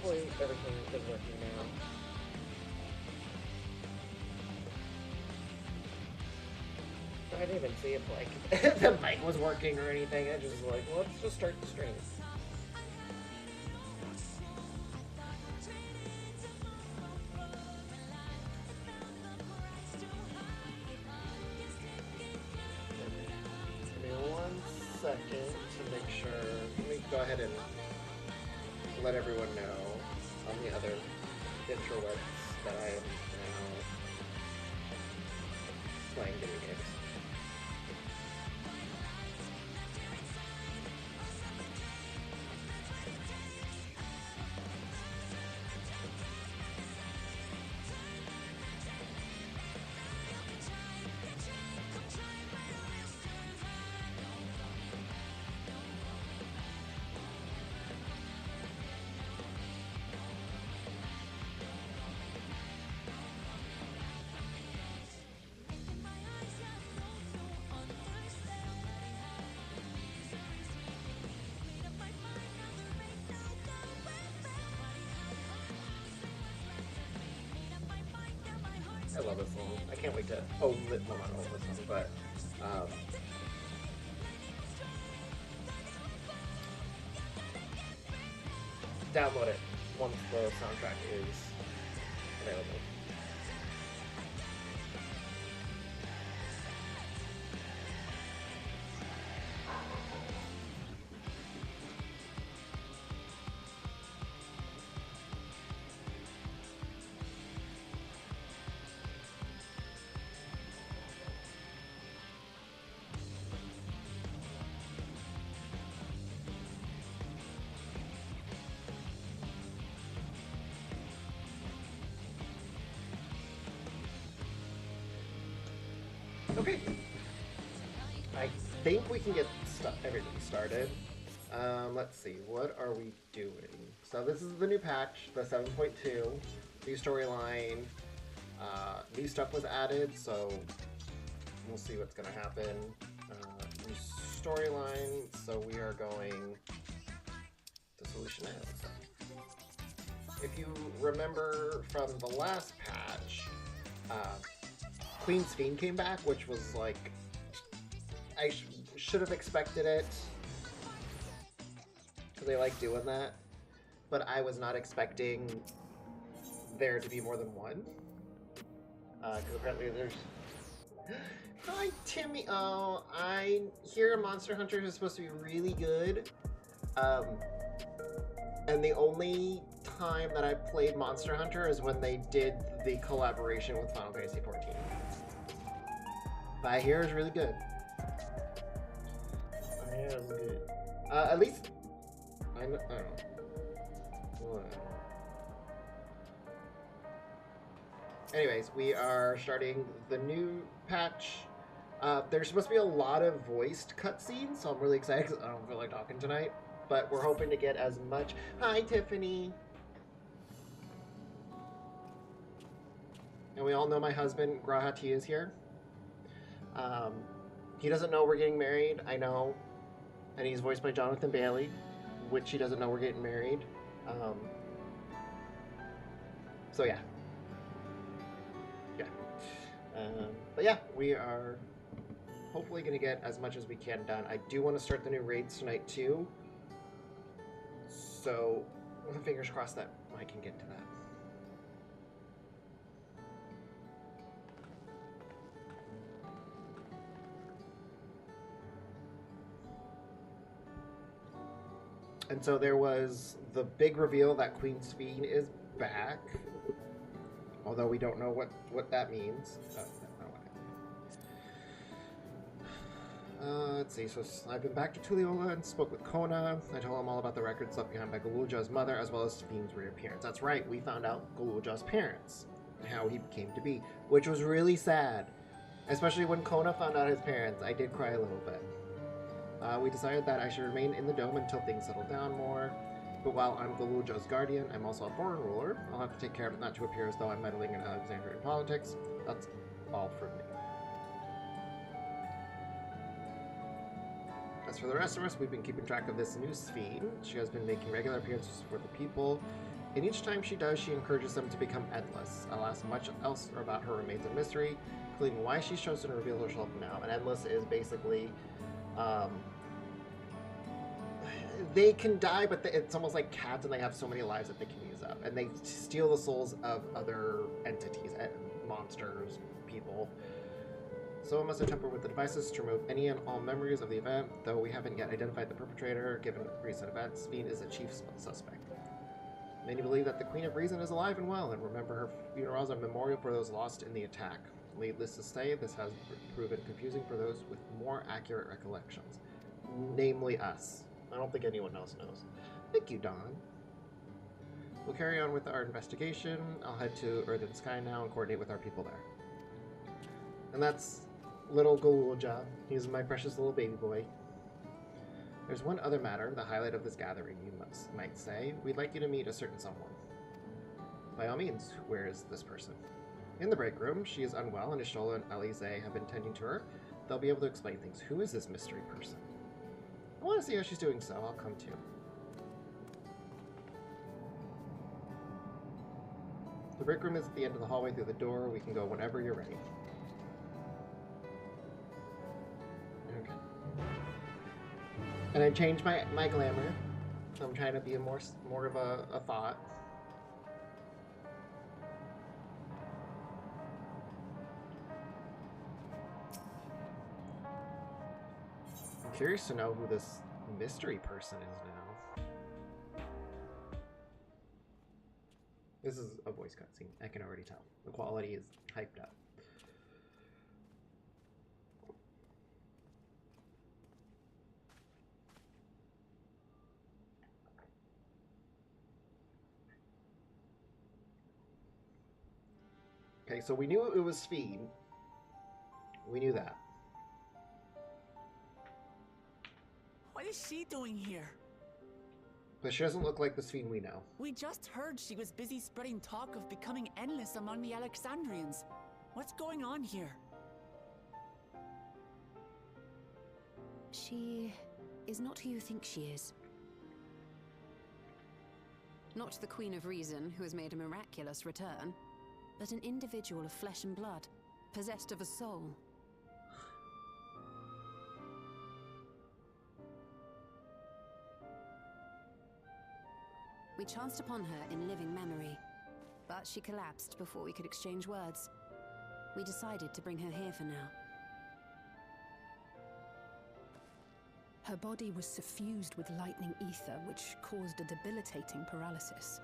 hopefully everything is working now. I didn't even see if like the mic was working or anything. I just was like, well, let's just start the stream. Give me 1 second to make sure. Let me go ahead and let everyone know on the other intrawebs that I am now playing video games. I love this song. I can't wait to own it. Well, not own this song, but download it once the soundtrack is available. Okay. I think we can get everything started. Let's see, what are we doing? So this is the new patch, the 7.2, new storyline, new stuff was added, so we'll see what's gonna happen. New storyline, so we are going to Solution A. If you remember from the last patch, Queen's Fiend came back, which was like, I should have expected it, because they like doing that, but I was not expecting there to be more than one, because apparently there's... Hi, Timmy! Oh, I hear Monster Hunter is supposed to be really good, and the only time that I played Monster Hunter is when they did the collaboration with Final Fantasy XIV. But I hear it's really good. I hear it's good. At least... I don't know. Anyways, we are starting the new patch. There's supposed to be a lot of voiced cutscenes, so I'm really excited because I don't feel like talking tonight. But we're hoping to get as much... Hi, Tiffany! And we all know my husband, Grahati, is here. He doesn't know we're getting married, I know. And he's voiced by Jonathan Bailey, which he doesn't know we're getting married. So yeah. Yeah. But yeah, we are hopefully going to get as much as we can done. I do want to start the new raids tonight too. So, fingers crossed that I can get to that. And so there was the big reveal that Queen's Fiend is back. Although we don't know what that means. Let's see, so I've been back to Tulliola and spoke with Kona. I told him all about the records left behind by Galulja's mother, as well as Fiend's reappearance. That's right, we found out Galulja's parents, and how he came to be, which was really sad. Especially when Kona found out his parents, I did cry a little bit. We decided that I should remain in the dome until things settle down more. But while I'm Galulja's guardian, I'm also a foreign ruler. I'll have to take care of it not to appear as though I'm meddling in Alexandrian politics. That's all from me. As for the rest of us, we've been keeping track of this new Fiend. She has been making regular appearances for the people, And each time she does, she encourages them to become endless. Alas, much else about her remains a mystery, including why she's chosen to reveal herself now. And endless is basically, they can die, but it's almost like cats, and they have so many lives that they can use up. And they steal the souls of other entities, monsters, people. Someone must have tampered with the devices to remove any and all memories of the event. Though we haven't yet identified the perpetrator, given recent events, Fiend is the chief suspect. Many believe that the Queen of Reason is alive and well, and remember her funeral as a memorial for those lost in the attack. Needless to say, this has proven confusing for those with more accurate recollections. Namely us. I don't think anyone else knows. Thank you, Don. We'll carry on with our investigation. I'll head to Earth and Sky now and coordinate with our people there. And that's little Galulja. He's my precious little baby boy. There's one other matter, the highlight of this gathering, you might say. We'd like you to meet a certain someone. By all means, where is this person? In the break room. She is unwell, and Ishola and Alize have been tending to her. They'll be able to explain things. Who is this mystery person? I want to see how she's doing, so I'll come too. The break room is at the end of the hallway through the door. We can go whenever you're ready. Okay. And I changed my glamour. I'm trying to be more of a thought. I'm curious to know who this mystery person is now. This is a voice cutscene. I can already tell. The quality is hyped up. Okay, so we knew it was Fiend. We knew that. What is she doing here? But she doesn't look like the Fiend we know. We just heard she was busy spreading talk of becoming endless among the Alexandrians. What's going on here? She is not who you think she is. Not the Queen of Reason, who has made a miraculous return, but an individual of flesh and blood, possessed of a soul. We chanced upon her in living memory, but she collapsed before we could exchange words. We decided to bring her here for now. Her body was suffused with lightning ether, which caused a debilitating paralysis.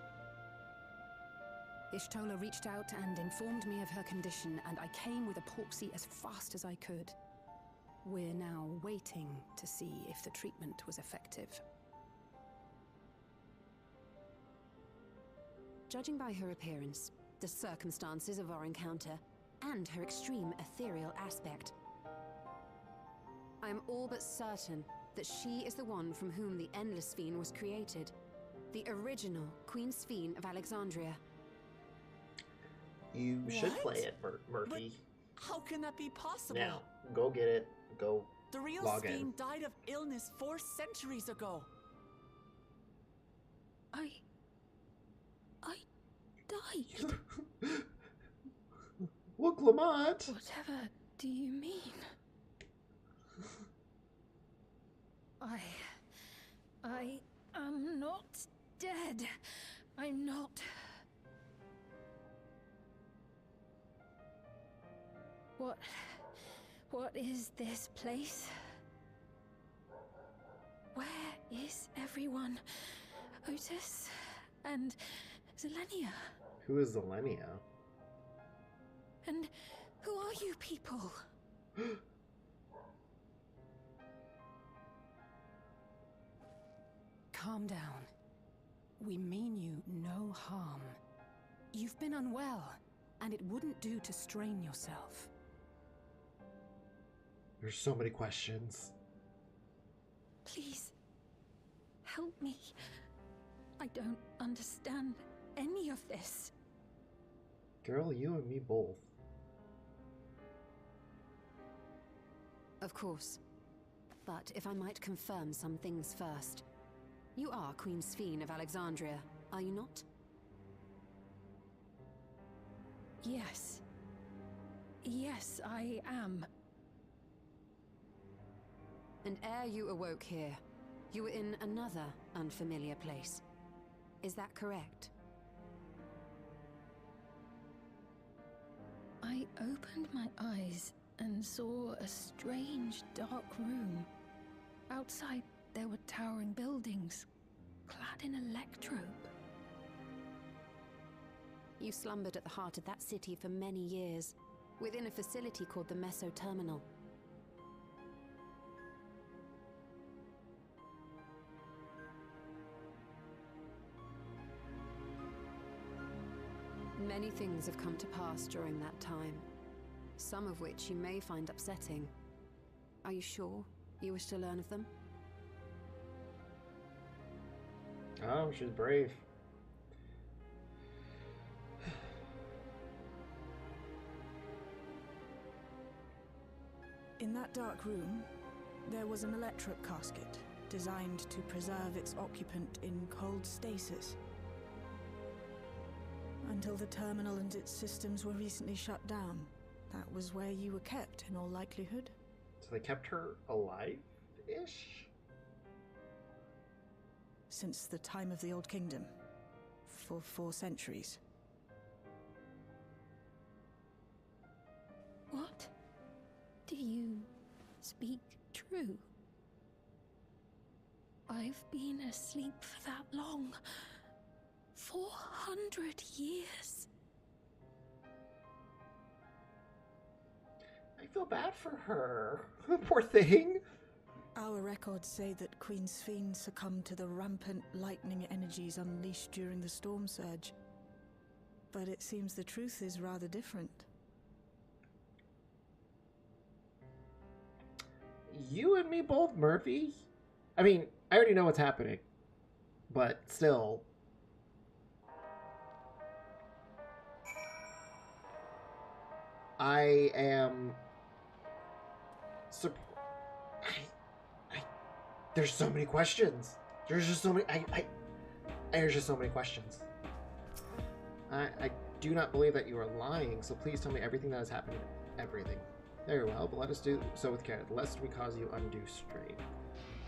Ishtola reached out and informed me of her condition, and I came with epoxy as fast as I could. We're now waiting to see if the treatment was effective. Judging by her appearance, the circumstances of our encounter, and her extreme ethereal aspect, I am all but certain that she is the one from whom the Endless Fiend was created. The original Queen Fiend of Alexandria. You should What? play it, Murphy. But how can that be possible? Now, go get it. Go The real log in. Fiend died of illness 4 centuries ago. I died. Look, Lamont! Whatever do you mean? I am not dead. I'm not. What is this place? Where is everyone? Otis and Zelenia. Who is Zelenia? And who are you people? Calm down. We mean you no harm. You've been unwell, and it wouldn't do to strain yourself. There's so many questions. Please, help me. I don't understand any of this. Girl, you and me both. Of course. But if I might confirm some things first. You are Queen Fiend of Alexandria, are you not? Yes. Yes, I am. And ere you awoke here, you were in another unfamiliar place. Is that correct? I opened my eyes and saw a strange, dark room. Outside, there were towering buildings, clad in electrobe. You slumbered at the heart of that city for many years, within a facility called the Meso Terminal. Many things have come to pass during that time, some of which you may find upsetting. Are you sure you wish to learn of them? Oh, she's brave. In that dark room, there was an electric casket designed to preserve its occupant in cold stasis. Until the terminal and its systems were recently shut down. That was where you were kept, in all likelihood. So they kept her alive-ish? Since the time of the Old Kingdom. For 4 centuries. What? Do you speak true? I've been asleep for that long. 400 years. I feel bad for her. Poor thing. Our records say that Queen Sphene succumbed to the rampant lightning energies unleashed during the storm surge. But it seems the truth is rather different. You and me both, Murphy. I mean, I already know what's happening. But still. I am... There's so many questions. There's just so many... There's just so many questions. I do not believe that you are lying, so please tell me everything that has happened. Everything. Very well, but let us do so with care, lest we cause you undue strain.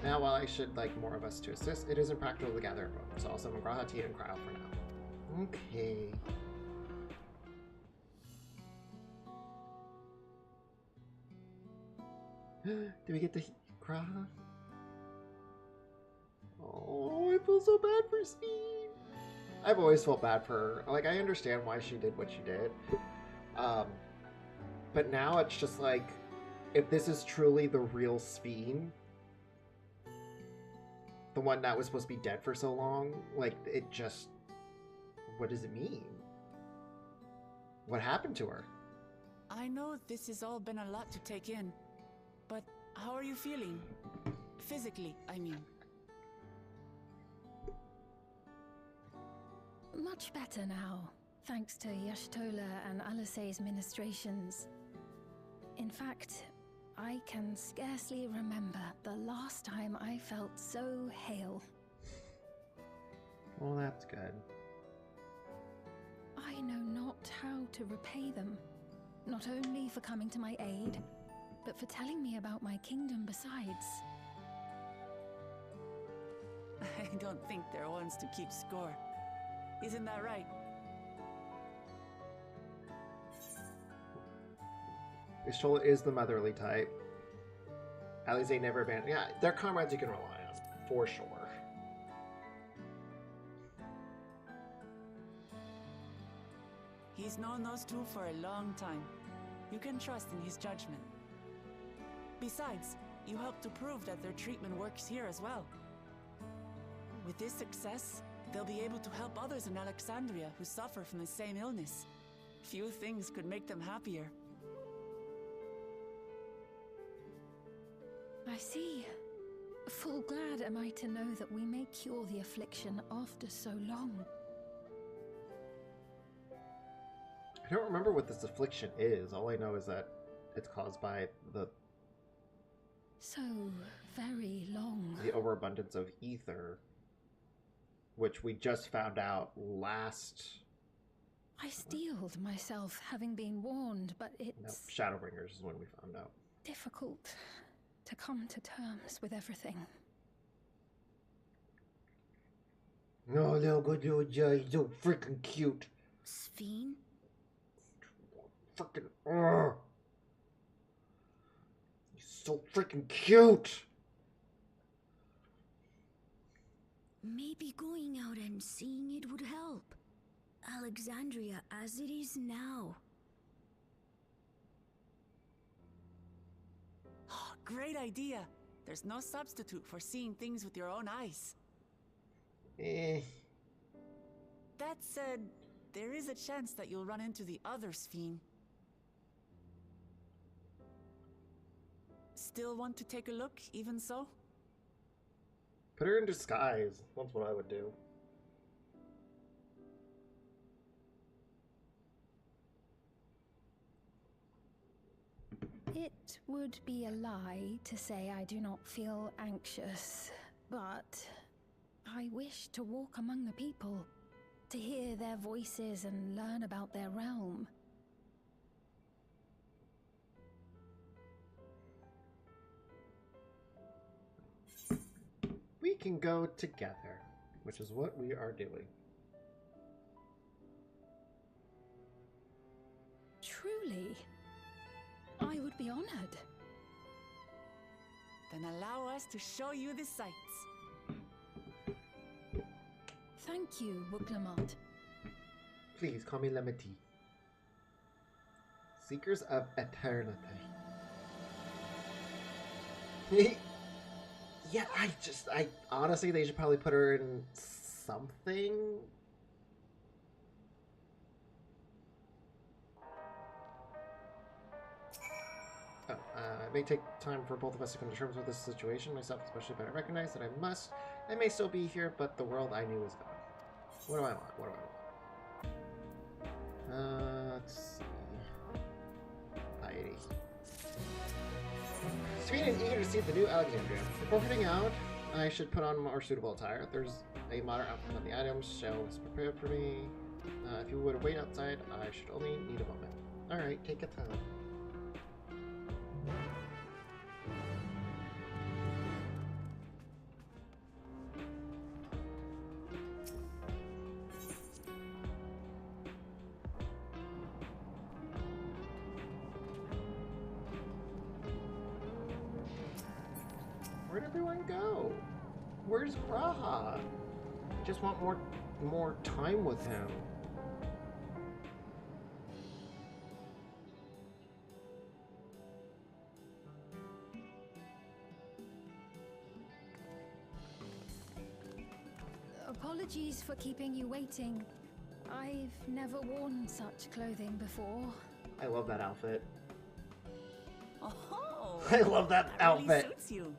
Now, while I should like more of us to assist, it isn't practical to gather everyone, so I'll summon Graha, Tia, and Cryo for now. Okay. Did we get the Graha? Oh, I feel so bad for Steve. I've always felt bad for her. Like, I understand why she did what she did. But now it's just like, if this is truly the real Sphene, the one that was supposed to be dead for so long, like, it just... What does it mean? What happened to her? I know this has all been a lot to take in, but how are you feeling? Physically, I mean. Much better now, thanks to Y'shtola and Alisei's ministrations. In fact, I can scarcely remember the last time I felt so hale. Well, that's good. I know not how to repay them, not only for coming to my aid, but for telling me about my kingdom besides. I don't think they're ones to keep score. Isn't that right? Y'shtola is the motherly type. Alizé never abandoned. Yeah, they're comrades you can rely on, for sure. He's known those two for a long time. You can trust in his judgment. Besides, you helped to prove that their treatment works here as well. With this success, they'll be able to help others in Alexandria who suffer from the same illness. Few things could make them happier. I see. Full glad am I to know that we may cure the affliction after so long. I don't remember what this affliction is. All I know is that it's caused by the So very long. overabundance of ether, which we just found out last I steeled myself, having been warned, but No, it's Shadowbringers is when we found out. difficult to come to terms with everything. No, little good little Jay, he's so freaking cute. Sphene? Freaking, he's so freaking cute. Maybe going out and seeing it would help. Alexandria as it is now. Oh, great idea. There's no substitute for seeing things with your own eyes. That said, there is a chance that you'll run into the other Sphene. Still want to take a look, even so? Put her in disguise. That's what I would do. It would be a lie to say I do not feel anxious, but I wish to walk among the people, to hear their voices and learn about their realm. We can go together, which is what we are doing. Truly, I would be honored. Then allow us to show you the sights. Thank you, Wooklamot. Please call me Lemity. Seekers of Eternity. Yeah, I honestly, they should probably put her in something. Oh, it may take time for both of us to come to terms with this situation, myself especially, but I recognize that I may still be here, but the world I knew is gone. What do I want? What do I want? Let's see. Piety. Sweet and eager to see the new Alexandria. Before heading out, I should put on more suitable attire. There's a modern outfit on the items shelves prepared for me. If you would wait outside, I should only need a moment. Alright, take your time. Where'd everyone go? Where's Graha? I just want more time with him. Apologies for keeping you waiting. I've never worn such clothing before. I love that outfit. Oh, I love that outfit. Really suits you.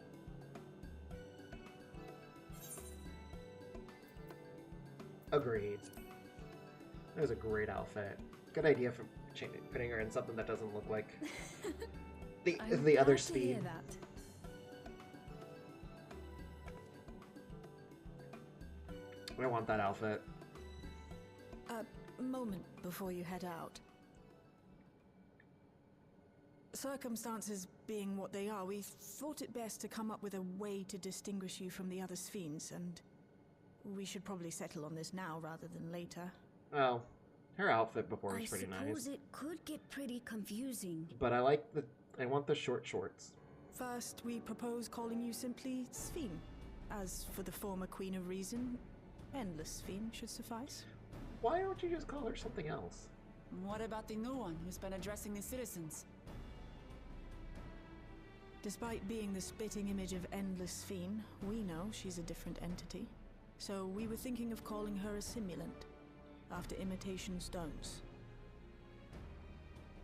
Agreed. That was a great outfit. Good idea for putting her in something that doesn't look like the I'm the other glad to hear speed. that. I want that outfit. A moment before you head out. Circumstances being what they are, we thought it best to come up with a way to distinguish you from the other Sphenes, and we should probably settle on this now rather than later. Well, her outfit before I was pretty suppose nice. it could get pretty confusing. But I want the short shorts. First, we propose calling you simply Sphene. As for the former Queen of Reason, Endless Sphene should suffice. Why don't you just call her something else? What about the new one who's been addressing the citizens? Despite being the spitting image of Endless Sphene, we know she's a different entity. So we were thinking of calling her a simulant, after imitation stones.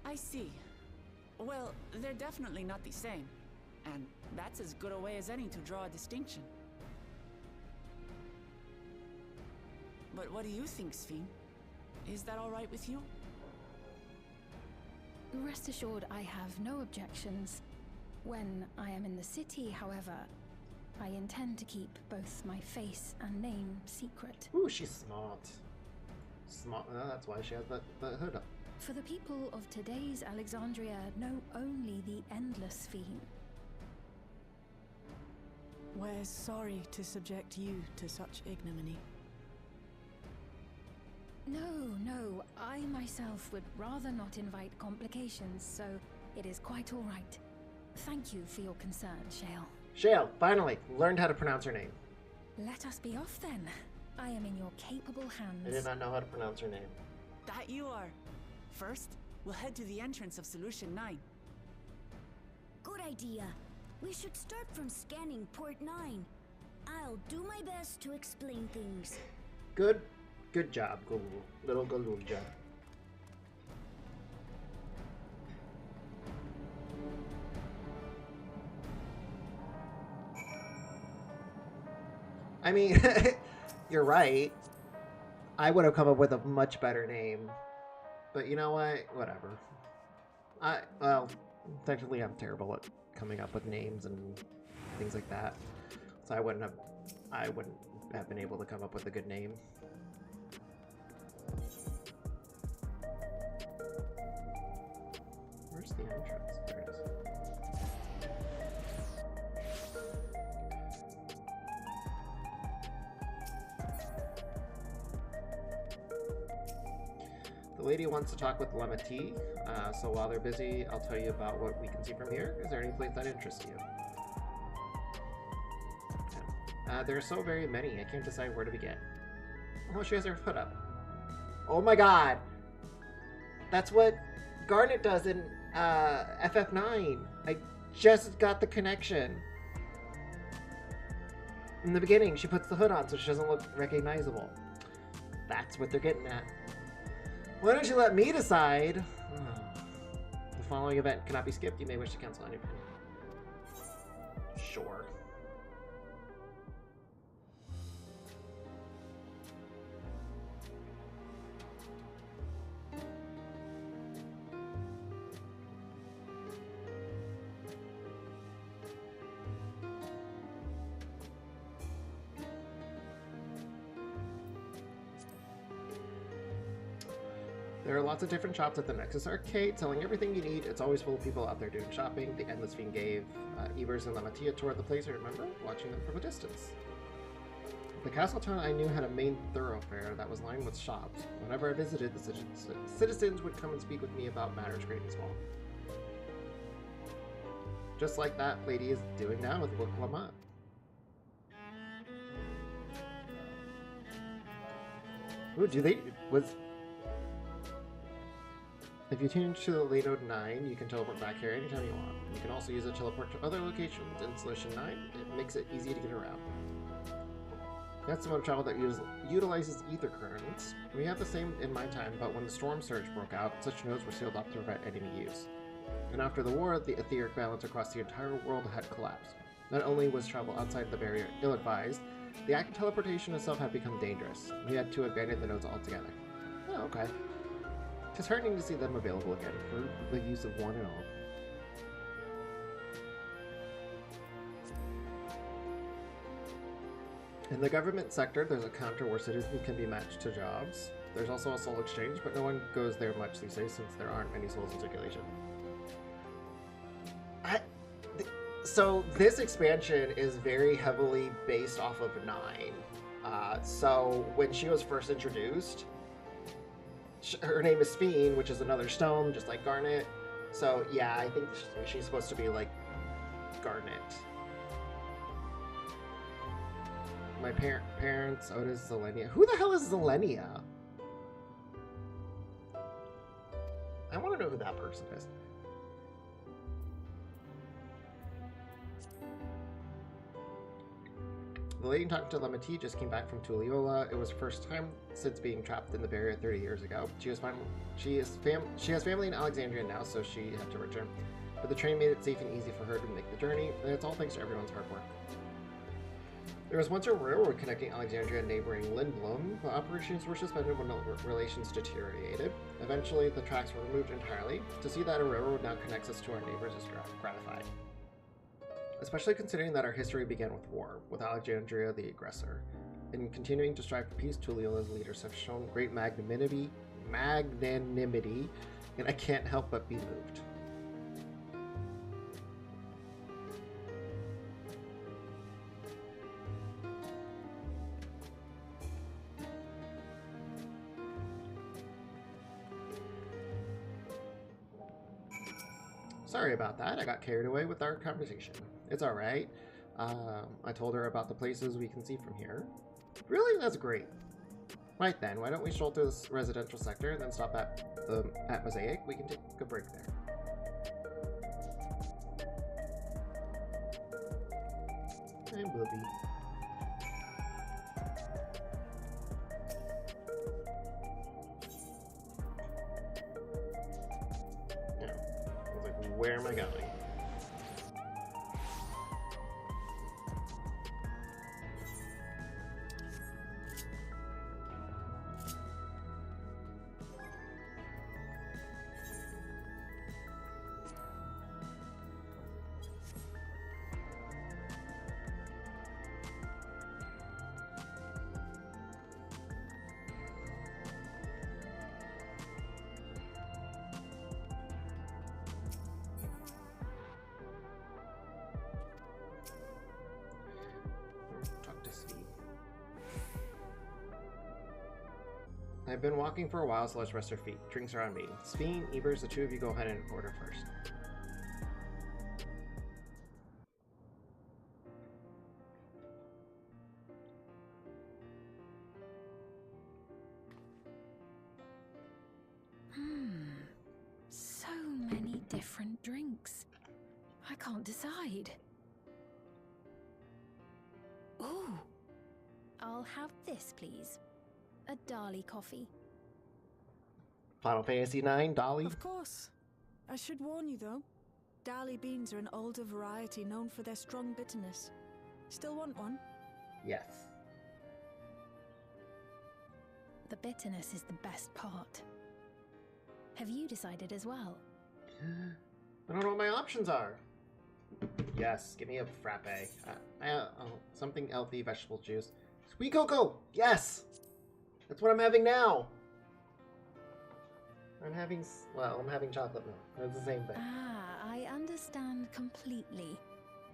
I see. Well, they're definitely not the same. And that's as good a way as any to draw a distinction. But what do you think, Sphene? Is that all right with you? Rest assured, I have no objections. When I am in the city, however, I intend to keep both my face and name secret. Ooh, she's smart. Small. That's why she has the hood up. For the people of today's Alexandria know only the endless fiend. We're sorry to subject you to such ignominy. No, I myself would rather not invite complications, so it is quite all right. Thank you for your concern, Shale. Shale, finally, learned how to pronounce her name. Let us be off then. I am in your capable hands. I did not know how to pronounce her name. That you are. First, we'll head to the entrance of Solution 9. Good idea. We should start from scanning Port 9. I'll do my best to explain things. Good job, little Galuja. I mean, you're right. I would have come up with a much better name. But you know what? Whatever. Well, technically I'm terrible at coming up with names and things like that. So I wouldn't have been able to come up with a good name. Where's the entrance? There it is. The lady wants to talk with Lemati, so while they're busy, I'll tell you about what we can see from here. Is there any place that interests you? There are so very many, I can't decide where to begin. Oh, she has her foot up. Oh my god! That's what Garnet does in FF9. I just got the connection. In the beginning, she puts the hood on so she doesn't look recognizable. That's what they're getting at. Why don't you let me decide? The following event cannot be skipped. You may wish to cancel any. Sure. There are lots of different shops at the Nexus Arcade, selling everything you need. It's always full of people out there doing shopping. The Endless Fiend gave Evers and Lamatia a tour of the place, I remember, watching them from a distance. The castle town I knew had a main thoroughfare that was lined with shops. Whenever I visited, the citizens would come and speak with me about matters great and small. Just like that lady is doing now with Book Lamont. Ooh, If you change to the late node 9, you can teleport back here anytime you want. You can also use it to teleport to other locations. In Solution 9, it makes it easy to get around. That's the mode of travel that utilizes ether currents. We have the same in my time, but when the storm surge broke out, such nodes were sealed off to prevent enemy use. And after the war, the etheric balance across the entire world had collapsed. Not only was travel outside the barrier ill-advised, the act of teleportation itself had become dangerous. We had to abandon the nodes altogether. Oh, okay. It's heartening to see them available again for the use of one and all. In the government sector, there's a counter where citizens can be matched to jobs. There's also a soul exchange, but no one goes there much these days since there aren't many souls in circulation. So this expansion is very heavily based off of 9. So when she was first introduced, her name is Fiend, which is another stone, just like Garnet. So yeah, I think she's supposed to be like Garnet. My parents, Otis, Zelenia. Who the hell is Zelenia? I want to know who that person is. The lady talking to Lemati just came back from Tulliola. It was her first time since being trapped in the barrier 30 years ago. She has family in Alexandria now, so she had to return. But the train made it safe and easy for her to make the journey, and it's all thanks to everyone's hard work. There was once a railroad connecting Alexandria and neighboring Lindblom, but operations were suspended when relations deteriorated. Eventually, the tracks were removed entirely. To see that a railroad now connects us to our neighbors is gratifying. Especially considering that our history began with war, with Alexandria the aggressor. In continuing to strive for peace, Tuliola's leaders have shown great magnanimity, and I can't help but be moved. Sorry about that. I got carried away with our conversation. It's alright. I told her about the places we can see from here. Really? That's great. Right then, why don't we stroll through this residential sector and then stop at Mosaic? We can take a break there. Hey, Booby. Yeah. I was like, where am I going? I've been walking for a while, so let's rest our feet. Drinks are on me. Sveen, Evers, the two of you go ahead and order first. So many different drinks. I can't decide. Ooh. I'll have this, please. A Dali coffee. Final Fantasy IX, Dolly? Of course. I should warn you, though. Dali beans are an older variety known for their strong bitterness. Still want one? Yes. The bitterness is the best part. Have you decided as well? I don't know what my options are. Yes, give me a frappe. Something healthy, vegetable juice. Sweet cocoa! Yes! That's what I'm having now! I'm having chocolate milk. That's the same thing. Ah, I understand completely.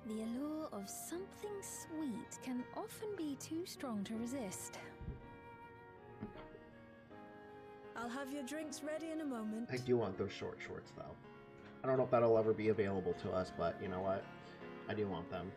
The allure of something sweet can often be too strong to resist. I'll have your drinks ready in a moment. I do want those short shorts, though. I don't know if that'll ever be available to us, but you know what? I do want them.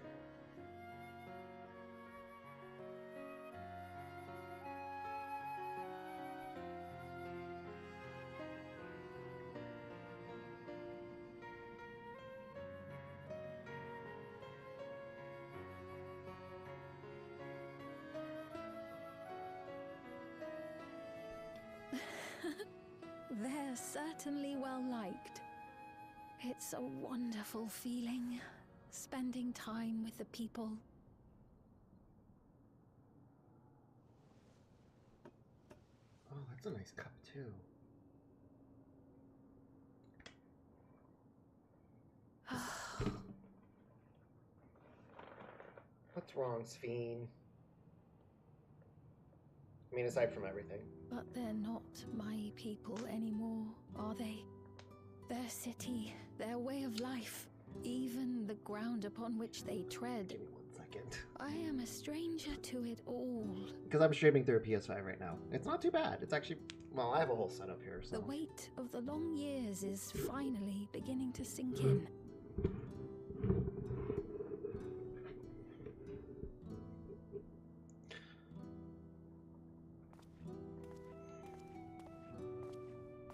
They're certainly well liked. It's a wonderful feeling, spending time with the people. Oh, that's a nice cup, too. What's wrong, Sveen? I mean, aside from everything. But they're not my people anymore, are they? Their city, their way of life, even the ground upon which they tread. Give me 1 second. I am a stranger to it all. Because I'm streaming through a PS5 right now. It's not too bad. It's actually, well, I have a whole setup here, so. The weight of the long years is finally beginning to sink in.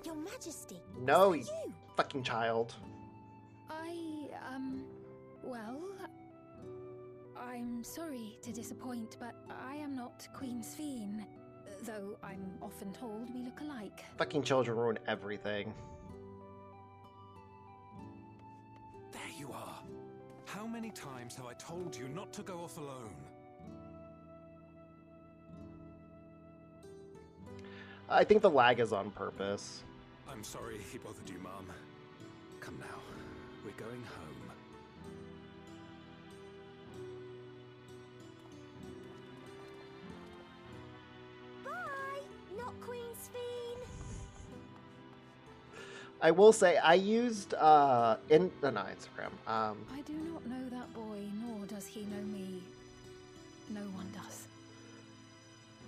Your Majesty. No, is that you? fucking child. Well, I'm sorry to disappoint, but I am not Queen Sveen, though I'm often told we look alike. Fucking children ruin everything. There you are. How many times have I told you not to go off alone? I think the lag is on purpose. I'm sorry he bothered you, Mom. Come now. We're going home. I will say I used not Instagram. I do not know that boy, nor does he know me. No one does.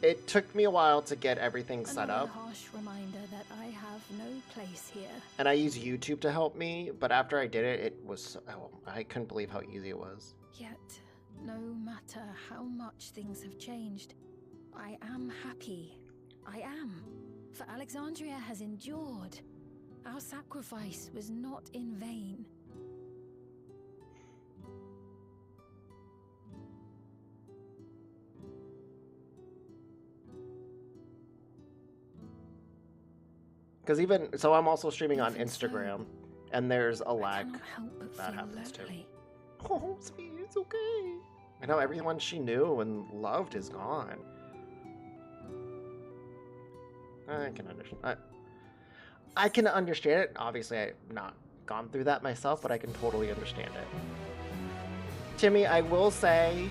It took me a while to get everything set Another up. harsh reminder that I have no place here. And I use YouTube to help me, but after I did it, it was I couldn't believe how easy it was. Yet, no matter how much things have changed, I am happy. I am. For Alexandria has endured. Our sacrifice was not in vain. Because even so, I'm also streaming on Even so, Instagram, and there's a I lag. cannot help but That feel happens too. lonely. Oh, sweet, it's okay. I know everyone she knew and loved is gone. I can understand. I can understand it. Obviously, I've not gone through that myself, but I can totally understand it. Timmy, I will say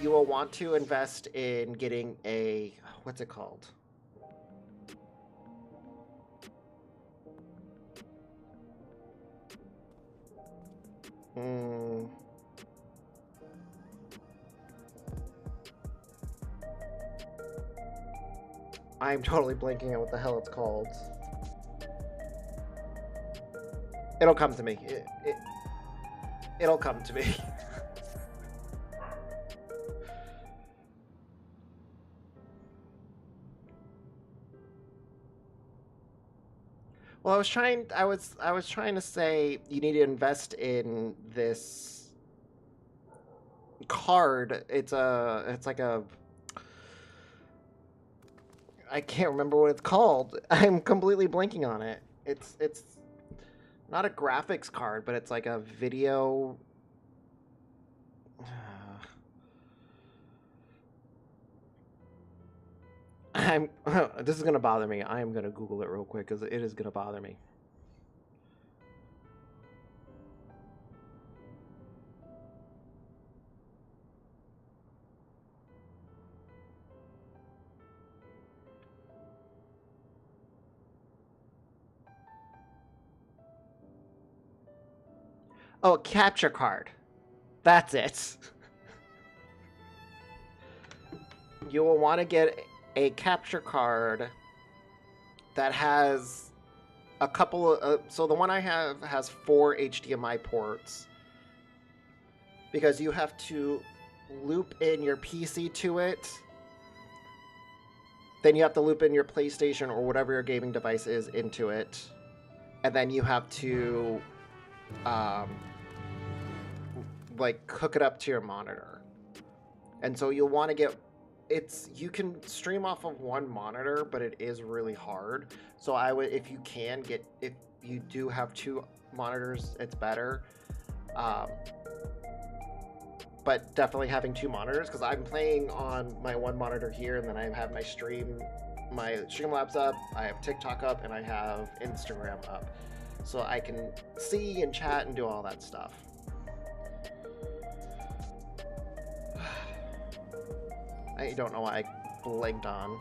you will want to invest in getting a... What's it called? I'm totally blanking on what the hell it's called. It'll come to me. It'll come to me. Well, I was trying to say you need to invest in this card. It's like a, I can't remember what it's called. I'm completely blanking on it. It's not a graphics card, but it's like a video. This is gonna bother me. I am gonna Google it real quick because it is gonna bother me. Oh, capture card. That's it. You will want to get a capture card that has a couple of... so the one I have has 4 HDMI ports. Because you have to loop in your PC to it. Then you have to loop in your PlayStation or whatever your gaming device is into it. And then you have to... like hook it up to your monitor. And so you'll want to get... you can stream off of one monitor, but it is really hard. So I would, if you can get, if you do have 2 monitors, it's better. But definitely having 2 monitors, because I'm playing on my one monitor here, and then I have my Streamlabs up, I have TikTok up, and I have Instagram up. So I can see and chat and do all that stuff. I don't know why I blanked on.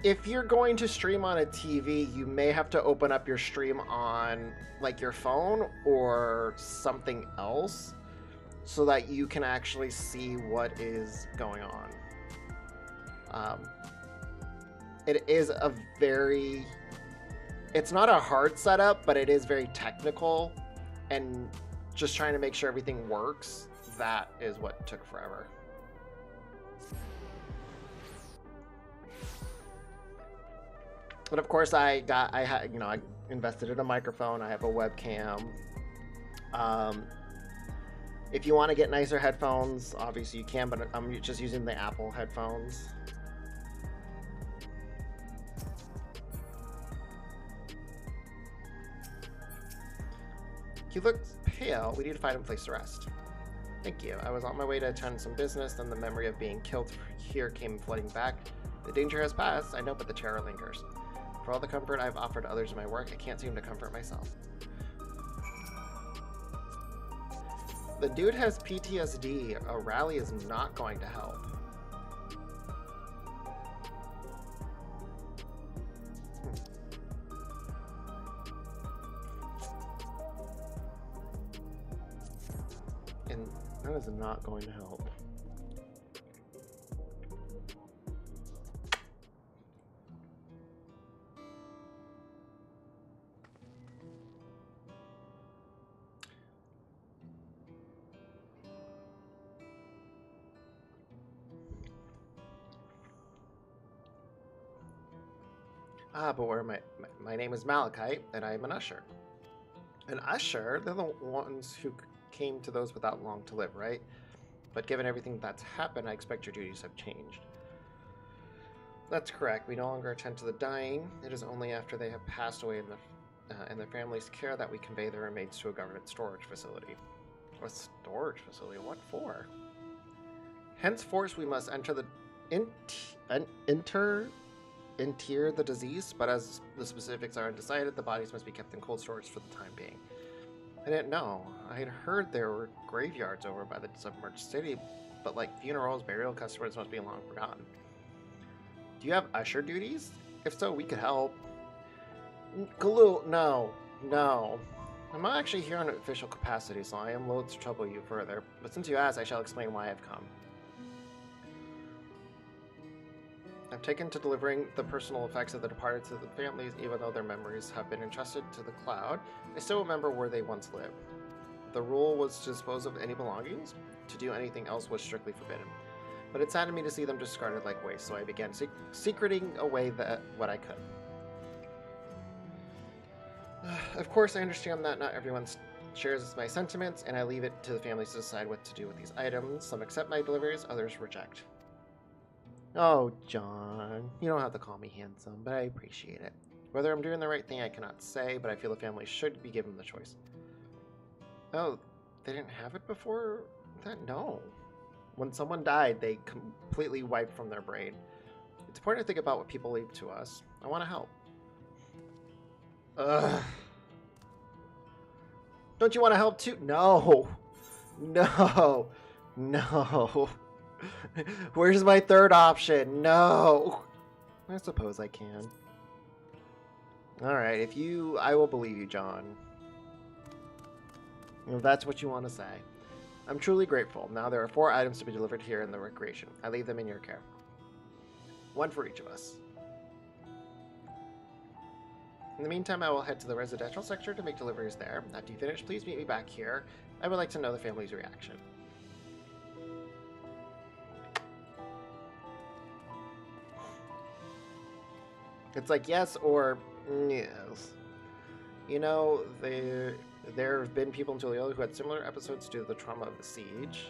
If you're going to stream on a TV, you may have to open up your stream on like your phone or something else so that you can actually see what is going on. It is a very... it's not a hard setup, but it is very technical, and just trying to make sure everything works, that is what took forever. But of course I invested in a microphone, I have a webcam. If you want to get nicer headphones, obviously you can, but I'm just using the Apple headphones. You look pale. We need to find a place to rest. Thank you. I was on my way to attend some business, then the memory of being killed here came flooding back. The danger has passed, I know, but the terror lingers. For all the comfort I've offered others in my work, I can't seem to comfort myself. The dude has PTSD. A rally is not going to help. That is not going to help. Ah, but where my name is Malachite, and I am an usher. An usher? They're the ones who came to those without long to live, right? But given everything that's happened, I expect your duties have changed. That's correct. We no longer attend to the dying. It is only after they have passed away in their family's care that we convey their remains to a government storage facility. A storage facility? What for? Henceforth, we must enter the interre the disease, but as the specifics are undecided, the bodies must be kept in cold storage for the time being. I didn't know. I had heard there were graveyards over by the submerged city, but like funerals, burial customers must be long forgotten. Do you have usher duties? If so, we could help. Galul, no. I'm not actually here in an official capacity, so I am loath to trouble you further, but since you asked, I shall explain why I've come. I've taken to delivering the personal effects of the departed to the families, even though their memories have been entrusted to the cloud. I still remember where they once lived. The rule was to dispose of any belongings. To do anything else was strictly forbidden. But it saddened me to see them discarded like waste, so I began secreting away what I could. Of course, I understand that not everyone shares my sentiments, and I leave it to the families to decide what to do with these items. Some accept my deliveries, others reject. Oh, John, you don't have to call me handsome, but I appreciate it. Whether I'm doing the right thing, I cannot say, but I feel the family should be given the choice. Oh, they didn't have it before that? No. When someone died, they completely wiped from their brain. It's important to think about what people leave to us. I want to help. Ugh. Don't you want to help too? No. Where's my third option? No. I suppose I can. Alright, I will believe you, John. If that's what you want to say. I'm truly grateful. Now there are 4 items to be delivered here in the recreation. I leave them in your care. 1 for each of us. In the meantime, I will head to the residential sector to make deliveries there. After you finish, please meet me back here. I would like to know the family's reaction. It's like yes or yes. You know, there have been people in Tulioli who had similar episodes due to the trauma of the siege.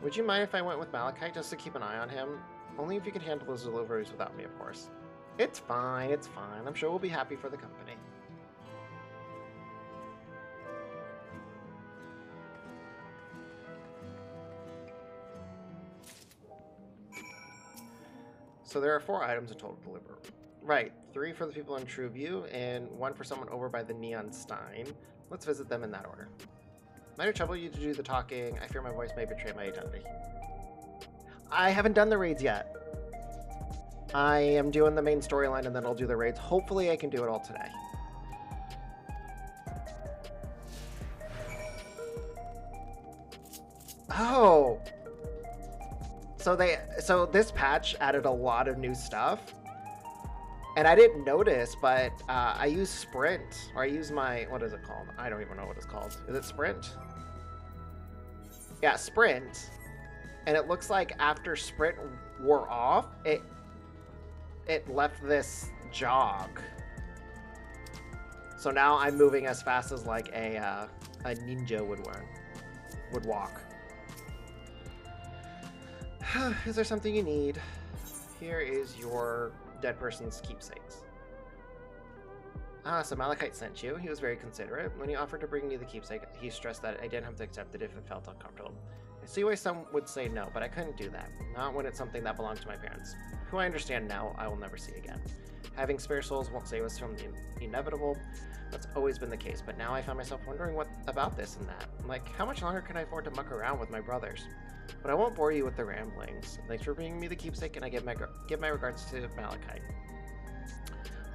Would you mind if I went with Malachite just to keep an eye on him? Only if you can handle those deliveries without me, of course. It's fine. I'm sure we'll be happy for the company. So there are 4 items in total to deliver. Right, 3 for the people in True View, and 1 for someone over by the Neon Stein. Let's visit them in that order. Might I trouble you to do the talking? I fear my voice may betray my identity. I haven't done the raids yet. I am doing the main storyline and then I'll do the raids. Hopefully I can do it all today. Oh! So this patch added a lot of new stuff. And I didn't notice, but I use Sprint. Or I use my... What is it called? I don't even know what it's called. Is it Sprint? Yeah, Sprint. And it looks like after Sprint wore off, it left this jog. So now I'm moving as fast as like a ninja would walk. Is there something you need? Here is your dead person's keepsakes. Ah, so Malachite sent you. He was very considerate. When he offered to bring me the keepsake, he stressed that I didn't have to accept it if it felt uncomfortable. I see why some would say no, but I couldn't do that. Not when it's something that belonged to my parents, who I understand now I will never see again. Having spare souls won't save us from the inevitable. That's always been the case, but now I find myself wondering what about this and that. Like, how much longer can I afford to muck around with my brothers? But I won't bore you with the ramblings. Thanks for bringing me the keepsake, and I give my regards to Malachite.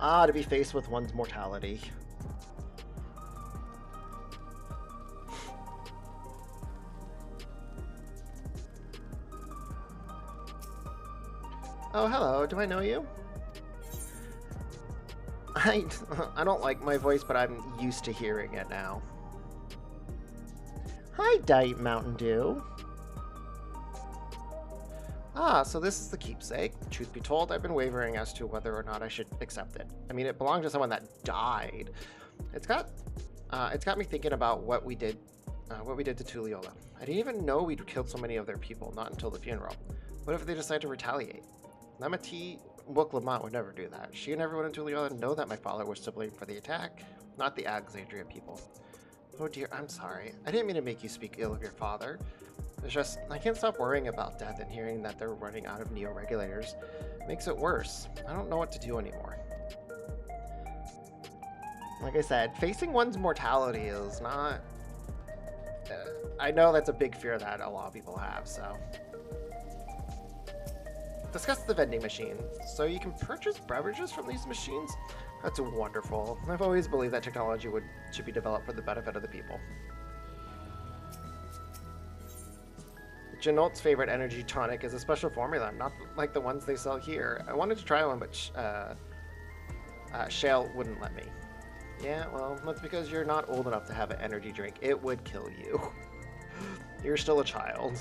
Ah, to be faced with one's mortality. Oh, hello. Do I know you? I don't like my voice, but I'm used to hearing it now. Hi, Diet Mountain Dew. Ah, so this is the keepsake. Truth be told, I've been wavering as to whether or not I should accept it. I mean, it belonged to someone that died. It's got me thinking about what we did to Tulliola. I didn't even know we'd killed so many of their people, not until the funeral. What if they decide to retaliate? Namati Lamont would never do that. She and everyone in Tulliola know that my father was to blame for the attack, not the Alexandria people. Oh dear, I'm sorry. I didn't mean to make you speak ill of your father. It's just, I can't stop worrying about death, and hearing that they're running out of neo-regulators makes it worse. I don't know what to do anymore. Like I said, facing one's mortality is not... I know that's a big fear that a lot of people have, so... Discuss the vending machine. So you can purchase beverages from these machines? That's wonderful. I've always believed that technology should be developed for the benefit of the people. Janot's favorite energy tonic is a special formula, not like the ones they sell here. I wanted to try one, but Shale wouldn't let me. Yeah, well, that's because you're not old enough to have an energy drink. It would kill you. You're still a child.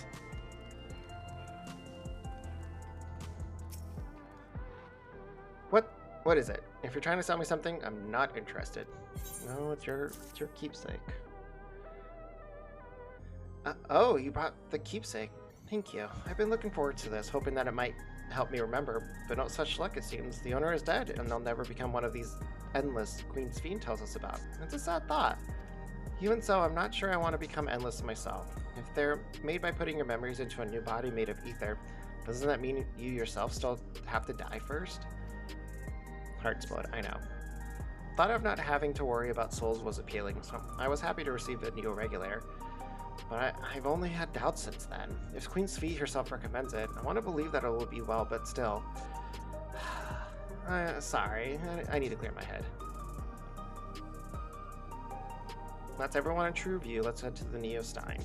What is it? If you're trying to sell me something, I'm not interested. No, it's your keepsake. Oh, you brought the keepsake. Thank you. I've been looking forward to this, hoping that it might help me remember, but no such luck it seems. The owner is dead, and they'll never become one of these endless Queen's Fiend tells us about. It's a sad thought. Even so, I'm not sure I want to become endless myself. If they're made by putting your memories into a new body made of ether, doesn't that mean you yourself still have to die first? Heart's-blood, I know. Thought of not having to worry about souls was appealing, so I was happy to receive the neo-regulator. But I've only had doubts since then. If Queen Svi herself recommends it, I want to believe that it will be well, but still. Sorry, I need to clear my head. That's everyone in true view. Let's head to the Neo Stein.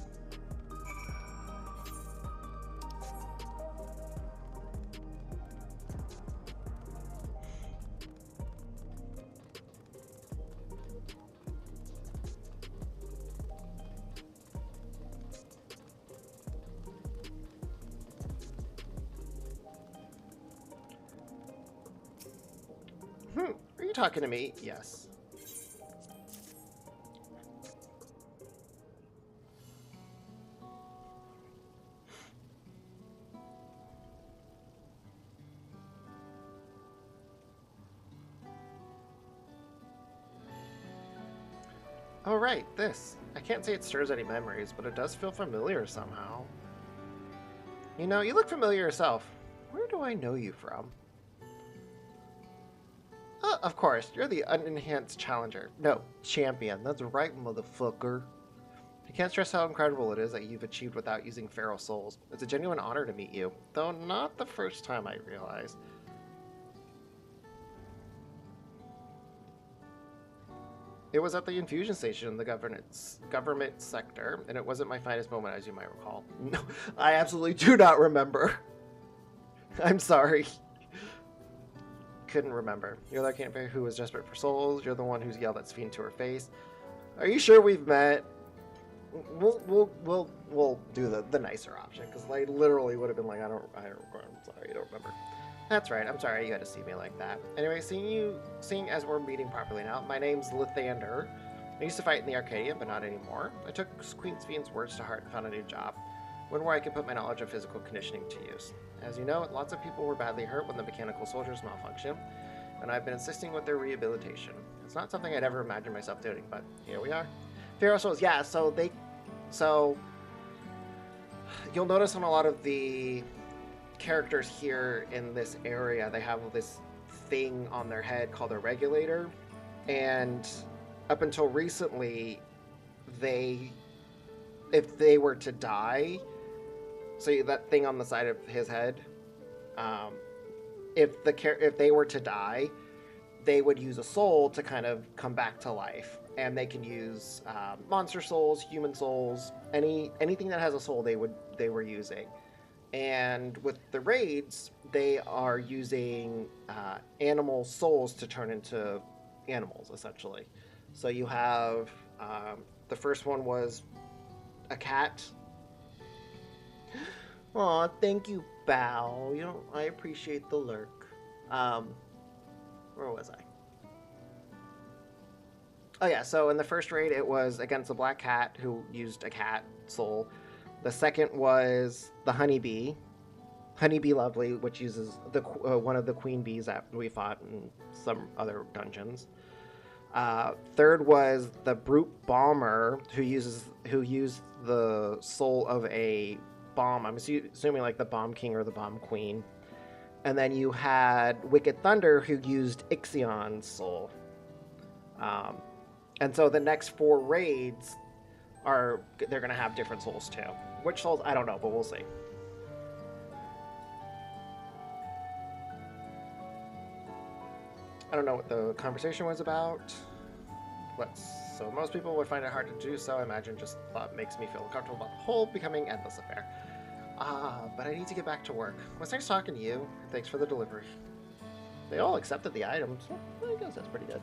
Are you talking to me? Yes. Oh, right, this. I can't say it stirs any memories, but it does feel familiar somehow. You know, you look familiar yourself. Where do I know you from? Of course, you're the unenhanced challenger. No, champion. That's right, motherfucker. I can't stress how incredible it is that you've achieved without using feral souls. It's a genuine honor to meet you, though not the first time I realized. It was at the infusion station in the government sector, and it wasn't my finest moment, as you might recall. No, I absolutely do not remember. I'm sorry. Couldn't remember. You're that campfire who was desperate for souls. You're the one who's yelled at Sphene to her face. Are you sure we've met? We'll do the nicer option, because I literally would have been like, I'm sorry, I don't remember. That's right. I'm sorry you had to see me like that. Anyway, seeing as we're meeting properly now, my name's Lithander. I used to fight in the Arcadia, but not anymore. I took Queen Sphene's words to heart and found a new job, one where I could put my knowledge of physical conditioning to use. As you know, lots of people were badly hurt when the mechanical soldiers malfunctioned, and I've been assisting with their rehabilitation. It's not something I'd ever imagined myself doing, but here we are. Feral souls, yeah. So you'll notice on a lot of the characters here in this area, they have this thing on their head called a regulator, and up until recently, if they were to die, so that thing on the side of his head, if they were to die, they would use a soul to kind of come back to life, and they can use monster souls, human souls, anything that has a soul they were using. And with the raids, they are using animal souls to turn into animals, essentially. So you have the first one was a cat. Aw, thank you, Bao. You know, I appreciate the lurk. Where was I? Oh yeah, so in the first raid, it was against the black cat who used a cat soul. The second was the honeybee, Honeybee Lovely, which uses the one of the queen bees that we fought in some other dungeons. Third was the brute bomber who used the soul of a bomb. I'm assuming like the bomb king or the bomb queen. And then you had Wicked Thunder who used Ixion's soul. And so the next 4 raids they're gonna have different souls too. Which souls I don't know, but we'll see. I don't know what the conversation was about. So most people would find it hard to do so. I imagine just thought makes me feel uncomfortable about the whole becoming endless affair. But I need to get back to work. It was nice talking to you. Thanks for the delivery. They all accepted the items. Well, I guess that's pretty good.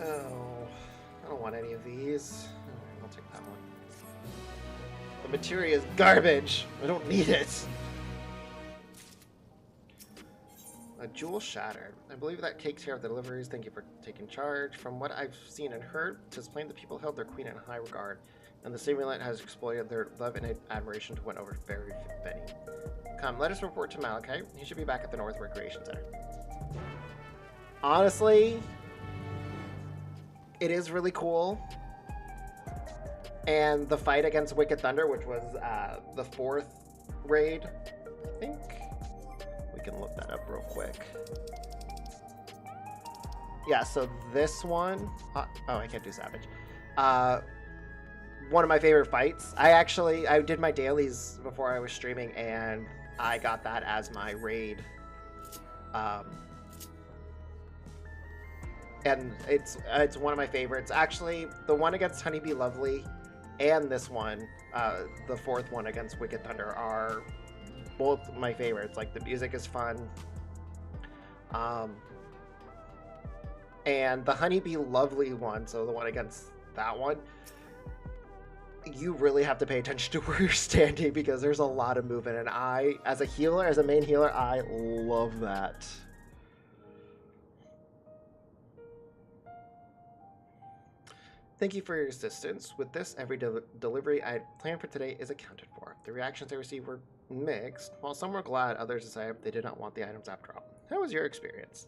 Oh, I don't want any of these. I'll take that one. The materia is garbage. I don't need it. A jewel shattered. I believe that takes care of the deliveries. Thank you for taking charge. From what I've seen and heard, tis plain the people held their queen in high regard, and the stimulant has exploited their love and admiration to win over very many. Come, let us report to Malachi. He should be back at the North Recreation Center. Honestly, it is really cool. And the fight against Wicked Thunder, which was the 4th raid, I think. We can look that up real quick. Yeah, so this one... oh, I can't do Savage. One of my favorite fights. I did my dailies before I was streaming, and I got that as my raid. And it's one of my favorites. Actually, the one against Honeybee Lovely and this one, the 4th one against Wicked Thunder, are both my favorites. Like, the music is fun. And the Honeybee Lovely one, so the one against that one, you really have to pay attention to where you're standing because there's a lot of movement. And as a main healer, I love that. Thank you for your assistance. With this, every delivery I planned for today is accounted for. The reactions I received were mixed. While some were glad, others decided they did not want the items after all. How was your experience?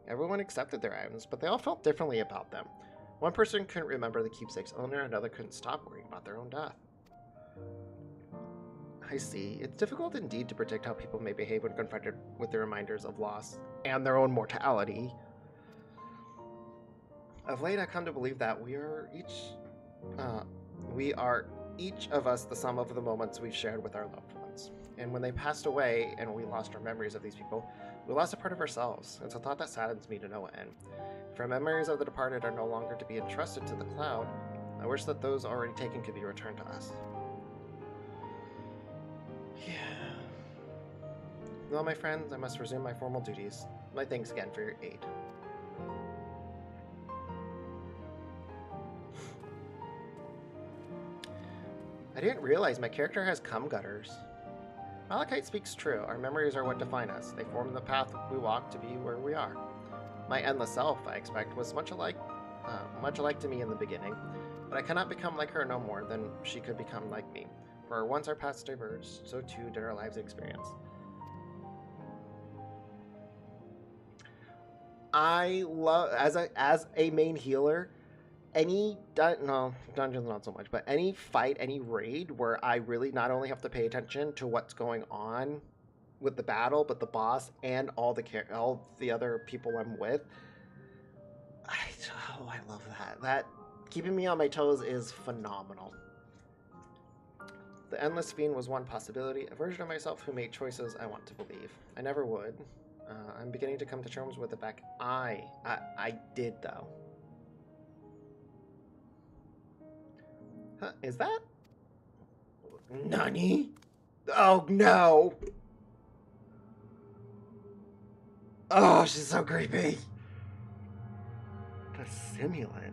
Everyone accepted their items, but they all felt differently about them. One person couldn't remember the keepsake's owner, another couldn't stop worrying about their own death. I see. It's difficult indeed to predict how people may behave when confronted with the reminders of loss and their own mortality. Of late, I come to believe that we are each of us the sum of the moments we've shared with our loved ones. And when they passed away and we lost our memories of these people, we lost a part of ourselves. It's a thought that saddens me to no end. If our memories of the departed are no longer to be entrusted to the cloud, I wish that those already taken could be returned to us. Yeah. Well, my friends, I must resume my formal duties. My thanks again for your aid. I didn't realize my character has cum gutters. Malachite speaks true. Our memories are what define us. They form the path we walk to be where we are. My endless self, I expect, was much alike to me in the beginning, but I cannot become like her no more than she could become like me. For once our paths diverged, so too did our lives experience. I love, as a main healer, dungeons not so much, but any fight, any raid where I really not only have to pay attention to what's going on with the battle, but the boss and all the other people I'm with, I love that. That keeping me on my toes is phenomenal. The Endless Fiend was one possibility, a version of myself who made choices I want to believe. I never would. I'm beginning to come to terms with the fact I did, though. Huh, is that? Nani? Oh no! Oh, she's so creepy. The simulant.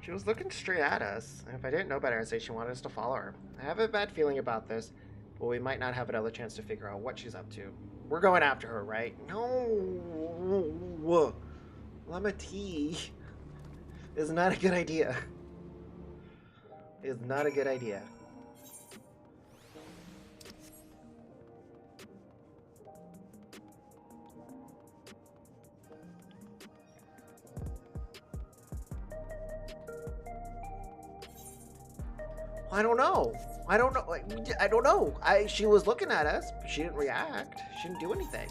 She was looking straight at us, and if I didn't know better, I'd say she wanted us to follow her. I have a bad feeling about this, but we might not have another chance to figure out what she's up to. We're going after her, right? No! Lemma tea is not a good idea. Is not a good idea. I don't know. I don't know. I don't know. She was looking at us, but she didn't react. She didn't do anything.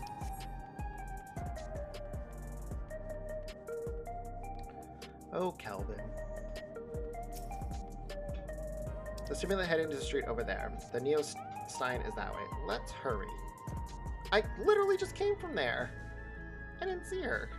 Oh, Kelvin. The simulant heading to the street over there. The Neo sign is that way. Let's hurry. I literally just came from there. I didn't see her.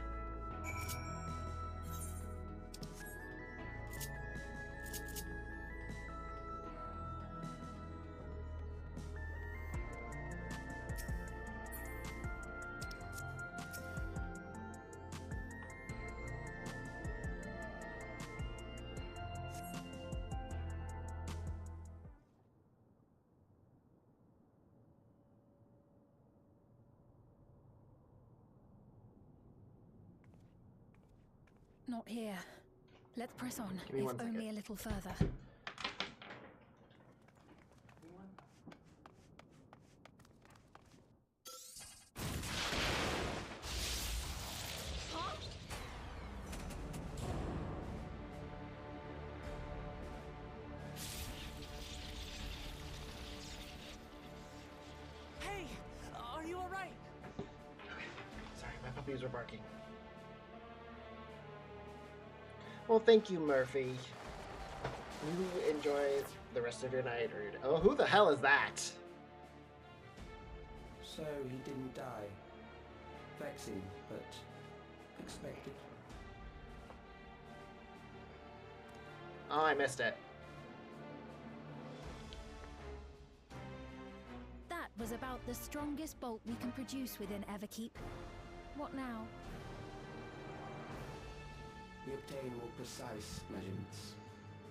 Not here. Let's press on, Give me if 1 second. only a little further. Hey, are you all right? Sorry, my puppies were barking. Well, thank you, Murphy. You enjoy the rest of your night. Oh, who the hell is that? So he didn't die. Vexing, but expected. Oh, I missed it. That was about the strongest bolt we can produce within Everkeep. What now? We obtain more precise measurements.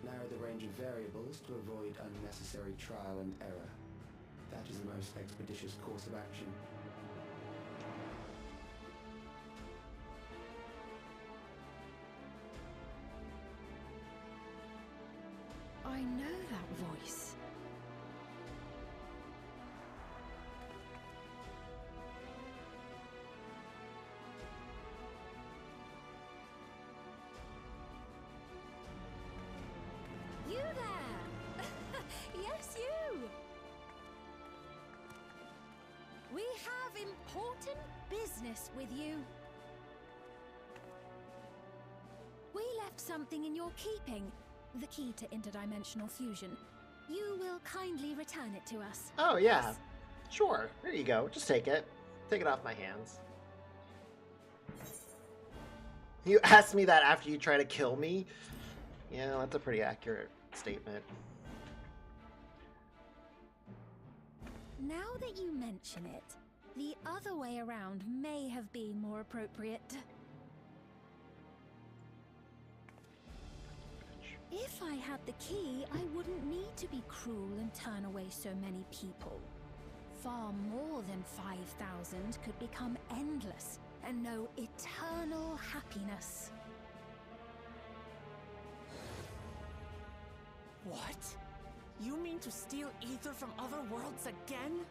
Narrow the range of variables to avoid unnecessary trial and error. That is the most expeditious course of action. I know that voice. You there! Yes, you! We have important business with you. We left something in your keeping. The key to interdimensional fusion. You will kindly return it to us. Oh, yeah. Sure. Here you go. Just take it. Take it off my hands. You asked me that after you try to kill me? Yeah, that's a pretty accurate statement. Now that you mention it, the other way around may have been more appropriate. If I had the key, I wouldn't need to be cruel and turn away so many people. Far more than 5,000 could become endless and know eternal happiness. What? You mean to steal ether from other worlds again?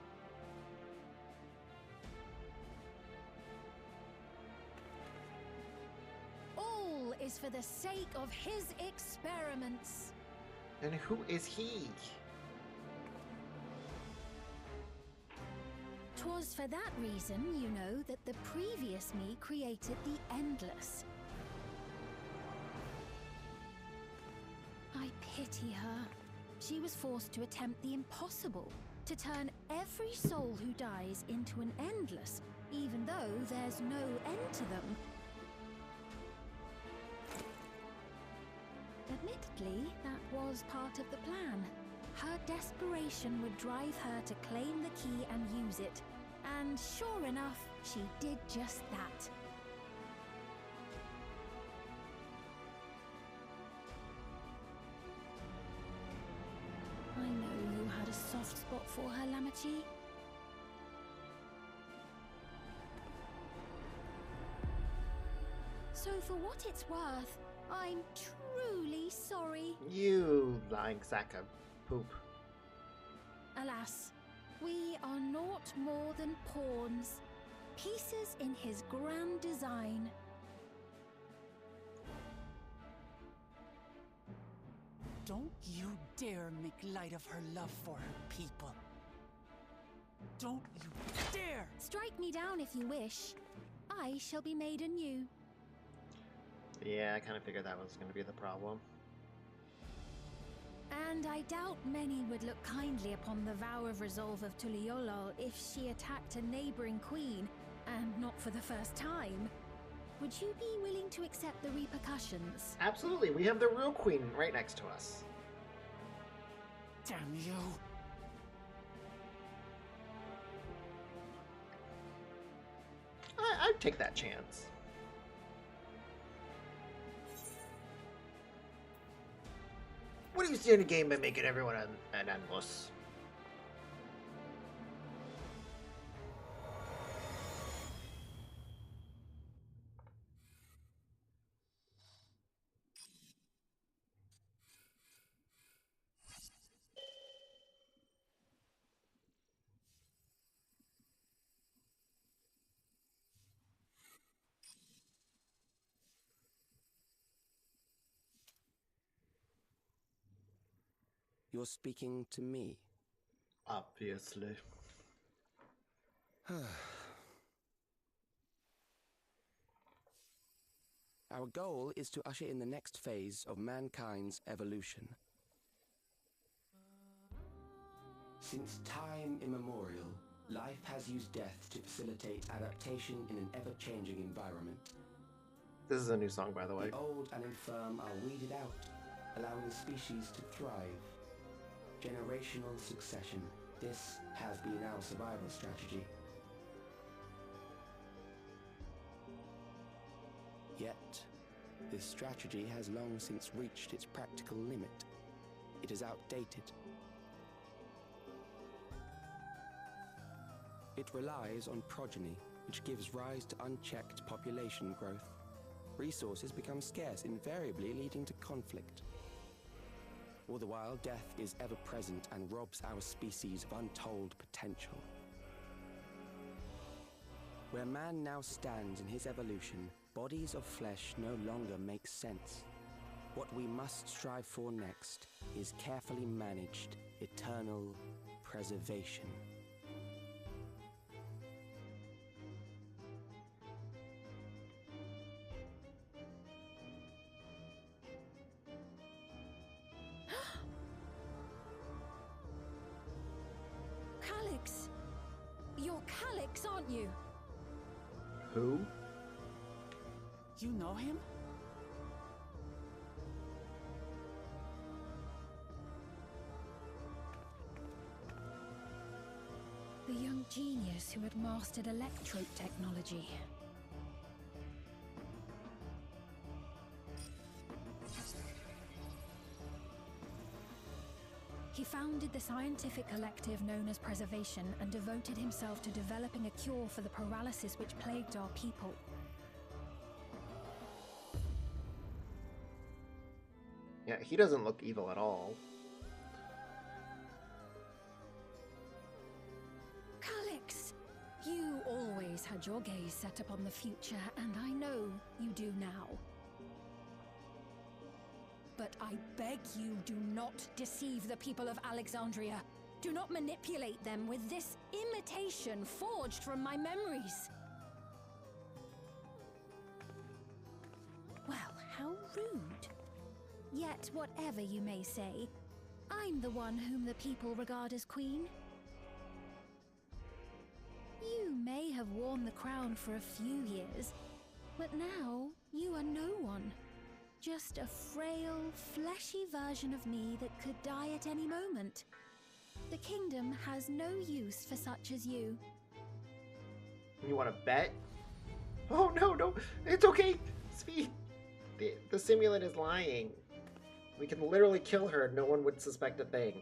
All is for the sake of his experiments. And who is he? 'Twas for that reason, you know, that the previous me created the Endless. I pity her. She was forced to attempt the impossible, to turn every soul who dies into an Endless, even though there's no end to them. Admittedly, that was part of the plan. Her desperation would drive her to claim the key and use it. And sure enough, she did just that. I know you had a soft spot for her, Lamachi. So for what it's worth, I'm truly sorry. You lying sack of poop. Alas, we are naught more than pawns, pieces in his grand design. Don't you dare make light of her love for her people. Don't you dare! Strike me down if you wish. I shall be made anew. Yeah, I kind of figured that was going to be the problem. And I doubt many would look kindly upon the vow of resolve of Tuliolol if she attacked a neighboring queen, and not for the first time. Would you be willing to accept the repercussions? Absolutely, we have the real queen right next to us. Damn you! I'd take that chance. What do you see in a game by making everyone an endless? You're speaking to me? Obviously. Our goal is to usher in the next phase of mankind's evolution. Since time immemorial, life has used death to facilitate adaptation in an ever-changing environment. This is a new song, by the way. The old and infirm are weeded out, allowing the species to thrive. Generational succession. This has been our survival strategy. Yet, this strategy has long since reached its practical limit. It is outdated. It relies on progeny, which gives rise to unchecked population growth. Resources become scarce, invariably leading to conflict. All the while, death is ever present and robs our species of untold potential. Where man now stands in his evolution, bodies of flesh no longer make sense. What we must strive for next is carefully managed, eternal preservation. Calyx! You're Calyx, aren't you? Who? You know him? The young genius who had mastered electrope technology. He founded the scientific collective known as Preservation and devoted himself to developing a cure for the paralysis which plagued our people. Yeah, he doesn't look evil at all. Calyx! You always had your gaze set upon the future, and I know you do now. But I beg you, do not deceive the people of Alexandria. Do not manipulate them with this imitation forged from my memories. Well, how rude. Yet, whatever you may say, I'm the one whom the people regard as queen. You may have worn the crown for a few years, but now you are no one. Just a frail, fleshy version of me that could die at any moment. The kingdom has no use for such as you. You want to bet? Oh, no, no. It's okay. Speed. The simulant is lying. We can literally kill her. No one would suspect a thing.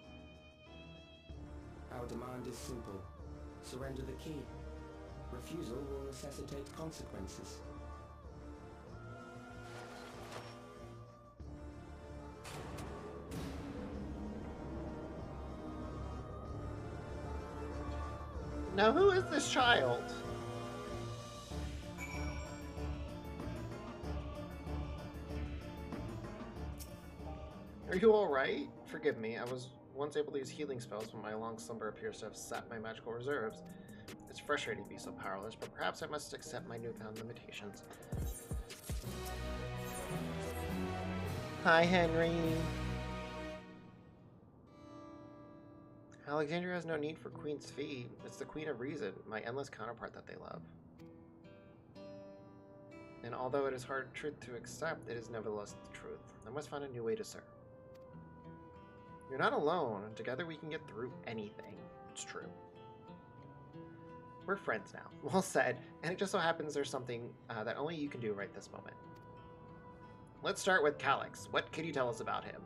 Our demand is simple. Surrender the key. Refusal will necessitate consequences. Now, who is this child? Are you alright? Forgive me, I was once able to use healing spells, but my long slumber appears to have sapped my magical reserves. It's frustrating to be so powerless, but perhaps I must accept my newfound limitations. Hi, Henry. Alexandria has no need for Queen's fee. It's the Queen of Reason, my endless counterpart that they love. And although it is hard truth to accept, it is nevertheless the truth. I must find a new way to serve. You're not alone, and together we can get through anything. It's true. We're friends now. Well said, and it just so happens there's something that only you can do right this moment. Let's start with Calix. What can you tell us about him?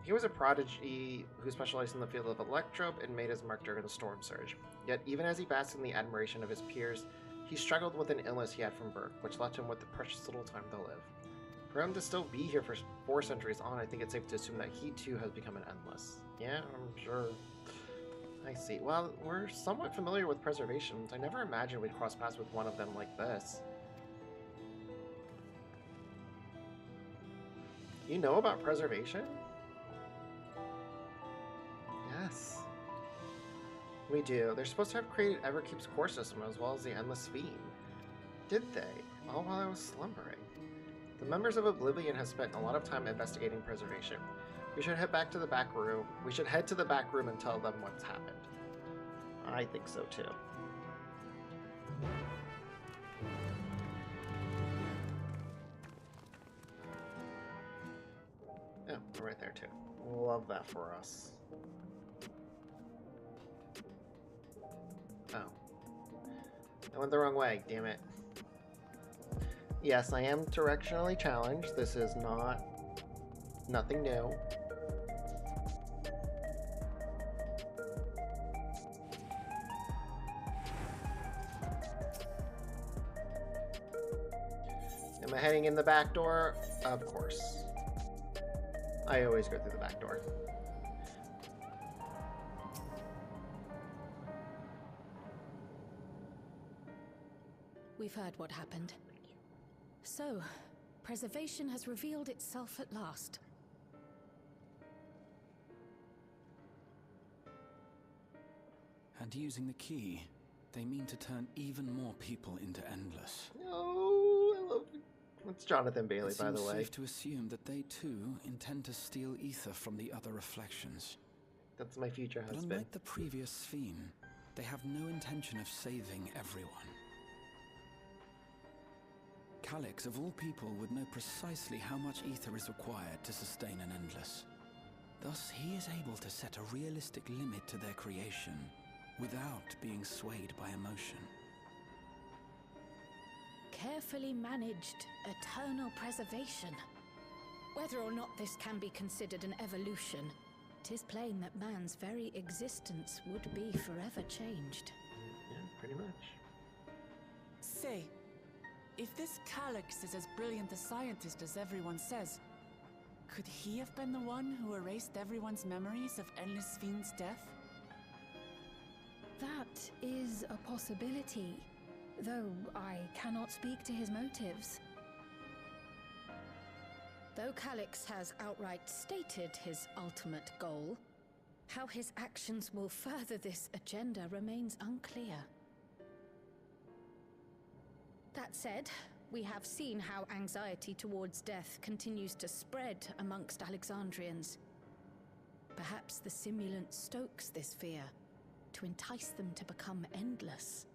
He was a prodigy who specialized in the field of electrope and made his mark during the storm surge. Yet, even as he basked in the admiration of his peers, he struggled with an illness he had from birth, which left him with the precious little time to live. For him to still be here for 4 centuries on, I think it's safe to assume that he too has become an endless. Yeah, I'm sure. I see. Well, we're somewhat familiar with preservations. I never imagined we'd cross paths with one of them like this. You know about preservation? Yes. We do. They're supposed to have created Everkeep's core system as well as the Endless Fiend. Did they? All while I was slumbering. The members of Oblivion have spent a lot of time investigating preservation. We should head back to the back room. We should head to the back room and tell them what's happened. I think so too. Yeah, we're right there too. Love that for us. Oh. I went the wrong way, damn it. Yes, I am directionally challenged. This is nothing new. Am I heading in the back door? Of course. I always go through the back door. We've heard what happened. So, preservation has revealed itself at last. And using the key, they mean to turn even more people into Endless. Oh, I love it. It's Jonathan Bailey, by the way. It seems safe to assume that they too intend to steal ether from the other reflections. That's my future husband. But unlike the previous Sphere, they have no intention of saving everyone. Calix, of all people, would know precisely how much ether is required to sustain an Endless. Thus, he is able to set a realistic limit to their creation, without being swayed by emotion. Carefully managed eternal preservation. Whether or not this can be considered an evolution, 'tis plain that man's very existence would be forever changed. Yeah, pretty much. Say, if this Calix is as brilliant a scientist as everyone says, could he have been the one who erased everyone's memories of Endless Fiend's death? That is a possibility, though I cannot speak to his motives. Though Calix has outright stated his ultimate goal, how his actions will further this agenda remains unclear. That said, we have seen how anxiety towards death continues to spread amongst Alexandrians. Perhaps the simulant stokes this fear, to entice them to become endless.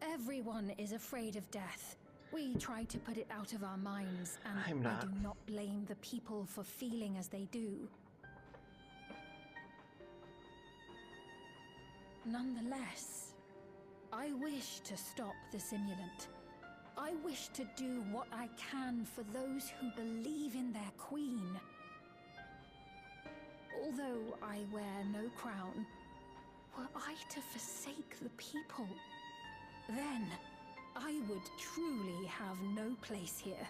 Everyone is afraid of death. We try to put it out of our minds, and I'm not. I do not blame the people for feeling as they do. Nonetheless, I wish to stop the simulant. I wish to do what I can for those who believe in their queen. Although I wear no crown, were I to forsake the people, then I would truly have no place here.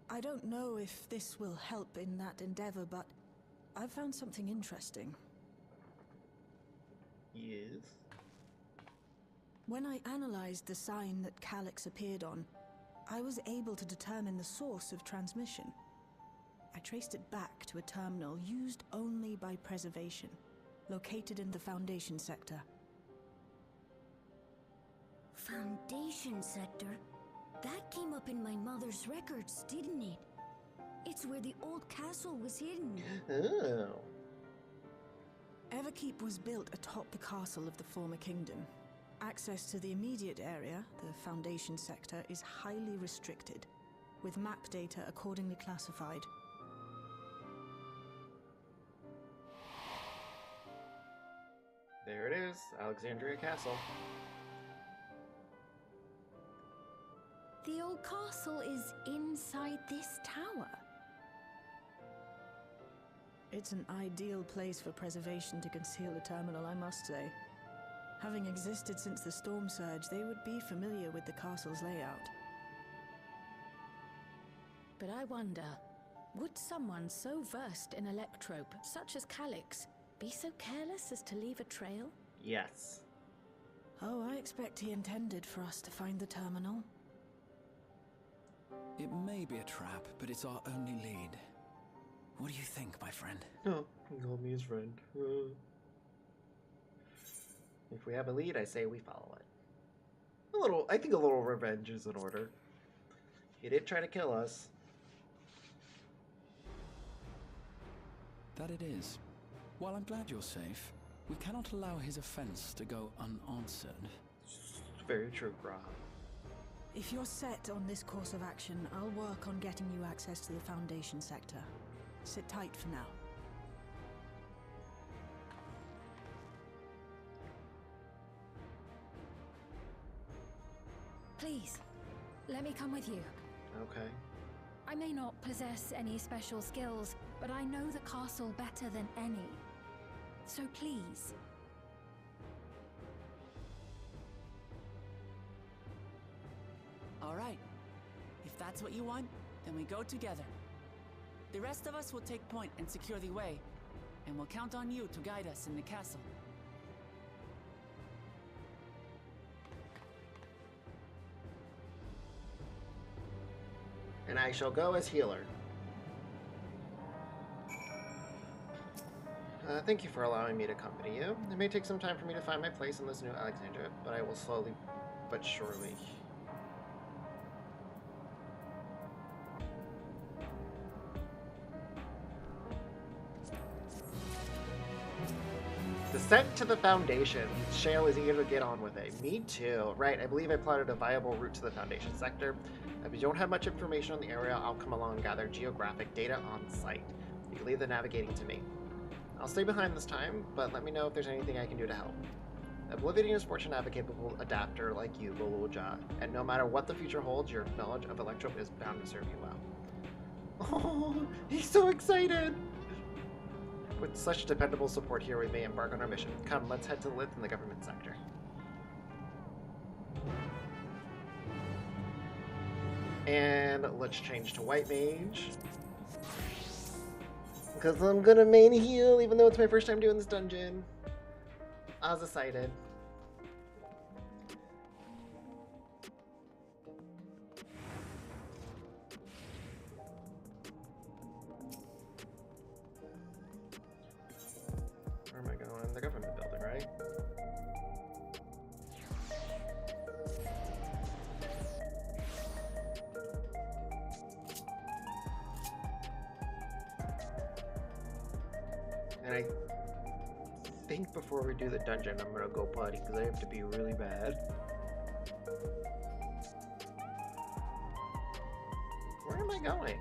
I don't know if this will help in that endeavor, but I've found something interesting. Yes. When I analyzed the sign that Calyx appeared on, I was able to determine the source of transmission. I traced it back to a terminal used only by preservation, located in the Foundation sector. Foundation sector? That came up in my mother's records, didn't it? It's where the old castle was hidden. Oh. Everkeep was built atop the castle of the former kingdom. Access to the immediate area, the Foundation sector, is highly restricted, with map data accordingly classified. There it is, Alexandria Castle. The old castle is inside this tower. It's an ideal place for preservation to conceal a terminal, I must say. Having existed since the storm surge, they would be familiar with the castle's layout. But I wonder, would someone so versed in electrope, such as Calyx, be so careless as to leave a trail? Yes. Oh, I expect he intended for us to find the terminal. It may be a trap, but it's our only lead. What do you think, my friend? Oh, he called me his friend. If we have a lead, I say we follow it. I think a little revenge is in order. He did try to kill us. That it is. While I'm glad you're safe, we cannot allow his offense to go unanswered. Very true, Graham. If you're set on this course of action, I'll work on getting you access to the Foundation sector. Sit tight for now. Please, let me come with you. Okay. I may not possess any special skills, but I know the castle better than any. So please. All right. If that's what you want, then we go together. The rest of us will take point and secure the way, and we'll count on you to guide us in the castle. And I shall go as healer. Thank you for allowing me to accompany you. It may take some time for me to find my place in this new Alexandria, but I will slowly but surely. Descent to the Foundation. Shale is eager to get on with it. Me too. Right, I believe I plotted a viable route to the Foundation sector. If you don't have much information on the area, I'll come along and gather geographic data on site. You can leave the navigating to me. I'll stay behind this time, but let me know if there's anything I can do to help. Oblivion is fortunate to have a capable adapter like you, Goluja, and no matter what the future holds, your knowledge of Electrope is bound to serve you well. Oh, he's so excited! With such dependable support here, we may embark on our mission. Come, let's head to the Lith in the government sector. And let's change to White Mage. Because I'm gonna main heal, even though it's my first time doing this dungeon. I was excited. Where am I going? The government building, right? And I think before we do the dungeon, I'm gonna go potty because I have to be really bad. Where am I going?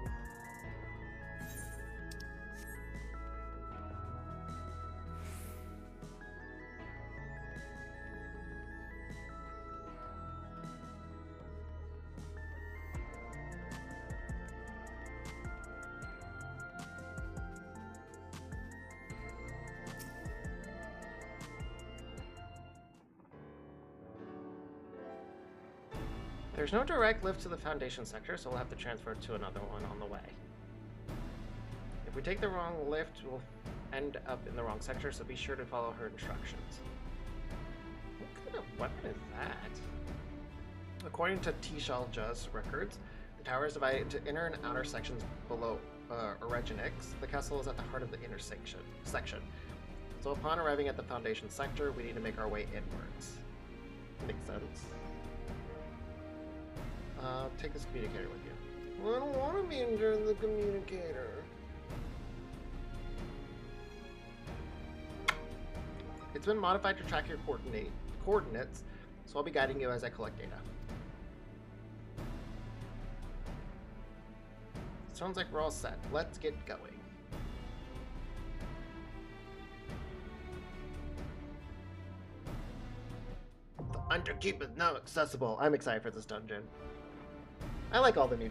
There's no direct lift to the Foundation sector, so we'll have to transfer to another one on the way. If we take the wrong lift, we'll end up in the wrong sector, so be sure to follow her instructions. What kind of weapon is that? According to Tishalja's records, the tower is divided into inner and outer sections below Oregonix. The castle is at the heart of the inner section. So upon arriving at the Foundation sector, we need to make our way inwards. Makes sense. Take this communicator with you. Well, I don't want to be in the communicator. It's been modified to track your coordinates, so I'll be guiding you as I collect data. Sounds like we're all set. Let's get going. The Underkeep is now accessible. I'm excited for this dungeon. I like all the new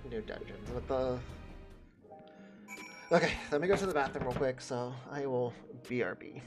new dungeons with the... Okay, let me go to the bathroom real quick, so I will BRB.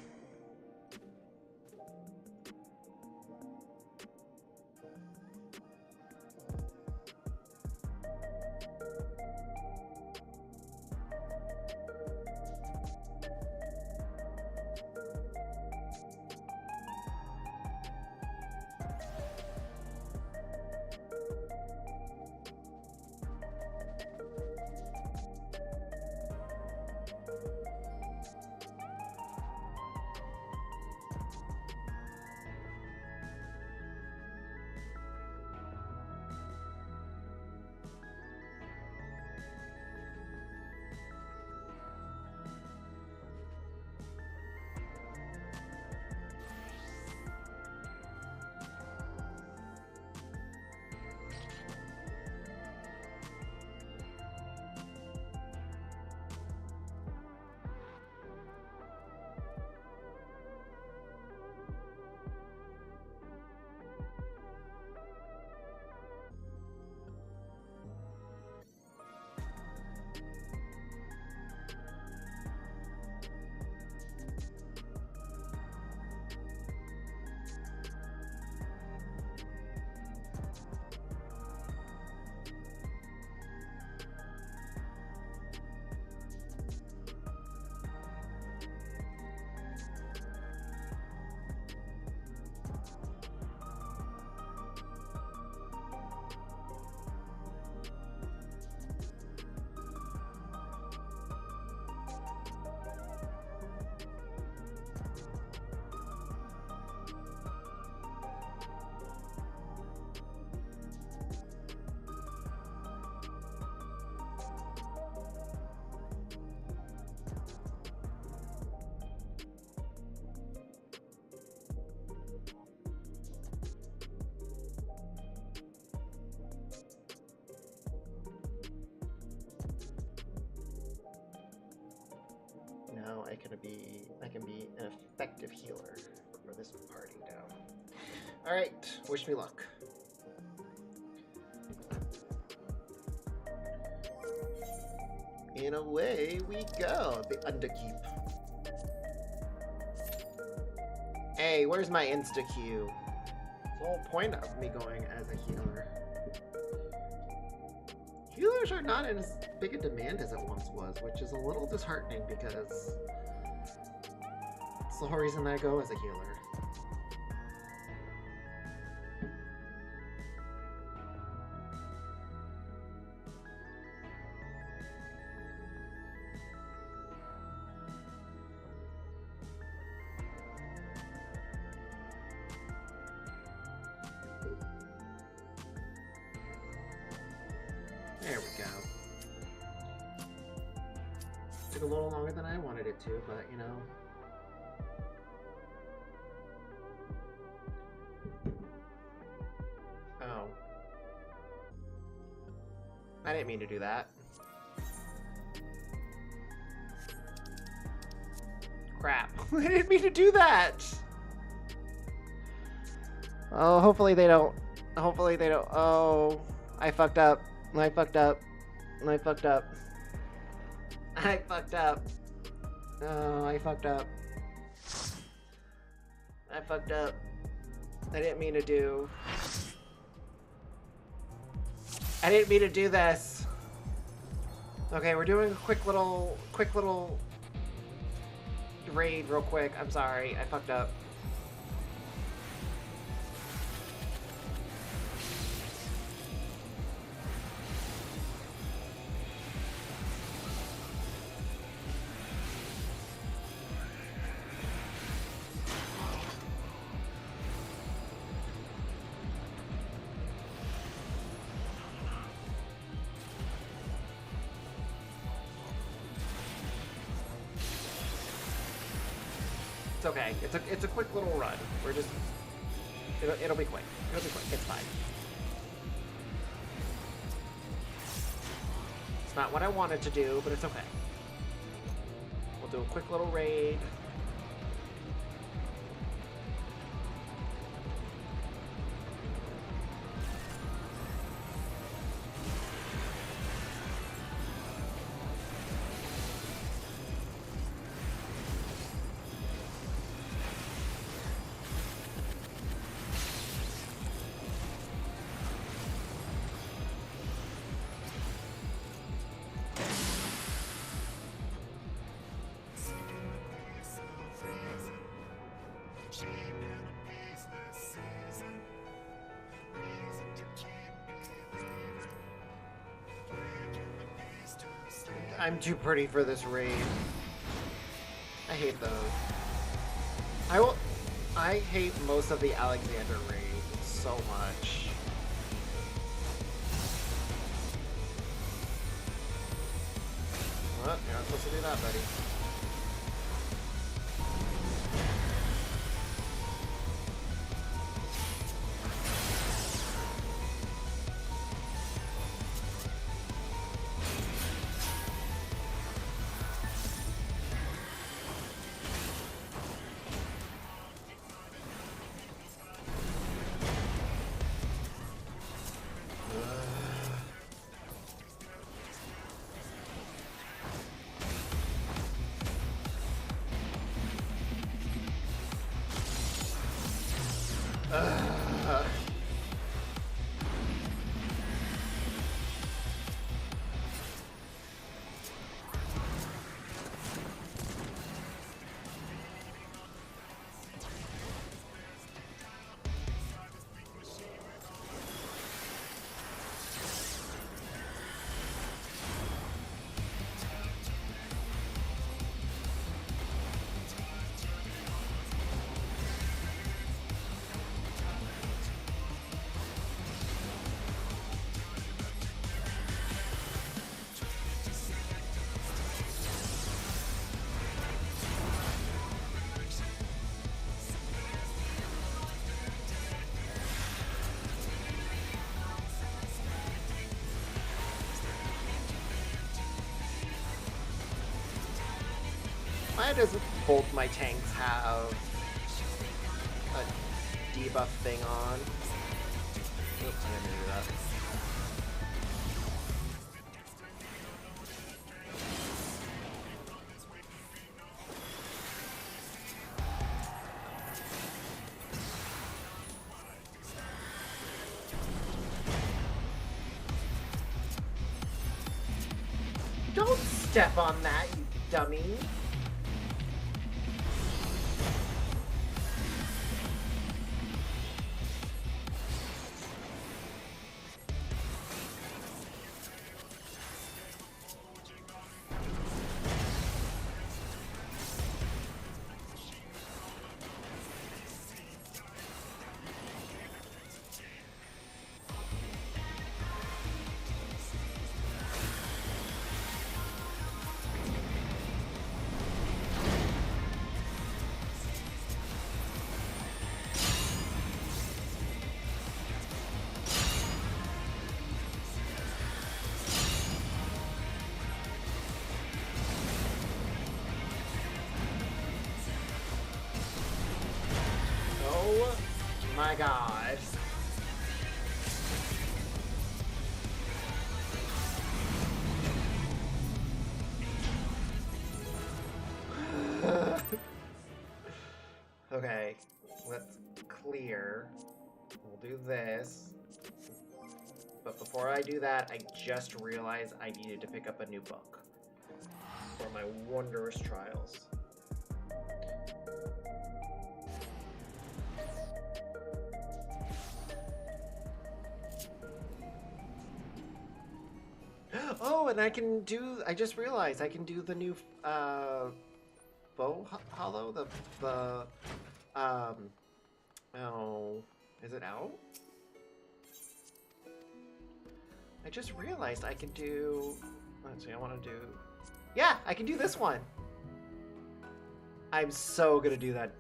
Now I can be an effective healer for this party now. Alright, wish me luck. And away we go, the Underkeep. Hey, where's my insta-Q? The whole point of me going as a healer. Healers are not in as big a demand as it once was, which is a little disheartening because it's the whole reason I go as a healer. There we go. Took a little longer than I wanted it to, but you know. Oh. I didn't mean to do that. Crap. I didn't mean to do that! Oh, hopefully they don't. Hopefully they don't. Oh, I fucked up. I fucked up. I fucked up. I fucked up. Oh, I fucked up. I fucked up. I didn't mean to do. I didn't mean to do this. Okay, we're doing a quick little raid real quick. I'm sorry. I fucked up. It's okay. It's a quick little run. We're just it'll be quick. It'll be quick. It's fine. It's not what I wanted to do, but it's okay. We'll do a quick little raid. I'm too pretty for this raid. I hate those. I hate most of the Alexander raids so much. What? You're not supposed to do that, buddy. Why doesn't both my tanks have a debuff thing on? Oops, I didn't do that. Don't step on that, you dummy! my god. Okay, let's clear. We'll do this. But before I do that, I just realized I needed to pick up a new book for my wondrous trials. Oh, and I just realized I can do the new, bow hollow, oh, is it out? I just realized I can do, let's see, I want to do, yeah, I can do this one. I'm so gonna do that,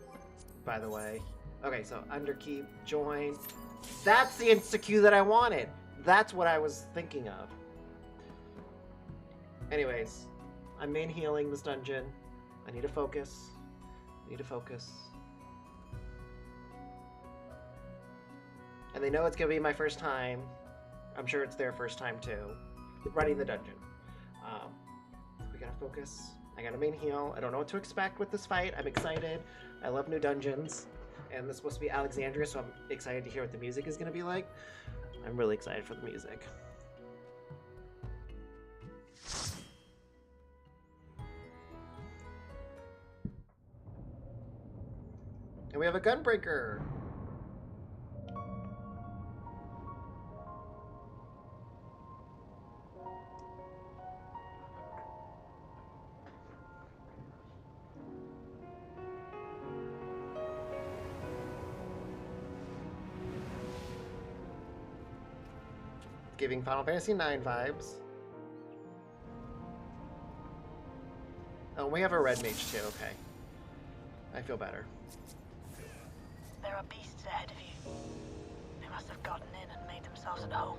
by the way. Okay, so underkeep, join. That's the insta-Q that I wanted. That's what I was thinking of. Anyways, I'm main healing this dungeon. I need to focus. And they know it's gonna be my first time. I'm sure it's their first time too, running the dungeon. We gotta focus. I gotta main heal. I don't know what to expect with this fight. I'm excited. I love new dungeons. And this is supposed to be Alexandria, so I'm excited to hear what the music is gonna be like. I'm really excited for the music. And we have a gunbreaker. Giving Final Fantasy IX vibes. Oh, we have a red mage too, okay. I feel better. There are beasts ahead of you. They must have gotten in and made themselves at home.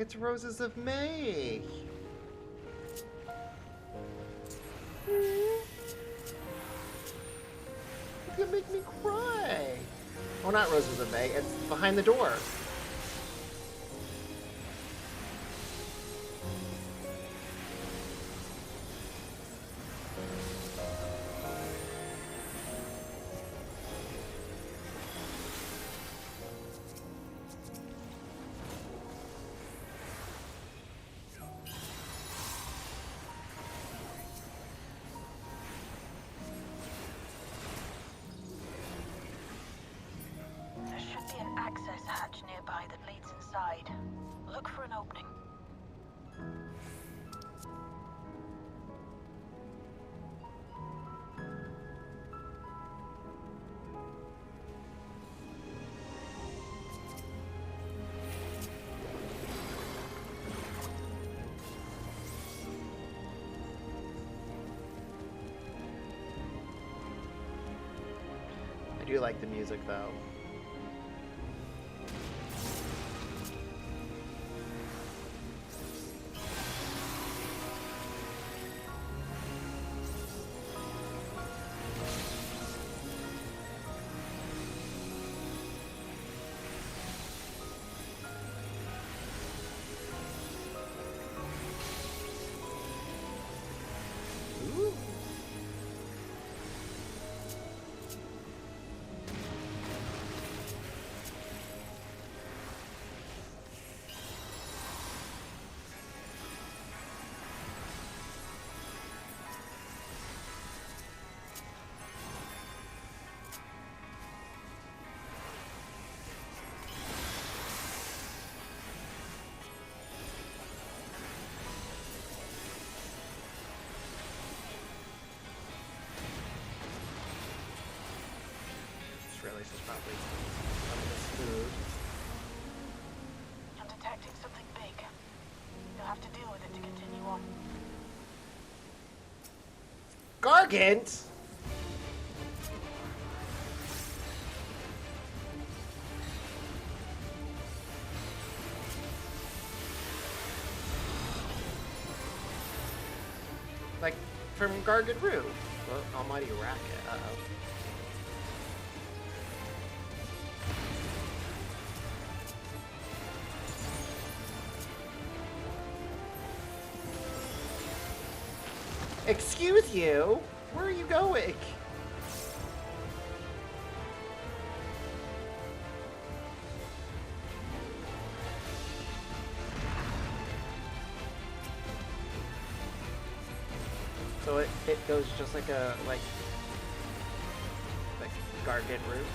It's Roses of May! It's gonna make me cry! Oh, not Roses of May, it's behind the door. There should be an access hatch nearby that leads inside. Look for an opening. I do like the music though. Ooh. Really, she's probably having this food. I'm detecting something big. You'll have to deal with it to continue on. Gargant! Like, from Gargant Rue. Well, Almighty Racket. Uh-oh. Excuse you? Where are you going? So it goes just like a, like Gargant Route.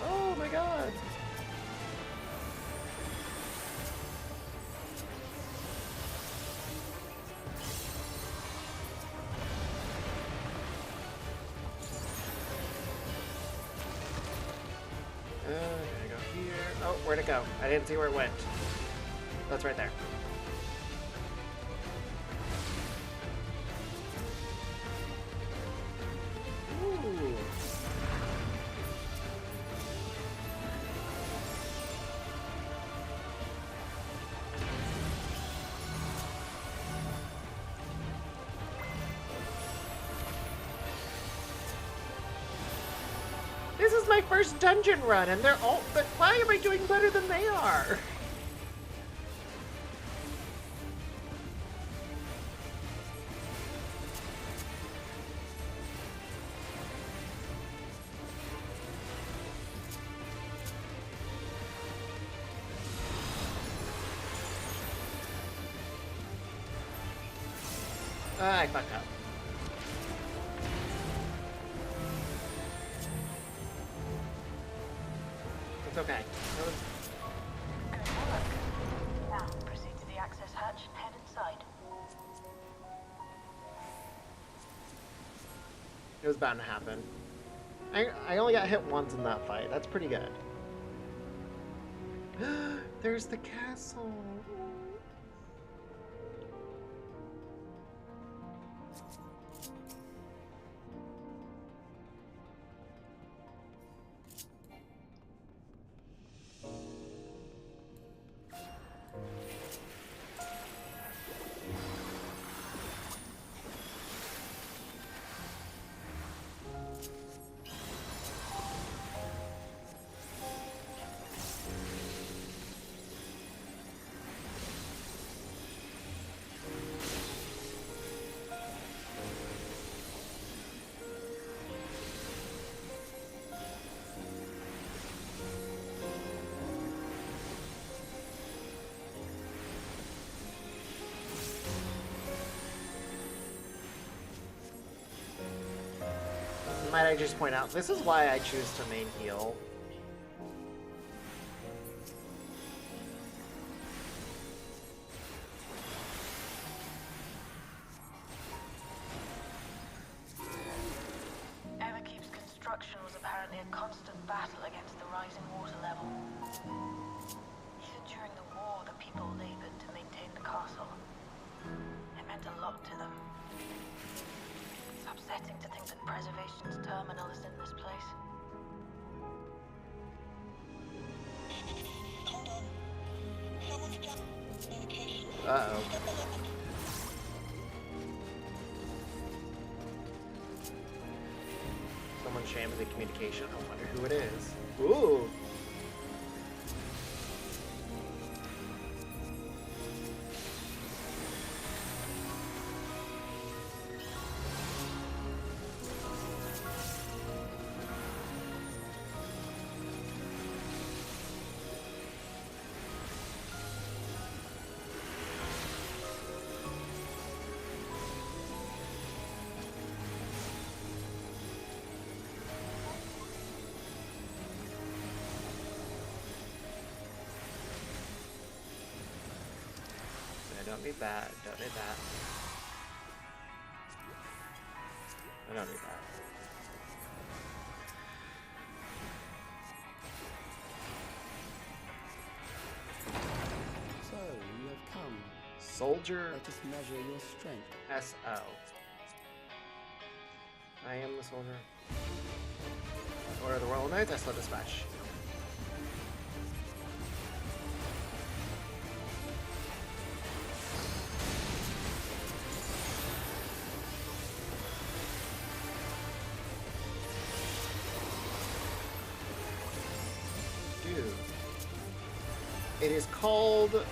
Oh my god! Gonna go here. Oh, where'd it go? I didn't see where it went. That's right there. Ooh. This is my first dungeon run, and they're all. But why am I doing better than they are? I fucked up. It's okay. Good work. Now, proceed to the access hatch and head inside. It was bound to happen. I only got hit once in that fight. That's pretty good. There's the castle. Might I just point out, this is why I choose to main heal. Everkeep's construction was apparently a constant battle against the rising water level. Even during the war, the people labored to maintain the castle. It meant a lot to them. It's upsetting to think that Preservation's terminal is in this place. Hold on. Someone's got communication. Uh-oh. Someone's shamming the communication. I wonder who it is. Ooh! Don't need that. Don't need that. I don't need that. So, you have come. Soldier Let us measure your strength. SO. I am the soldier. Order of the Royal Knights, SO Dispatch. It is called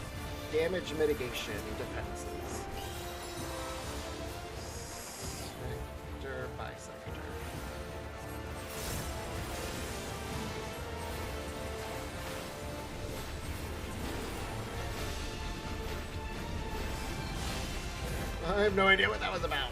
damage mitigation defenses. Sector by sector. I have no idea what that was about.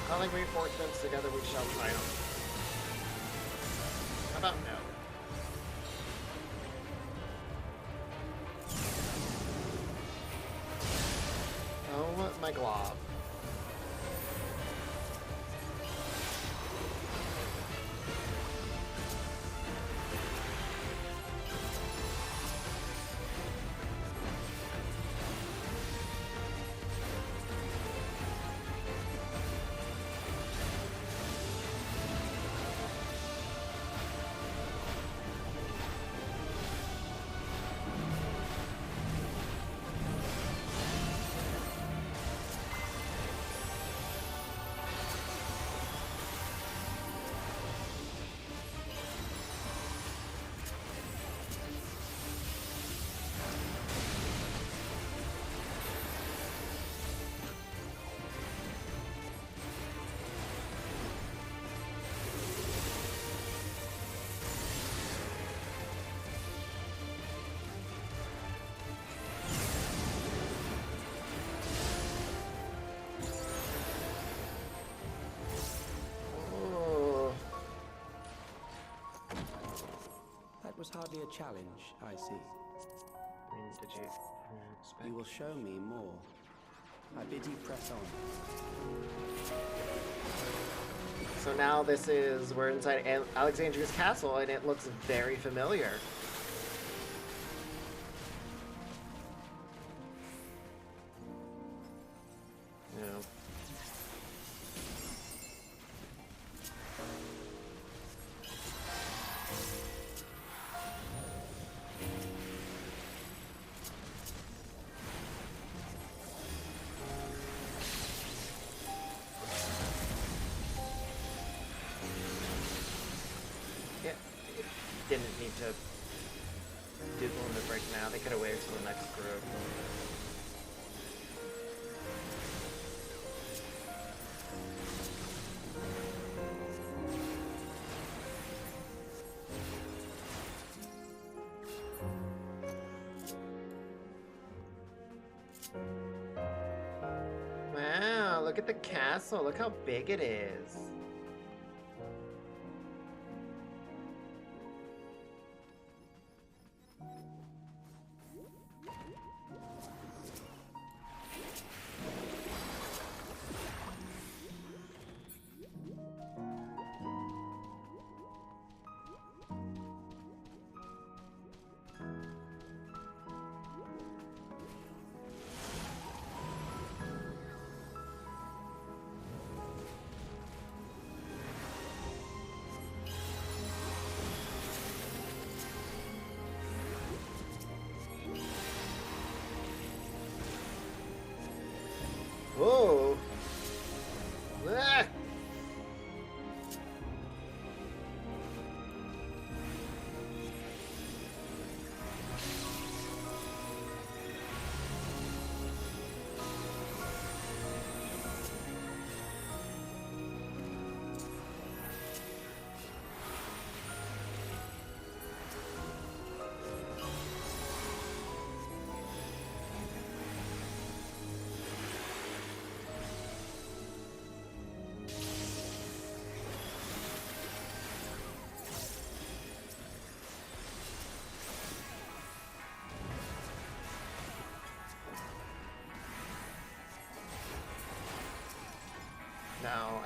Calling reinforcements, together we shall triumph. How about no? Oh my glob. Was hardly a challenge, I see. Did you expect? You will show me more. I bid you press on. So now we're inside Alexandria's castle, and it looks very familiar. Didn't need to do the limit break now. They could have waited till the next group. Wow, look at the castle. Look how big it is.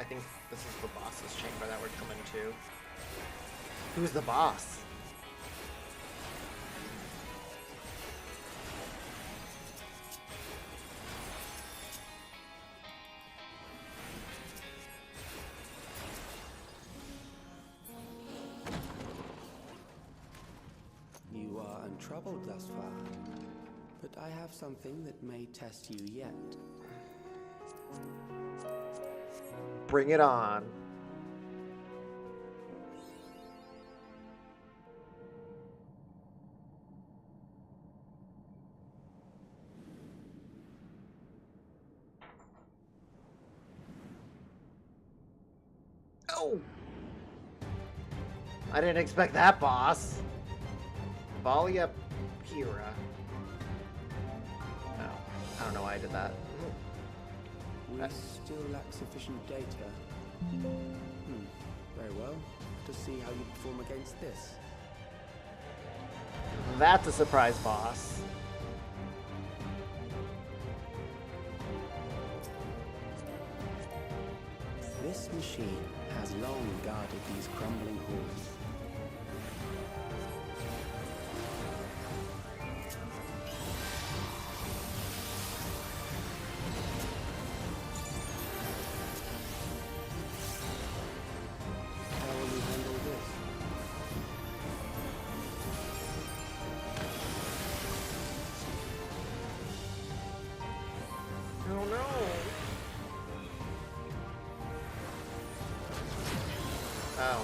think this is the boss's chamber that we're coming to. Who's the boss? You are untroubled thus far, but I have something that may test you yet. Bring it on. Oh! I didn't expect that, boss. Valia Pira. Oh, I don't know why I did that. We still lack sufficient data. Very well. To see how you perform against this. That's a surprise, boss. This machine has long guarded these crumbling halls. How will you handle this? Oh no! Oh.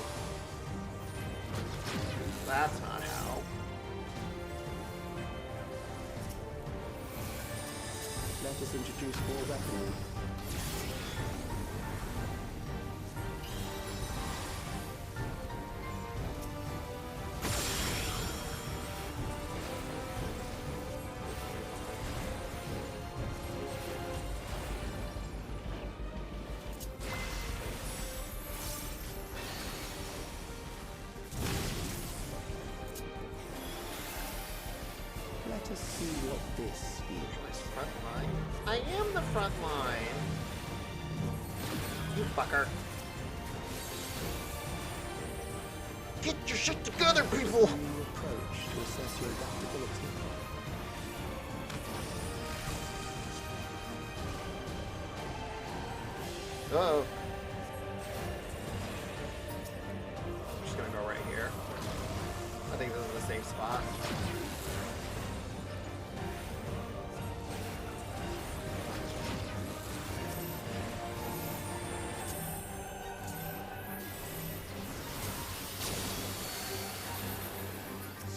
That's not how. Let us introduce more weaponry. Let us see what this is. Front line. I am the front line. You fucker. Get your shit together, people! New approach to assess your adaptability. Uh-oh. I'm just gonna go right here. I think this is a safe spot.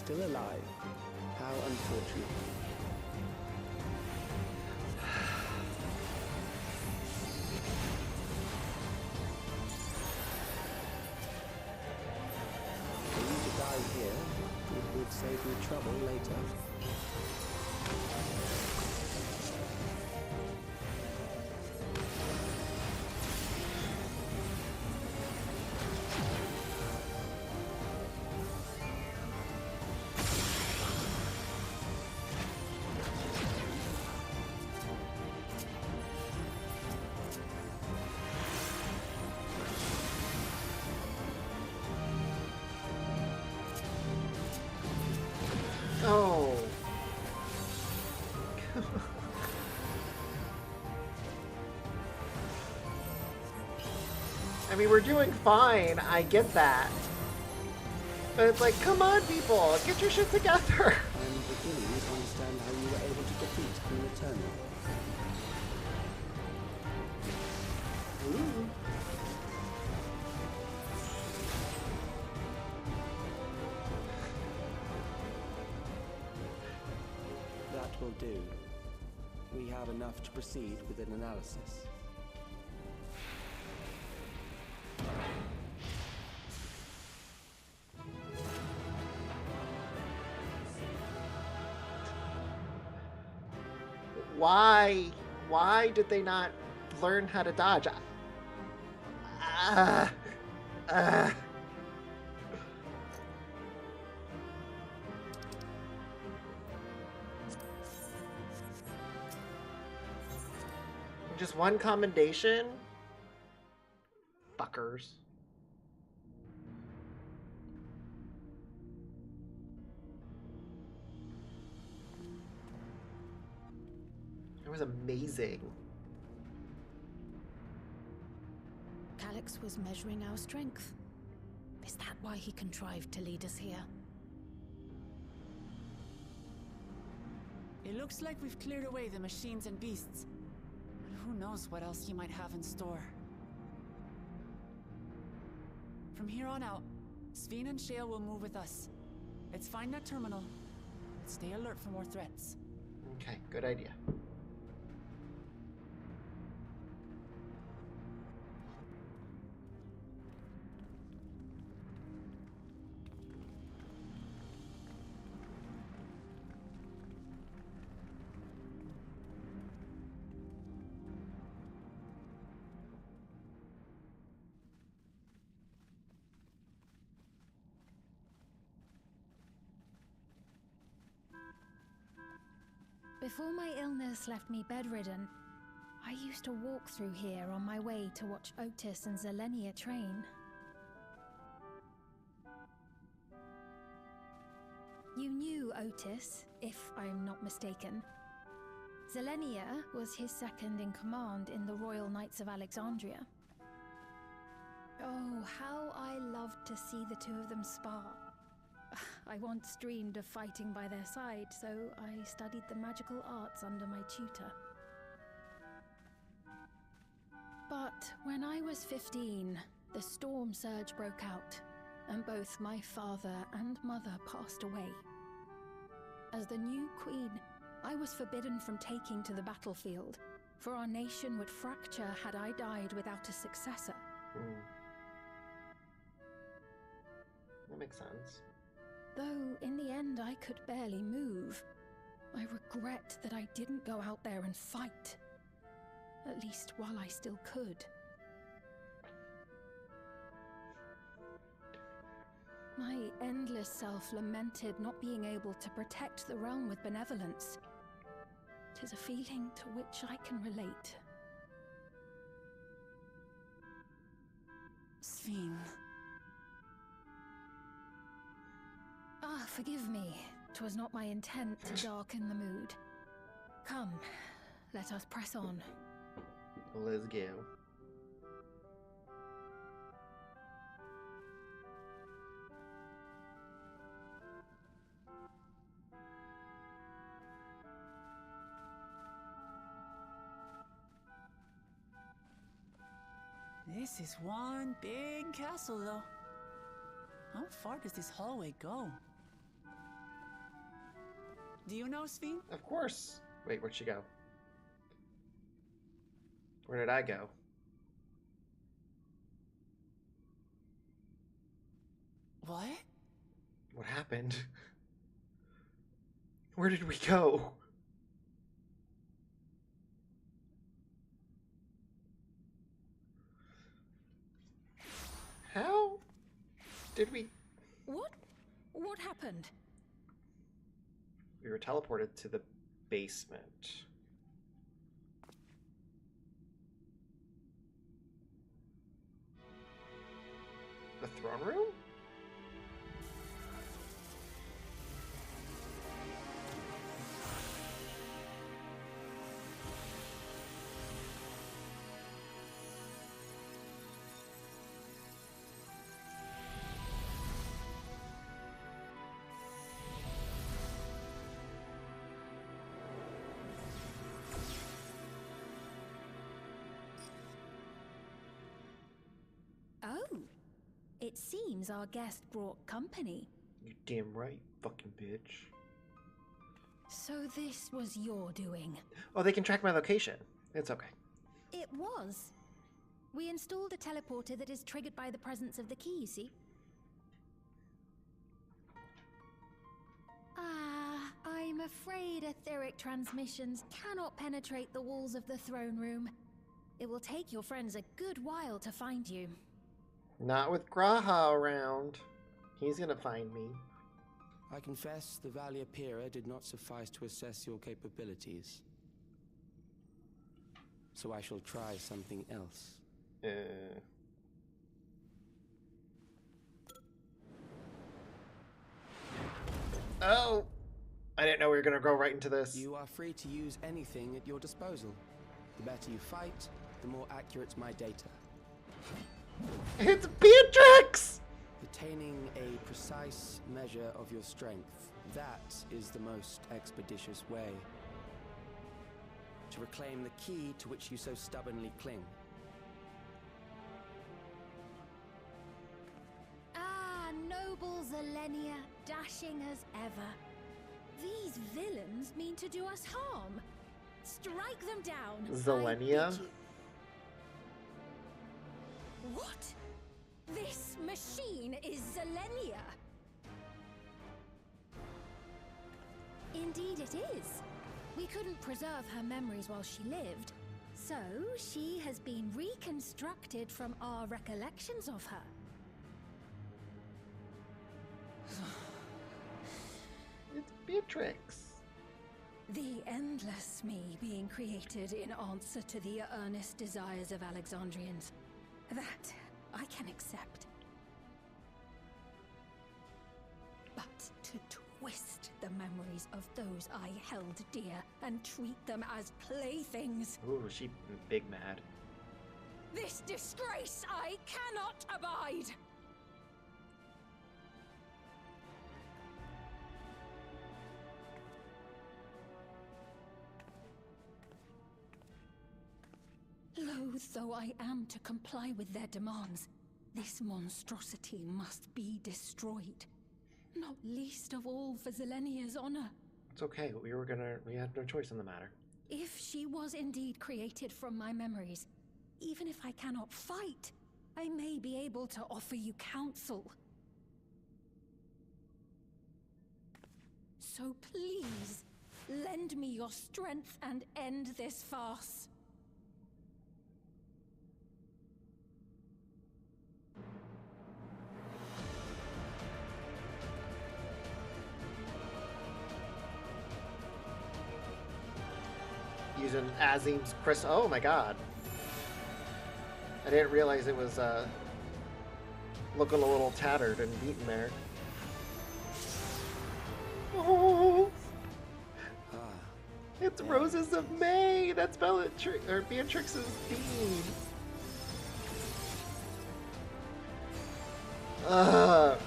Still alive. How unfortunate. For you to die here, it would save you trouble later. Oh. I mean, we're doing fine. I get that. But it's like, come on, people. Get your shit together. I'm beginning to understand how you were able to defeat Queen Eternal. Ooh. That will do. We have enough to proceed with an analysis. Why did they not learn how to dodge? Just one commendation? Fuckers. It was amazing. Calix was measuring our strength. Is that why he contrived to lead us here? It looks like we've cleared away the machines and beasts. But who knows what else he might have in store. From here on out, Sveen and Shale will move with us. Let's find that terminal. Stay alert for more threats. Okay, good idea. Before my illness left me bedridden, I used to walk through here on my way to watch Otis and Zelenia train. You knew Otis, if I'm not mistaken. Zelenia was his second in command in the Royal Knights of Alexandria. Oh, how I loved to see the two of them spar. I once dreamed of fighting by their side, so I studied the magical arts under my tutor. But when I was 15, the storm surge broke out, and both my father and mother passed away. As the new queen, I was forbidden from taking to the battlefield, for our nation would fracture had I died without a successor. That makes sense. Though in the end I could barely move, I regret that I didn't go out there and fight. At least while I still could. My endless self lamented not being able to protect the realm with benevolence. 'Tis a feeling to which I can relate. Sveen. Ah, forgive me. 'Twas not my intent to darken the mood. Come, let us press on. Let's go. This is one big castle, though. How far does this hallway go? Do you know, Sveen? Of course. Wait, where'd she go? Where did I go? What? What happened? Where did we go? How did we... What happened? We were teleported to the basement. The throne room? Oh, it seems our guest brought company. You damn right, fucking bitch. So this was your doing? Oh, they can track my location. It's okay. It was. We installed a teleporter that is triggered by the presence of the key, you see? Ah, I'm afraid etheric transmissions cannot penetrate the walls of the throne room. It will take your friends a good while to find you. Not with Graha around. He's gonna find me. I confess the Valia Pira did not suffice to assess your capabilities. So I shall try something else. Oh! I didn't know we were gonna go right into this. You are free to use anything at your disposal. The better you fight, the more accurate my data. It's Beatrix! Attaining a precise measure of your strength, that is the most expeditious way to reclaim the key to which you so stubbornly cling. Ah, noble Zelenia, dashing as ever. These villains mean to do us harm. Strike them down. Zelenia? I bid you. What? This machine is Zelenia. Indeed it is. We couldn't preserve her memories while she lived, so she has been reconstructed from our recollections of her. It's Beatrix. The endless me being created in answer to the earnest desires of Alexandrians. That I can accept. But to twist the memories of those I held dear and treat them as playthings. Ooh, she big mad. This disgrace I cannot abide! Loath though I am to comply with their demands, this monstrosity must be destroyed. Not least of all for Zelenia's honor. It's okay, we had no choice in the matter. If she was indeed created from my memories, even if I cannot fight, I may be able to offer you counsel. So please, lend me your strength and end this farce. Using Azim's crystal. Oh my god. I didn't realize it was looking a little tattered and beaten there. Oh, it's Roses of May. That's Beatrix's theme. I'm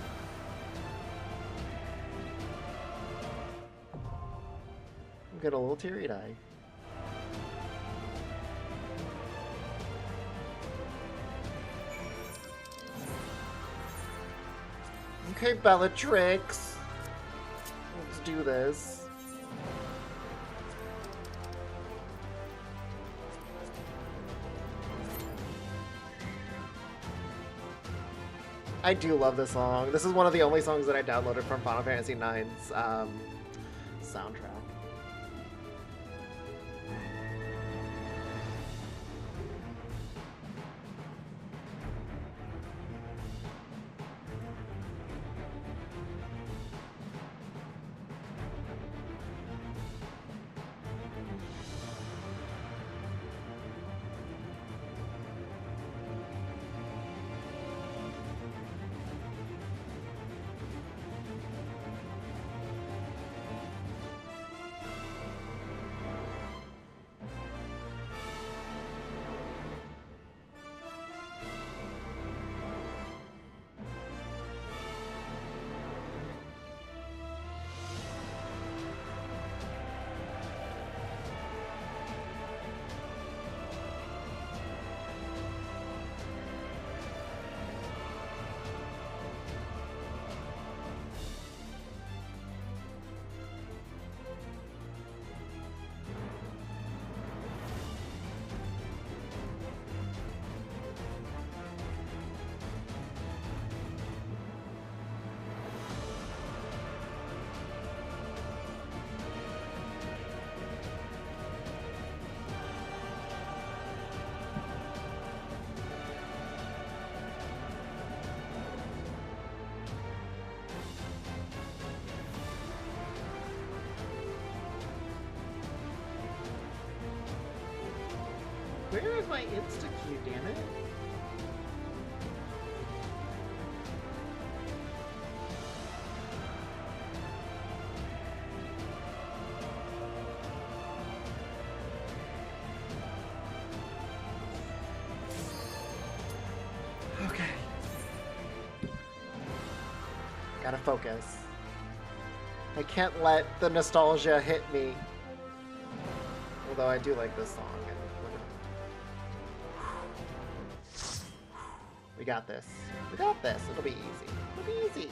getting a little teary-eyed. Okay, Bellatrix. Let's do this. I do love this song. This is one of the only songs that I downloaded from Final Fantasy IX's soundtrack. Where is my insta-queue, damn it? Gotta focus. I can't let the nostalgia hit me. Although I do like this song. We got this. We got this. It'll be easy. It'll be easy.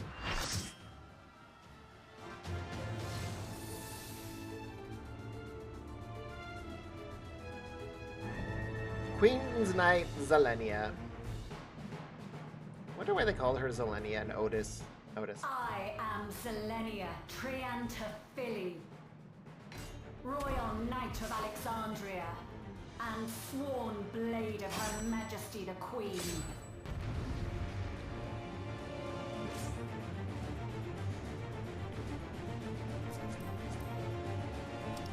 Queen's Knight Zelenia. Wonder why they called her Zelenia and Otis. I am Zelenia Trianta Philly, Royal Knight of Alexandria, and sworn blade of Her Majesty the Queen.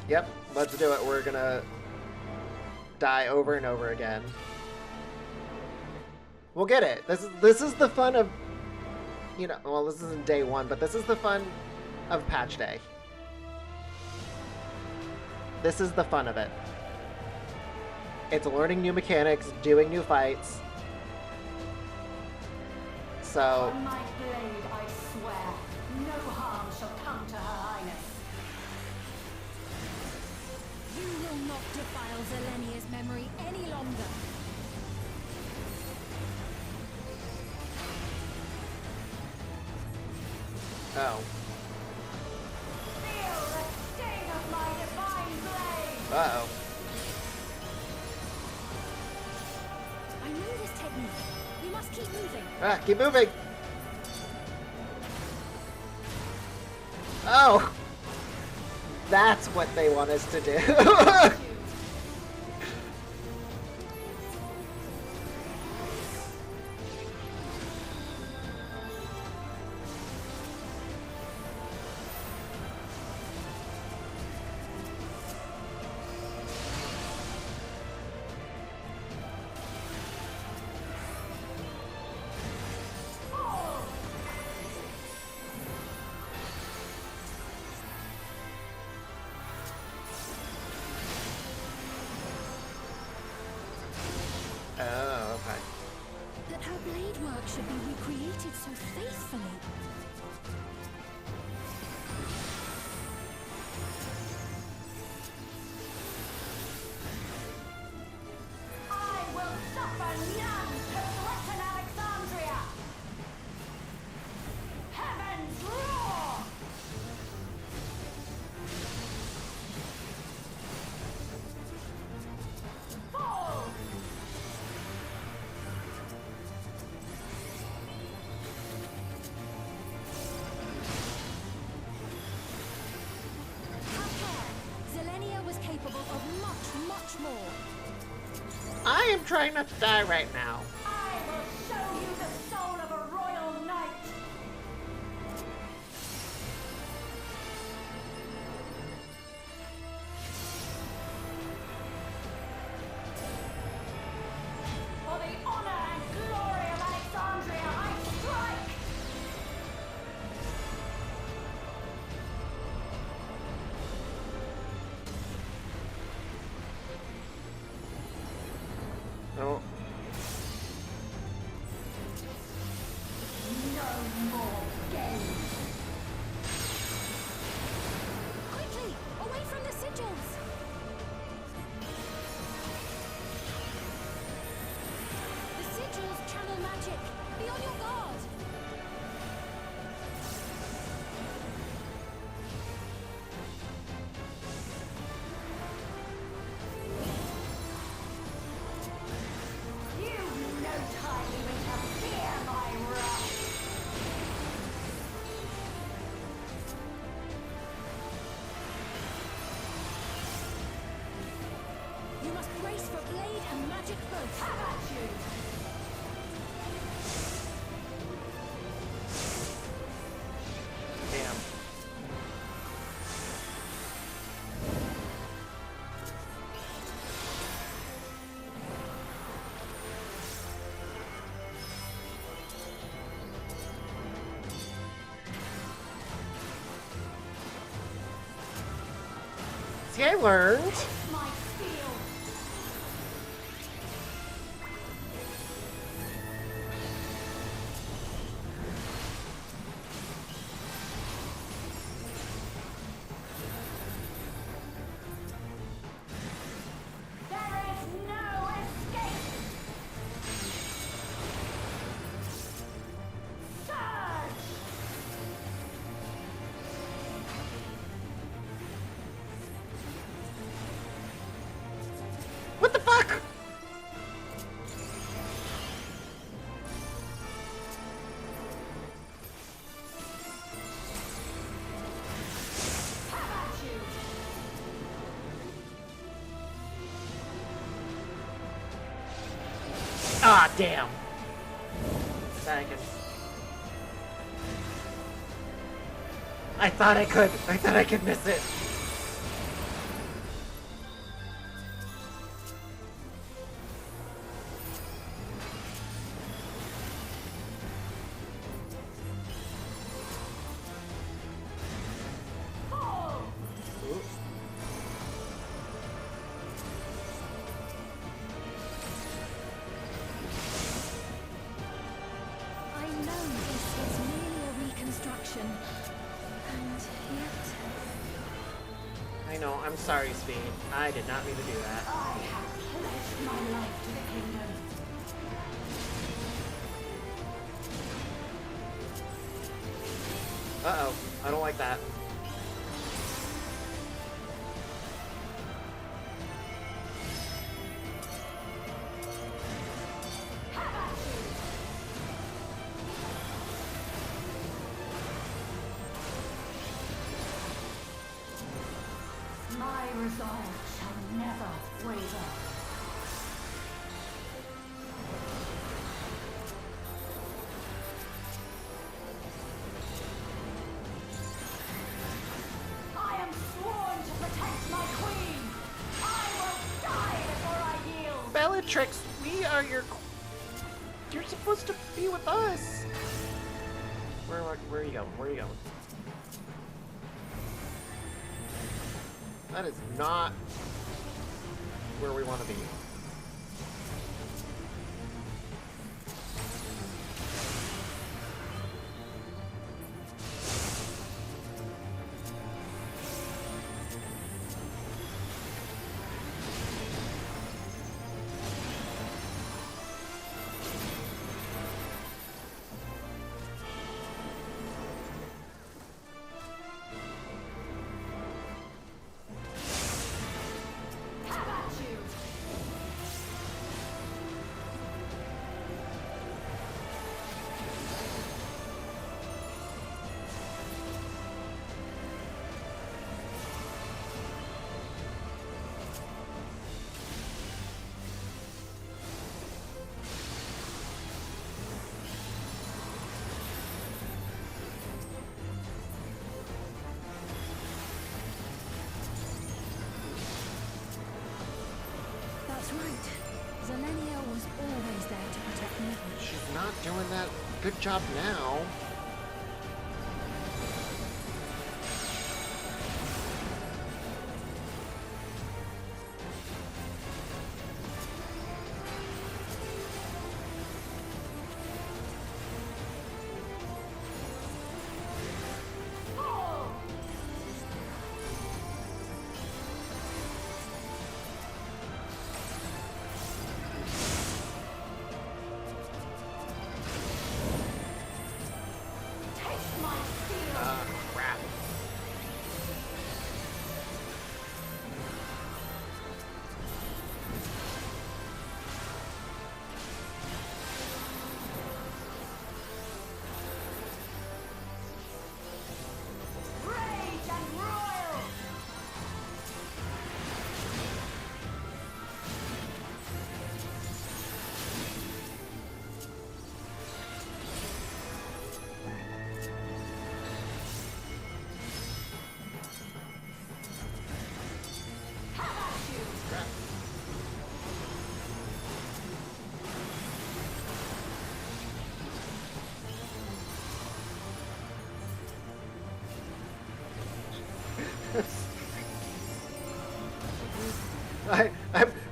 Yep, let's do it. We're gonna die over and over again. We'll get it. This is the fun of, you know, well, this isn't day one, but this is the fun of patch day. This is the fun of it. It's learning new mechanics, doing new fights. So On my blade, I swear, no harm shall come to Her Highness. You will not defile Zelenia's memory any longer. oh. Feel the sting of my divine blade! Uh-oh. I know this technique. We must keep moving. Ah, keep moving. Oh. That's what they want us to do. Oh, okay. That her blade work should be recreated so faithfully. I will suffer none to threaten Alexandria! Heavens roar! Fall! Have care. Zelenia was capable of much, much more. I am trying not to die right now. I will show you the soul of a royal knight! For the honor and glory of Alexandria, I strike! Oh. No more games! Quickly, away from the sigils. The sigils channel magic. Be on your guard. You've no time even to fear my wrath! You must brace for blade and magic both. Have at you! Damn. See, I learned. My steel! damn! I thought I could. I thought I could miss it. I know this is merely a reconstruction, and yet... I know, I'm sorry, Speed. I did not mean to do that. I have pledged my life to the kingdom. Uh-oh, I don't like that. My resolve shall never waver. I am sworn to protect my queen. I will die before I yield. Bellatrix, we are your... You're supposed to be with us. Where are you going? Where are you going? That is not where we want to be. That's right. Zelenia was always there to protect me. She's not doing that good job now. Crap. Rage and royal.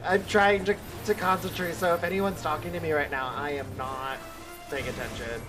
I'm trying to concentrate, so if anyone's talking to me right now, I am not paying attention.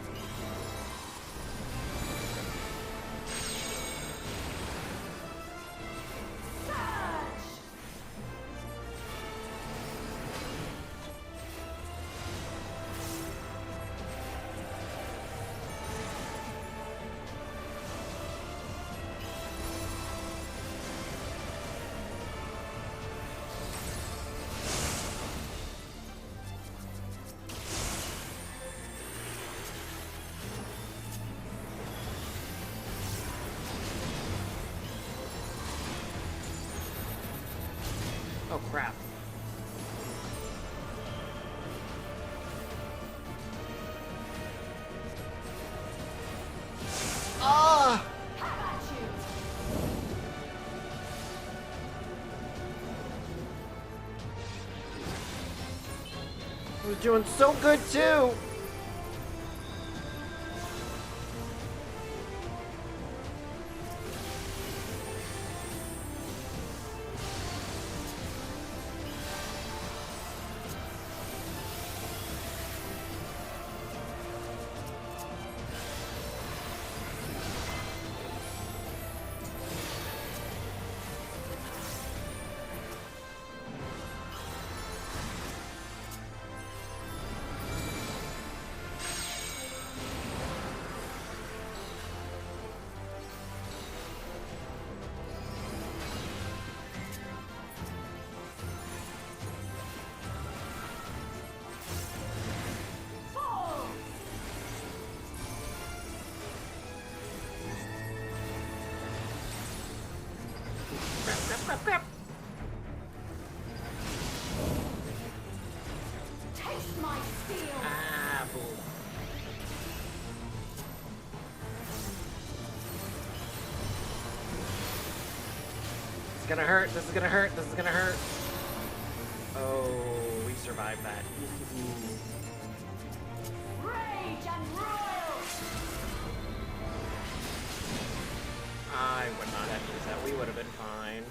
Oh crap. was doing so good too. Crap. Taste my steel! Ah, boom. It's gonna hurt. This is gonna hurt. This is gonna hurt. Oh, we survived that. Rage and royal! I would not have used that. We would have been fine.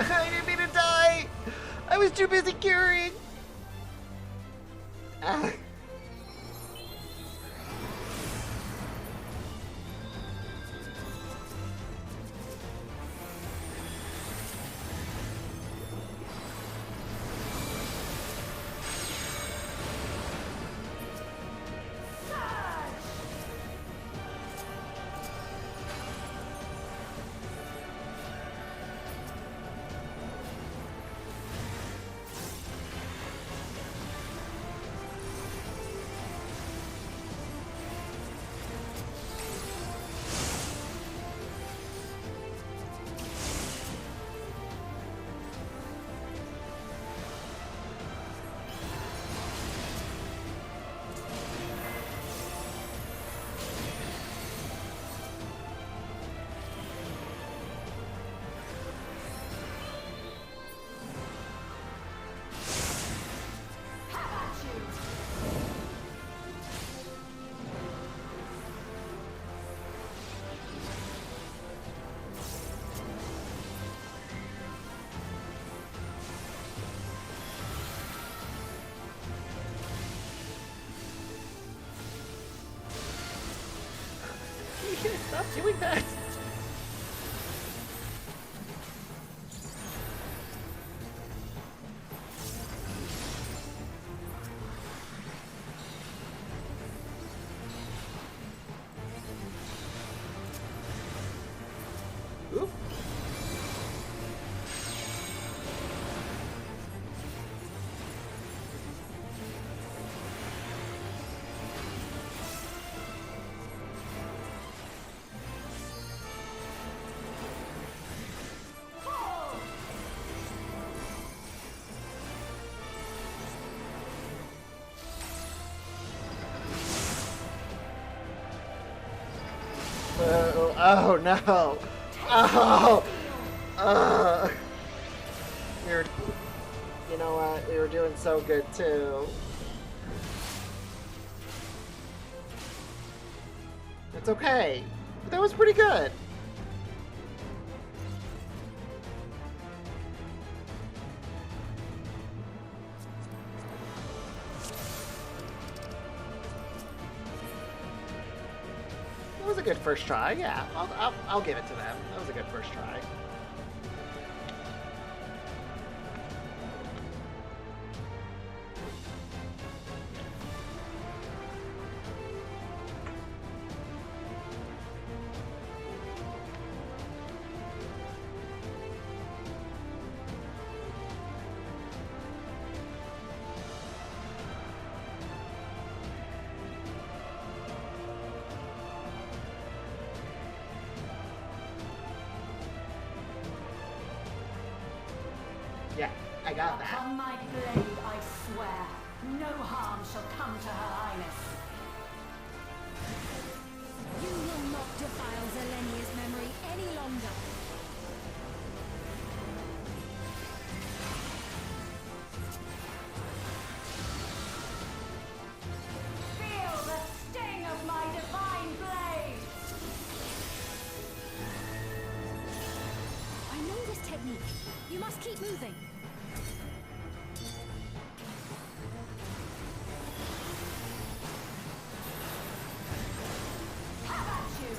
I didn't mean to die! I was too busy curing! Ah. Stop doing that! Oop. Oh no! Oh! You know what? We were doing so good too. It's okay. That was pretty good. That was a good first try. Yeah, I'll give it to them. That was a good first try. I got that. Upon my blade, I swear, no harm shall come to Her Highness. You will not defile Zelenia's memory any longer. Feel the sting of my divine blade! I know this technique. You must keep moving. Have at you!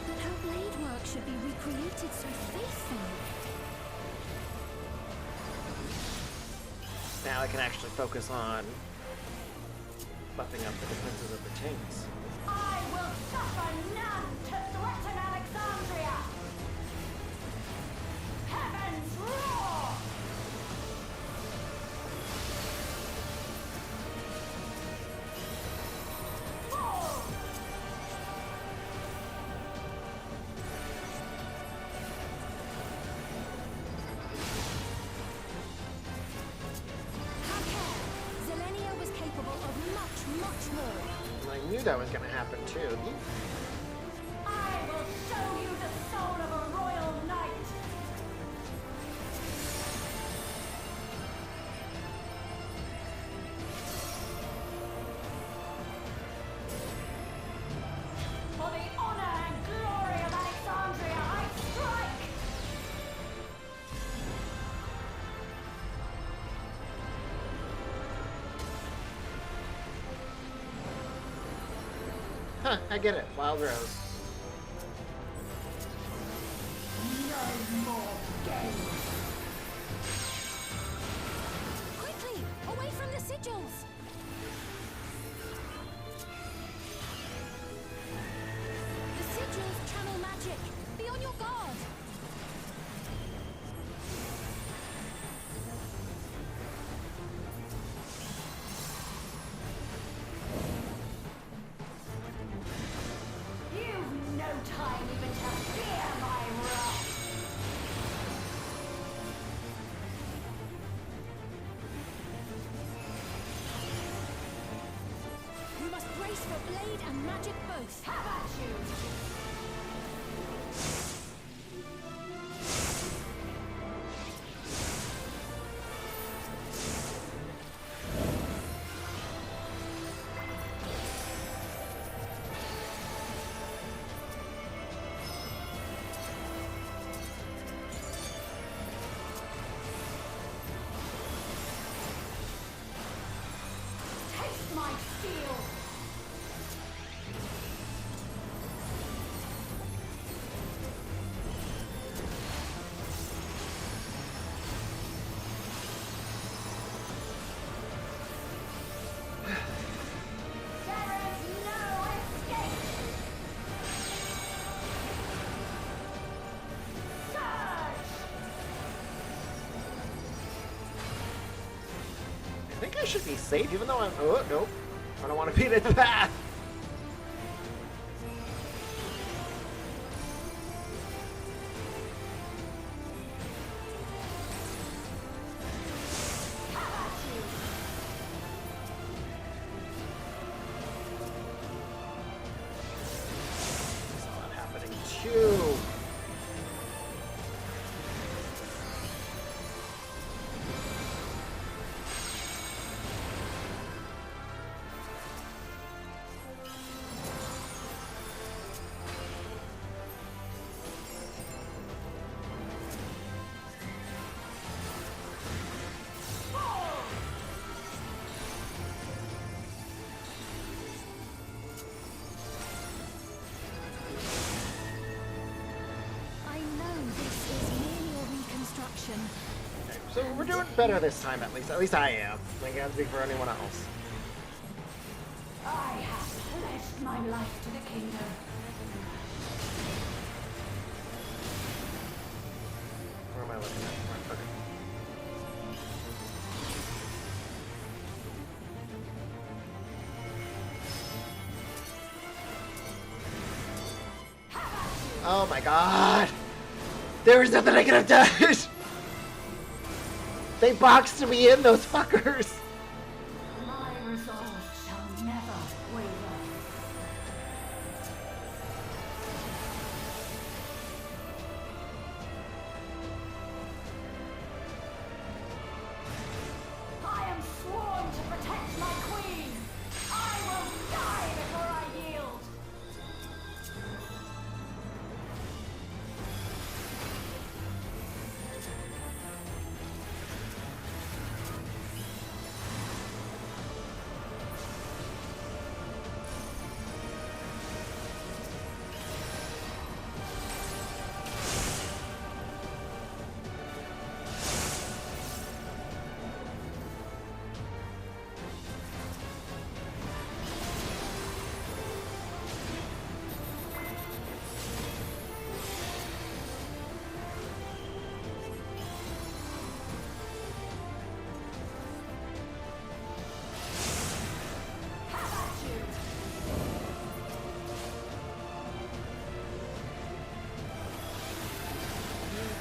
But her blade work should be recreated so faithfully. Now I can actually focus on buffing up the defenses of the tanks. I will suffer none to threaten Alexandria! Heavens roar! Fall! Have care. Zelenia was capable of much, much more. I knew that was going to happen too. I will show you the soul of a royal knight! For the honor and glory of Alexandria, I strike! Huh, I get it. Wild Rose. No more games! Quickly, away from the sigils. The sigils channel magic. Be on your guard. You've no time even to fear my wrath! You must brace for blade and magic both. Have at you! Taste my steel! There is no escape! Surge! I think I should be safe, even though I'm. Oh, nope. I don't want to be in the path. Have at you! Saw that happening too. So we're doing better this time, at least. At least I am. I can't speak for anyone else. I have pledged my life to the kingdom. Where am I looking at? Okay. Oh my god! There was nothing I could have done! They boxed me in, those fuckers! My resolve shall never waver. I am sworn to protect my queen. I will die before I yield.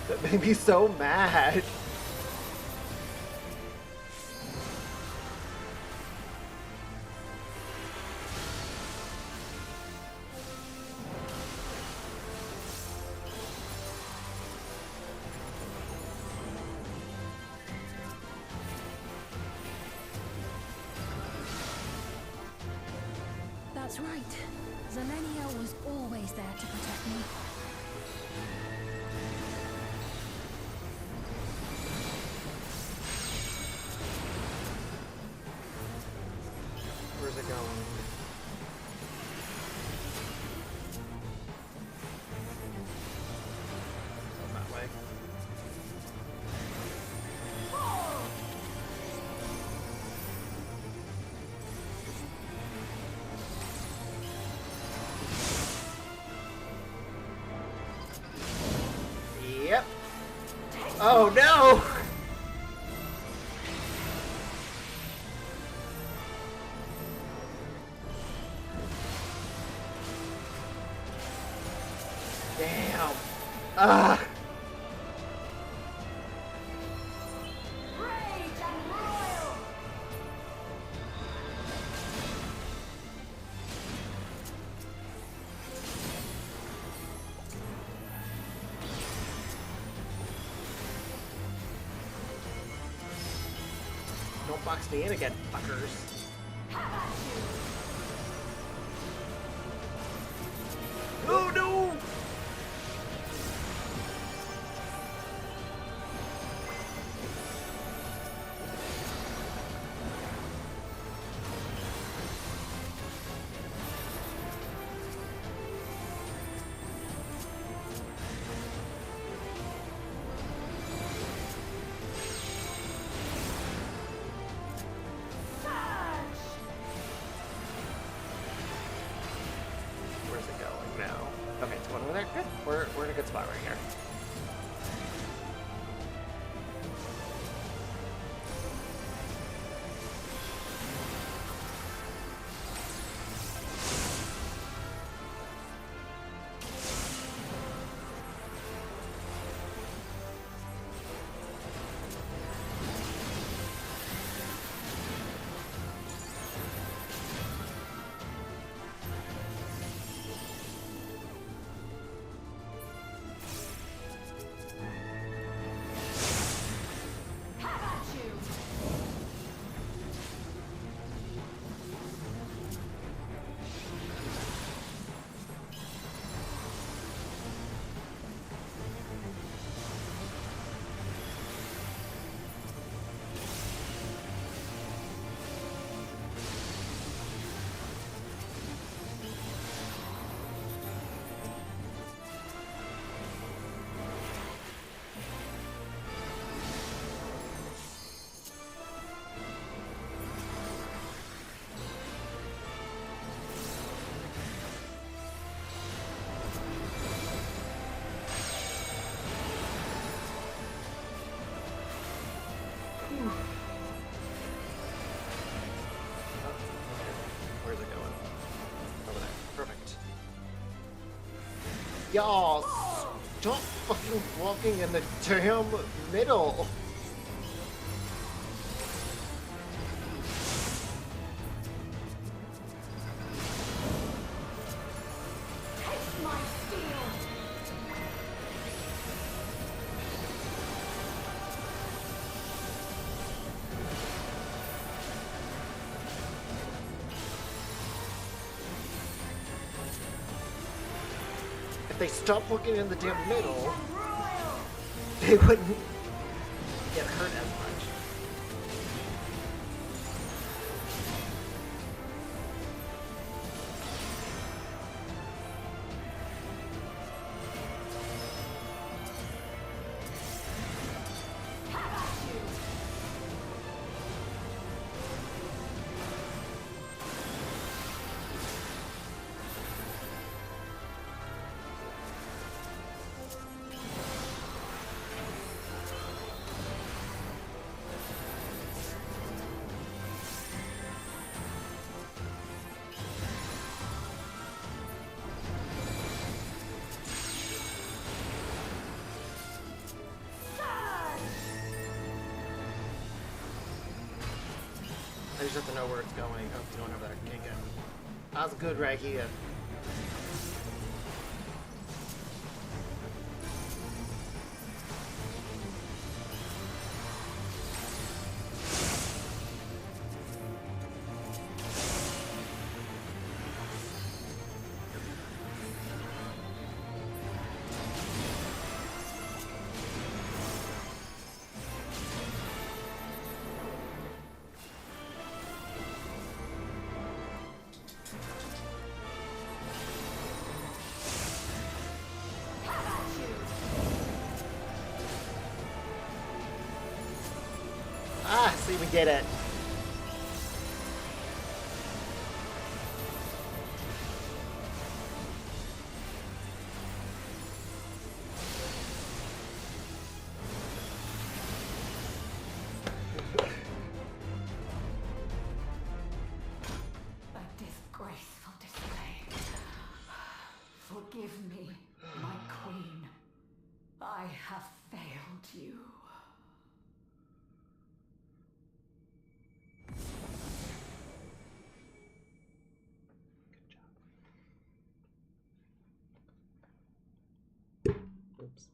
That made me so mad. That's right. Zelenia was always there to protect me. Where's it going? That way. Yep. Oh no! Damn. Ah. Rage and royal. Don't box me in again, fuckers. Oh no! Y'all, stop fucking walking in the damn middle. Taste my steel! If they stopped walking in the damn middle, they wouldn't get hurt as much. I just have to know where it's going. Oh, you don't have that. Okay, good. That's good right here. Ah, see, we did it. A disgraceful display. Forgive me, my queen. I have failed you. Oops.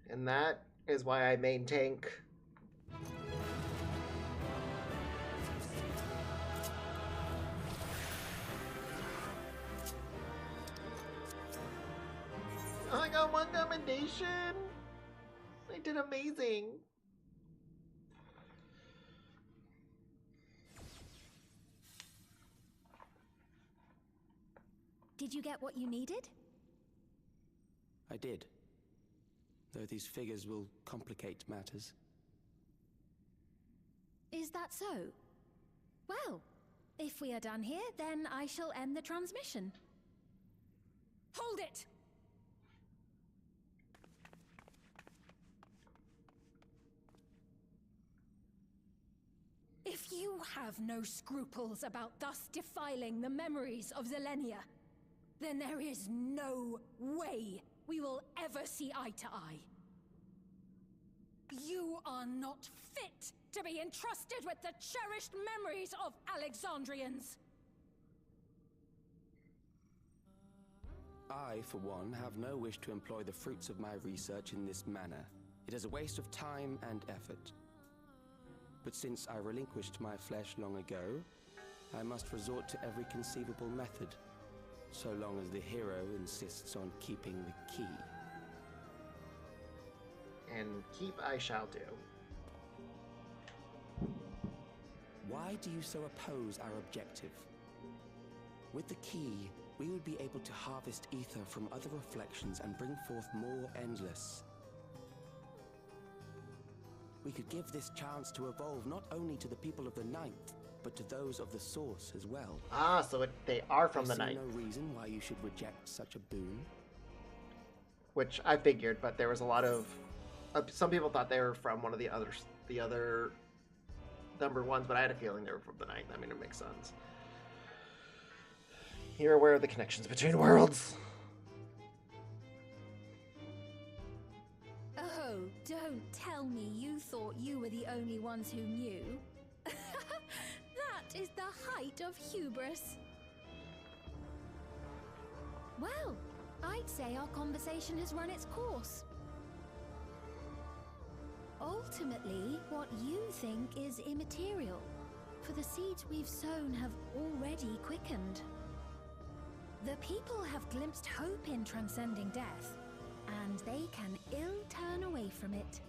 And that is why I main tank. I got one commendation. I did amazing. Did you get what you needed? I did. Though these figures will complicate matters. Is that so? Well, if we are done here, then I shall end the transmission. Hold it! If you have no scruples about thus defiling the memories of Zelenia, then there is no way we will ever see eye to eye. You are not fit to be entrusted with the cherished memories of Alexandrians. I, for one, have no wish to employ the fruits of my research in this manner. It is a waste of time and effort. But since I relinquished my flesh long ago, I must resort to every conceivable method, so long as the hero insists on keeping the key. And keep I shall do. Why do you so oppose our objective? With the key, we would be able to harvest ether from other reflections and bring forth more endless. We could give this chance to evolve not only to the people of the Ninth, but to those of the Source as well. Ah, so they are from the I see Ninth. no reason why you should reject such a boon. Which I figured, but there was a lot of... some people thought they were from one of the other number ones, but I had a feeling they were from the Ninth. I mean, it makes sense. You're aware of the connections between worlds. Oh, don't tell me you thought you were the only ones who knew. That is the height of hubris. Well, I'd say our conversation has run its course. Ultimately, what you think is immaterial, for the seeds we've sown have already quickened. The people have glimpsed hope in transcending death, and they can ill turn away from it.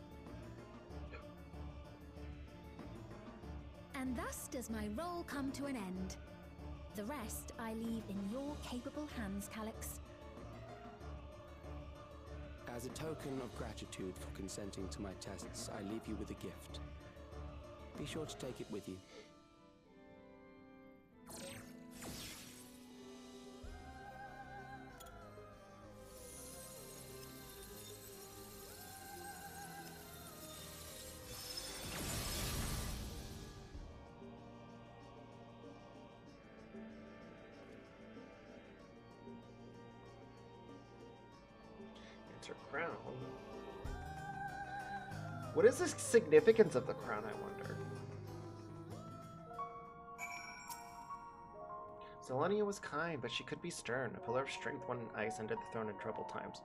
And thus does my role come to an end. The rest I leave in your capable hands, Calyx. As a token of gratitude for consenting to my tests, I leave you with a gift. Be sure to take it with you. It's her crown. What is the significance of the crown, I wonder? Zelenia was kind, but she could be stern. A pillar of strength when ice under the throne in troubled times.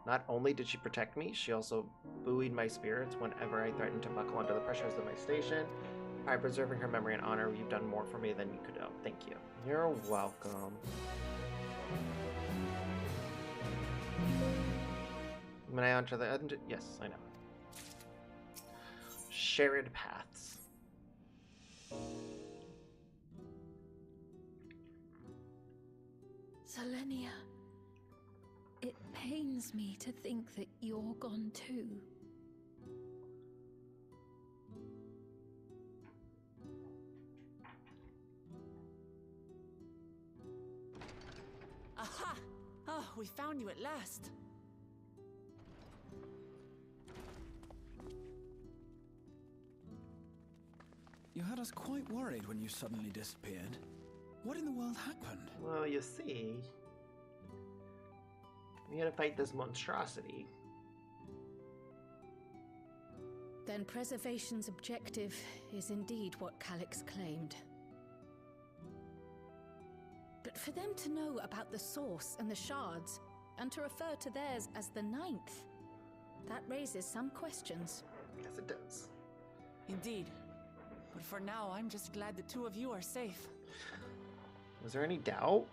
Not only did she protect me, she also buoyed my spirits whenever I threatened to buckle under the pressures of my station. By preserving her memory and honor, you've done more for me than you could know. Thank you. You're welcome. When I enter the end, yes, I know. Shared paths. Zelenia, it pains me to think that you're gone too. Aha! Oh, we found you at last. You had us quite worried when you suddenly disappeared. What in the world happened? Well, you see, we had to fight this monstrosity. Then preservation's objective is indeed what Calyx claimed. But for them to know about the source and the shards, and to refer to theirs as the ninth, that raises some questions. Yes, it does. Indeed. But for now, I'm just glad the two of you are safe. Was there any doubt?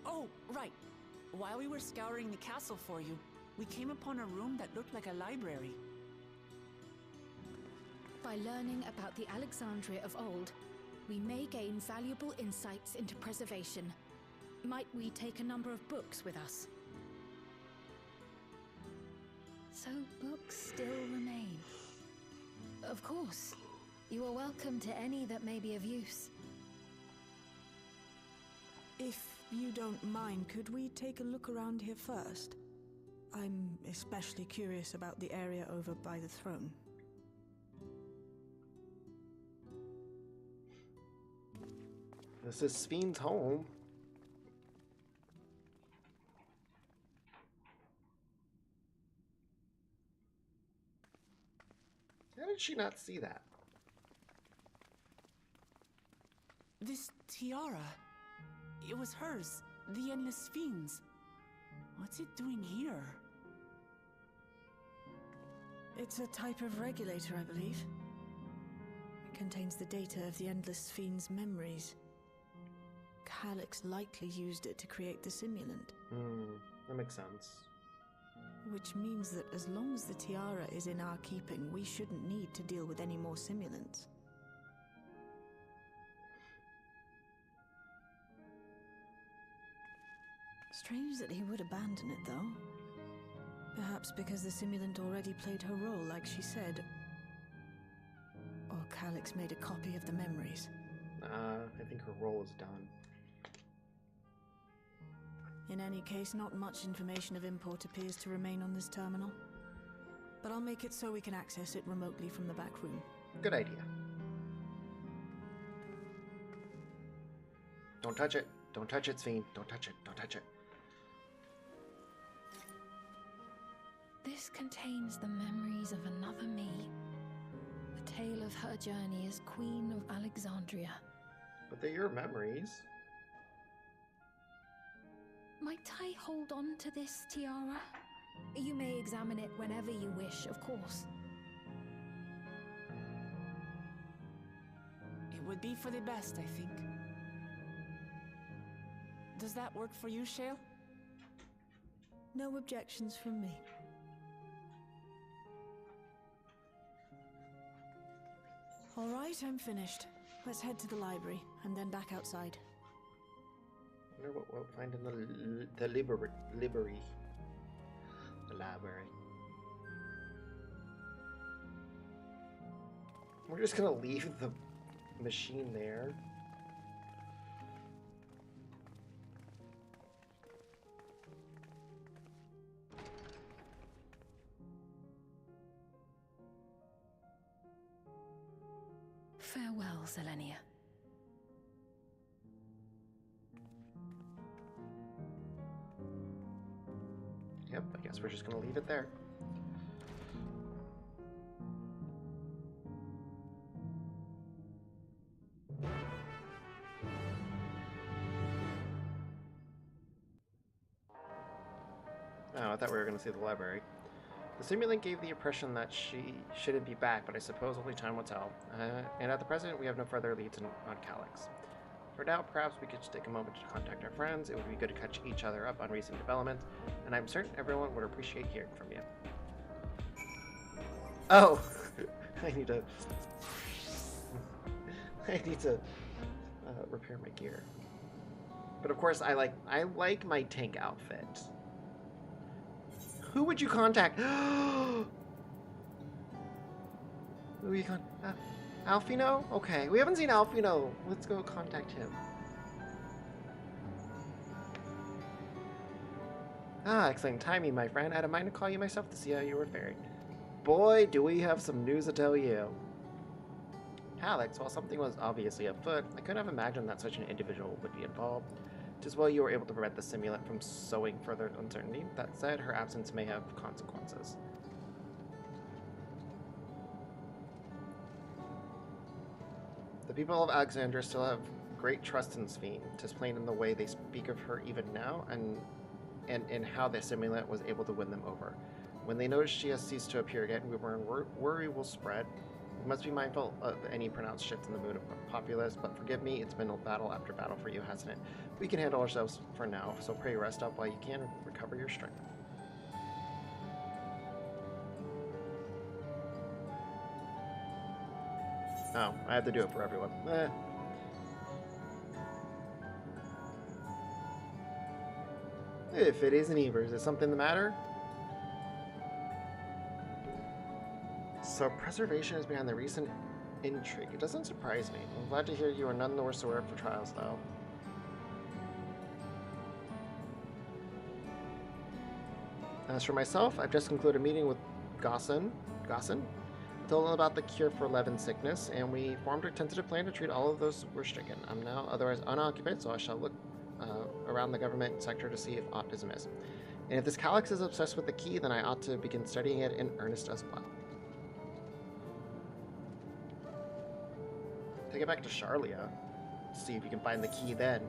Oh, right. While we were scouring the castle for you, we came upon a room that looked like a library. By learning about the Alexandria of old, we may gain valuable insights into preservation. Might we take a number of books with us? So books still remain. Of course. You are welcome to any that may be of use. If you don't mind, could we take a look around here first? I'm especially curious about the area over by the throne. This is Sphne's home. How did she not see that? This tiara. It was hers. The Endless Fiends. What's it doing here? It's a type of regulator, I believe. It contains the data of the Endless Fiend's memories. Calyx likely used it to create the simulant. That makes sense. Which means that as long as the tiara is in our keeping, we shouldn't need to deal with any more simulants. Strange that he would abandon it, though. Perhaps because the simulant already played her role, like she said. Or Calyx made a copy of the memories. I think her role is done. In any case, not much information of import appears to remain on this terminal. But I'll make it so we can access it remotely from the back room. Good idea. Don't touch it. Don't touch it, Fiend. Don't touch it. Don't touch it. This contains the memories of another me. The tale of her journey as Queen of Alexandria. But they're your memories. Might I hold on to this tiara? You may examine it whenever you wish, of course. It would be for the best, I think. Does that work for you, Shale? No objections from me. All right, I'm finished. Let's head to the library and then back outside. I wonder what we'll find in the library. The library. We're just gonna leave the machine there. Farewell, Selenia. Yep, I guess we're just gonna leave it there. Oh, I thought we were gonna see the library. The simulant gave the impression that she shouldn't be back, but I suppose only time will tell. And at the present, we have no further leads on Calyx. For now, perhaps we could just take a moment to contact our friends. It would be good to catch each other up on recent developments, and I'm certain everyone would appreciate hearing from you. Oh! I need to repair my gear. But of course, I like my tank outfit. Who would you contact? Who are you Alfino? Okay, we haven't seen Alfino. Let's go contact him. Ah, excellent timing, my friend. I had a mind to call you myself to see how you were faring. Boy, do we have some news to tell you. Alex, while something was obviously afoot, I couldn't have imagined that such an individual would be involved. Just while you were able to prevent the simulant from sowing further uncertainty, that said, her absence may have consequences. The people of Alexandria still have great trust in Sphene, displayed in the way they speak of her even now, and in how the simulant was able to win them over. When they notice she has ceased to appear again, worry will spread. We must be mindful of any pronounced shift in the mood of the populace, but forgive me, it's been battle after battle for you, hasn't it? We can handle ourselves for now, so pray rest up while you can recover your strength. Oh, I have to do it for everyone. If it isn't Eber, is something the matter? So preservation is behind the recent intrigue. It doesn't surprise me. I'm glad to hear you are none the worse aware for trials, though. As for myself, I've just concluded a meeting with Gosson, told him about the cure for Levin sickness, and we formed a tentative plan to treat all of those who were stricken. I'm now otherwise unoccupied, so I shall look around the government sector to see if aught is amiss. And if this Calyx is obsessed with the key, then I ought to begin studying it in earnest as well. Take it back to Charlia. See if you can find the key then.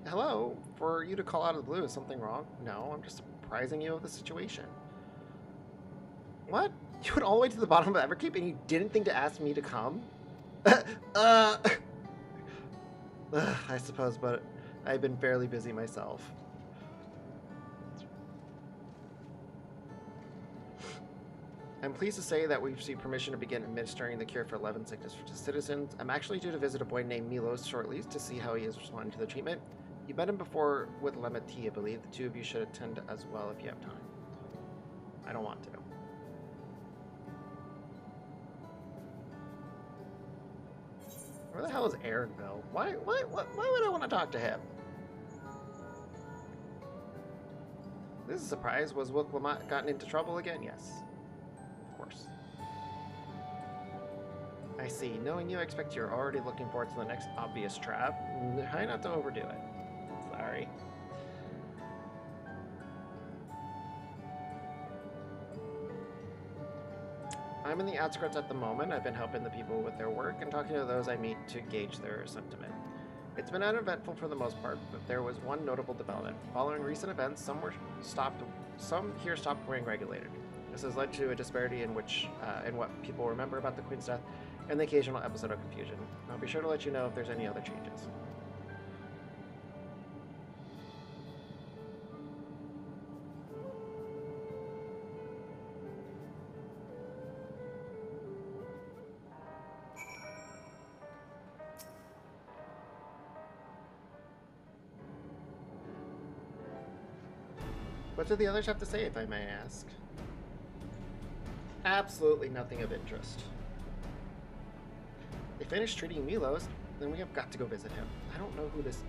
Hello? For you to call out of the blue, is something wrong? No, I'm just apprising you of the situation. What? You went all the way to the bottom of Everkeep and you didn't think to ask me to come? I suppose, but I've been fairly busy myself. I'm pleased to say that we've received permission to begin administering the cure for Levin sickness to citizens. I'm actually due to visit a boy named Milos shortly to see how he is responding to the treatment. You met him before with Lemati, I believe. The two of you should attend as well if you have time. I don't want to. Where the hell is Aaronville? Why would I want to talk to him? This is a surprise. Was Wilk Lamont gotten into trouble again? Yes. Of course. I see. Knowing you, I expect you're already looking forward to the next obvious trap. Try not to overdo it. Sorry. I'm in the outskirts at the moment. I've been helping the people with their work and talking to those I meet to gauge their sentiment. It's been uneventful for the most part, but there was one notable development. Following recent events, some here stopped wearing regulated. This has led to a disparity in what people remember about the Queen's death and the occasional episode of confusion. I'll be sure to let you know if there's any other changes. What do the others have to say, if I may ask? Absolutely nothing of interest. They finished treating Milos, then we have got to go visit him. I don't know who this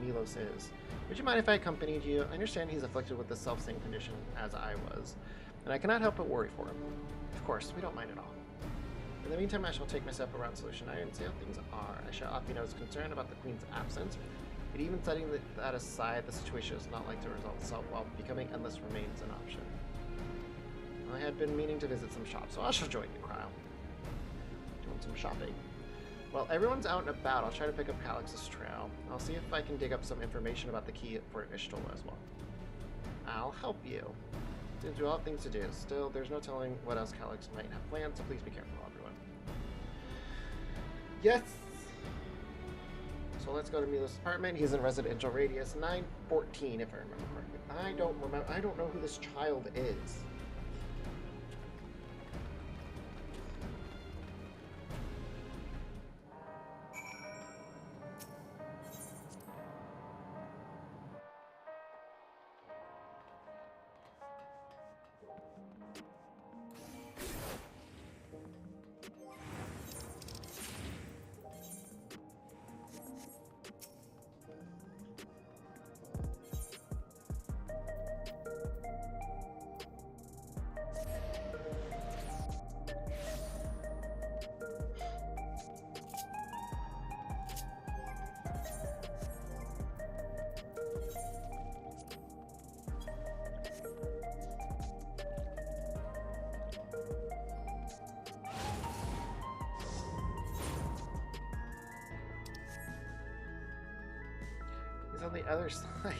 Milos is. Would you mind if I accompanied you? I understand he's afflicted with the self-same condition as I was, and I cannot help but worry for him. Of course, we don't mind at all. In the meantime, I shall take myself around Solution Iron and see how things are. I shall offer his concern about the Queen's absence, but even setting that aside, the situation is not like to resolve itself while becoming endless remains an option. I had been meaning to visit some shops, so I shall join you, Cryle. Doing some shopping. While everyone's out and about, I'll try to pick up Calix's trail. I'll see if I can dig up some information about the key for Ishtola as well. I'll help you. Seems we all have things to do. Still, there's no telling what else Calix might have planned, so please be careful, everyone. Yes! So let's go to Milos' apartment. He's in residential radius 914, if I remember correctly. I don't know who this child is. He's on the other side.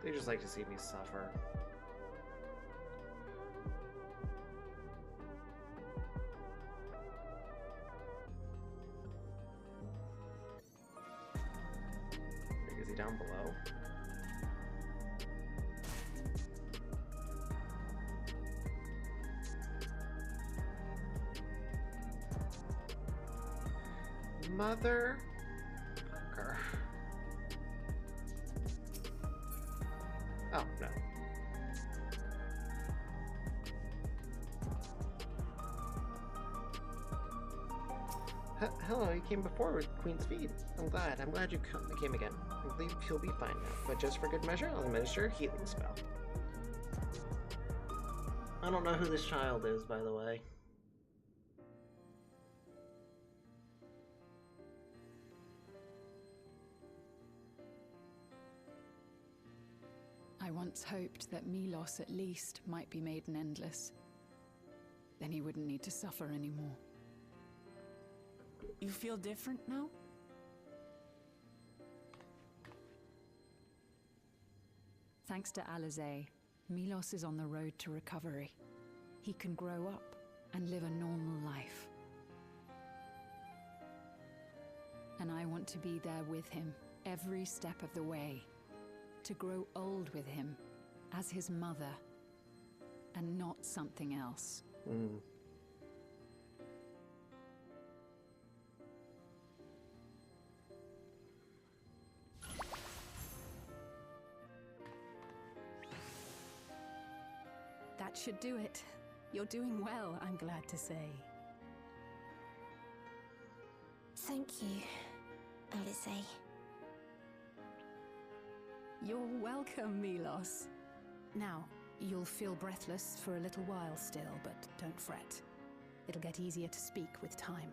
They just like to see me suffer. Is he down below? Mother fucker. Oh, no. Hello, you came before with Queen's feet. I'm glad you came again. I believe he'll be fine now, but just for good measure, I'll administer a healing spell. I don't know who this child is, by the way. I once hoped that Milos at least might be made an endless. Then he wouldn't need to suffer anymore. You feel different now? Thanks to Alizé, Milos is on the road to recovery. He can grow up and live a normal life. And I want to be there with him every step of the way. To grow old with him as his mother and not something else. That should do it. You're doing well, I'm glad to say. Thank you, Alice. You're welcome, Milos. Now, you'll feel breathless for a little while still, but don't fret. It'll get easier to speak with time.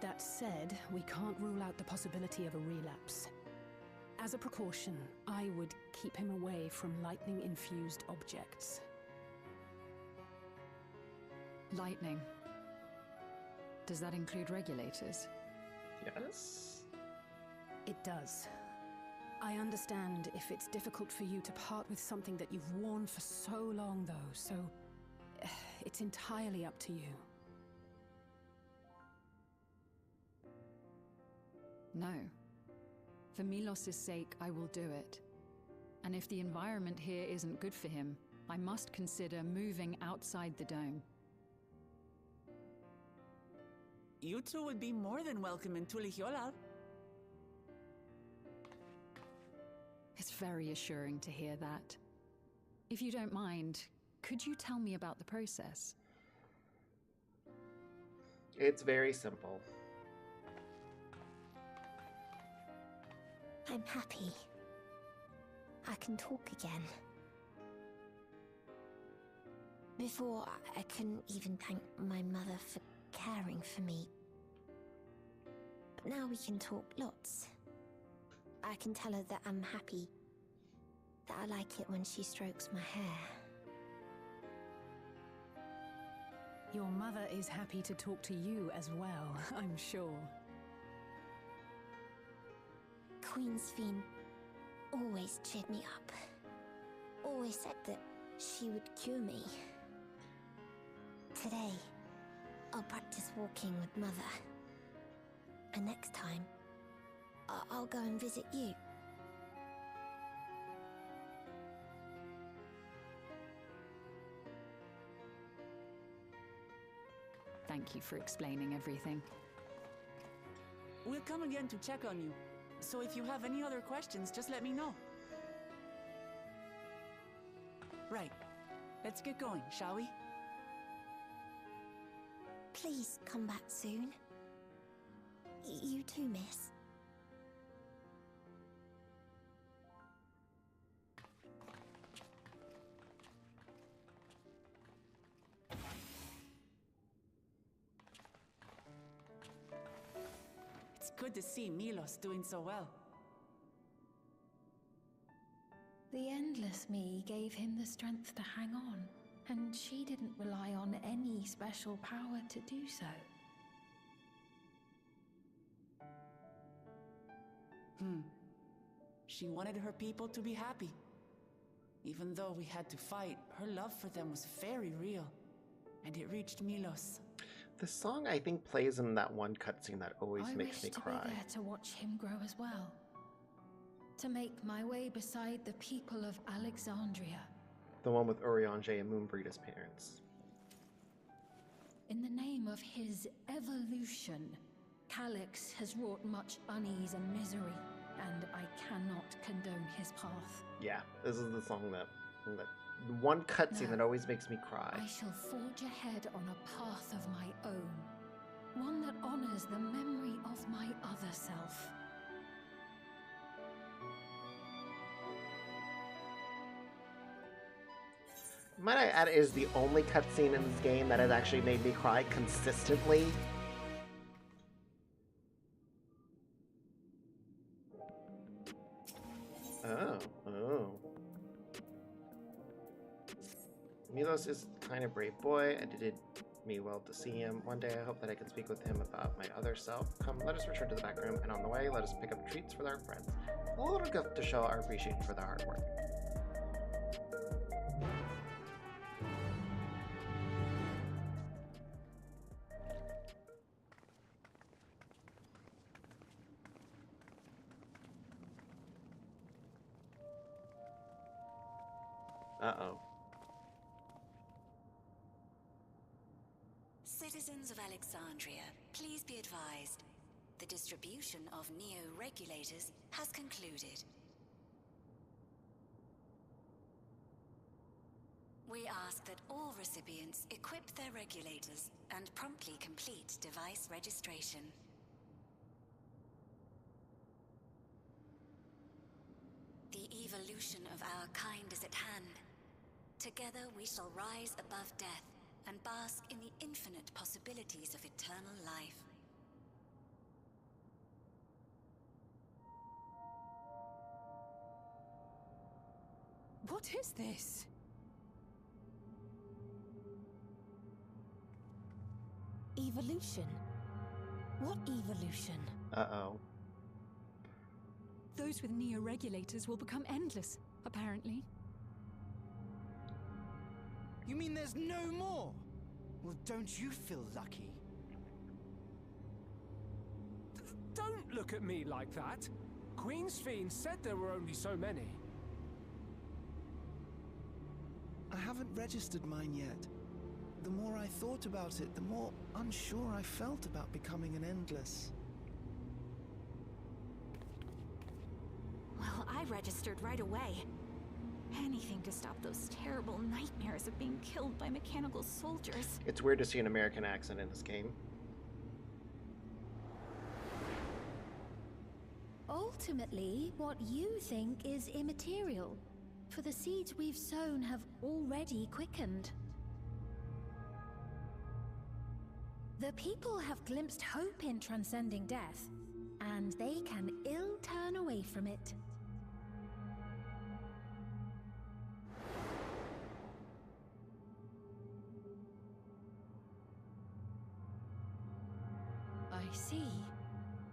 That said, we can't rule out the possibility of a relapse. As a precaution, I would keep him away from lightning-infused objects. Lightning? Does that include regulators? Yes? It does. I understand if it's difficult for you to part with something that you've worn for so long, though, so it's entirely up to you. No. For Milos' sake, I will do it. And if the environment here isn't good for him, I must consider moving outside the dome. You two would be more than welcome in Tulihyolal. It's very assuring to hear that. If you don't mind, could you tell me about the process? It's very simple. I'm happy. I can talk again. Before, I couldn't even thank my mother for caring for me. But now we can talk lots. I can tell her that I'm happy, that I like it when she strokes my hair. Your mother is happy to talk to you as well, I'm sure. Queen Sphene always cheered me up. Always said that she would cure me. Today, I'll practice walking with Mother. And next time, I'll go and visit you. Thank you for explaining everything. We'll come again to check on you. So if you have any other questions, just let me know. Right. Let's get going, shall we? Please come back soon. You too, miss. It's good to see Milos doing so well. The Endless Me gave him the strength to hang on, and she didn't rely on any special power to do so. She wanted her people to be happy. Even though we had to fight, her love for them was very real, and it reached Milos. The song, I think, plays in that one cutscene that always makes me cry. I wish to be there to watch him grow as well. To make my way beside the people of Alexandria. The one with Urianger and Moonbreed as parents. In the name of his evolution, Calyx has wrought much unease and misery, and I cannot condone his path. Yeah, this is the song that one cutscene that always makes me cry. I shall forge ahead on a path of my own, one that honors the memory of my other self. Might I add, it is the only cutscene in this game that has actually made me cry consistently. Oh. Milos is kind of brave boy, and it did me well to see him. One day I hope that I can speak with him about my other self. Come, let us return to the back room, and on the way, let us pick up treats for our friends. A little gift to show our appreciation for their hard work. Uh-oh. Citizens of Alexandria, please be advised. The distribution of neo-regulators has concluded. that all recipients equip their regulators and promptly complete device registration. The evolution of our kind is at hand. Together we shall rise above death and bask in the infinite possibilities of eternal life. What is this? Evolution? What evolution? Uh-oh. Those with neo-regulators will become endless, apparently. You mean there's no more? Well, don't you feel lucky? Don't look at me like that. Queen's Fiend said there were only so many. I haven't registered mine yet. The more I thought about it, the more unsure I felt about becoming an Endless. Well, I registered right away. Anything to stop those terrible nightmares of being killed by mechanical soldiers. It's weird to see an American accent in this game. Ultimately, what you think is immaterial, for the seeds we've sown have already quickened. The people have glimpsed hope in transcending death, and they can ill turn away from it. I see.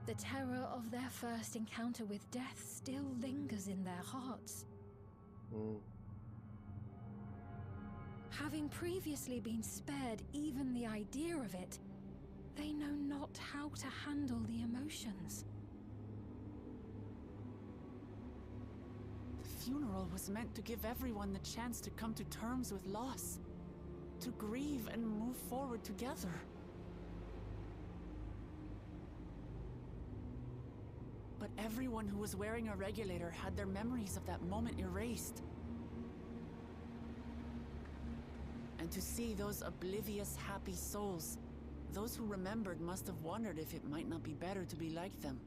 The terror of their first encounter with death still lingers in their hearts. Having previously been spared even the idea of it, they know not how to handle the emotions. The funeral was meant to give everyone the chance to come to terms with loss, to grieve and move forward together. But everyone who was wearing a regulator had their memories of that moment erased. And to see those oblivious, happy souls, those who remembered must have wondered if it might not be better to be like them,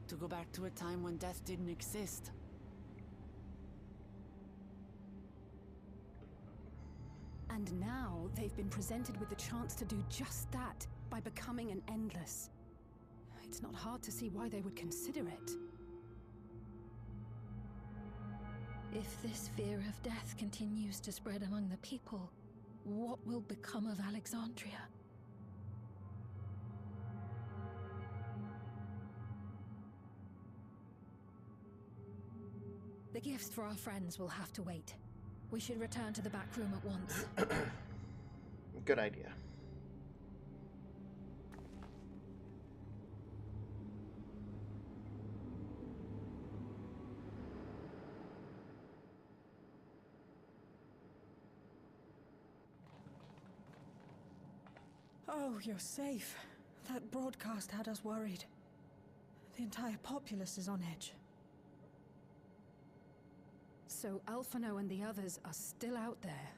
to go back to a time when death didn't exist. And now they've been presented with the chance to do just that by becoming an Endless. It's not hard to see why they would consider it. If this fear of death continues to spread among the people, what will become of Alexandria? The gifts for our friends will have to wait. We should return to the back room at once. Good idea. Oh, you're safe. That broadcast had us worried. The entire populace is on edge. So Alphino and the others are still out there.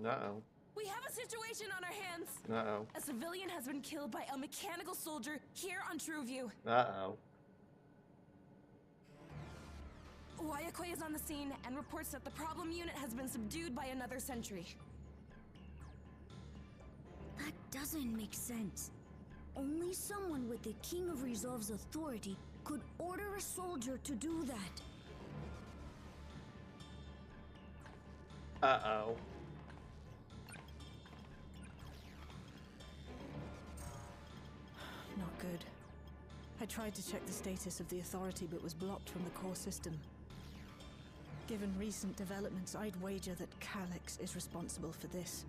Uh-oh. We have a situation on our hands. Uh-oh. A civilian has been killed by a mechanical soldier here on Trueview. Uh-oh. Wayakoi is on the scene and reports that the problem unit has been subdued by another sentry. That doesn't make sense. Only someone with the King of Resolve's authority could order a soldier to do that. Uh-oh. Not good. I tried to check the status of the authority but was blocked from the core system. Given recent developments, I'd wager that Calyx is responsible for this.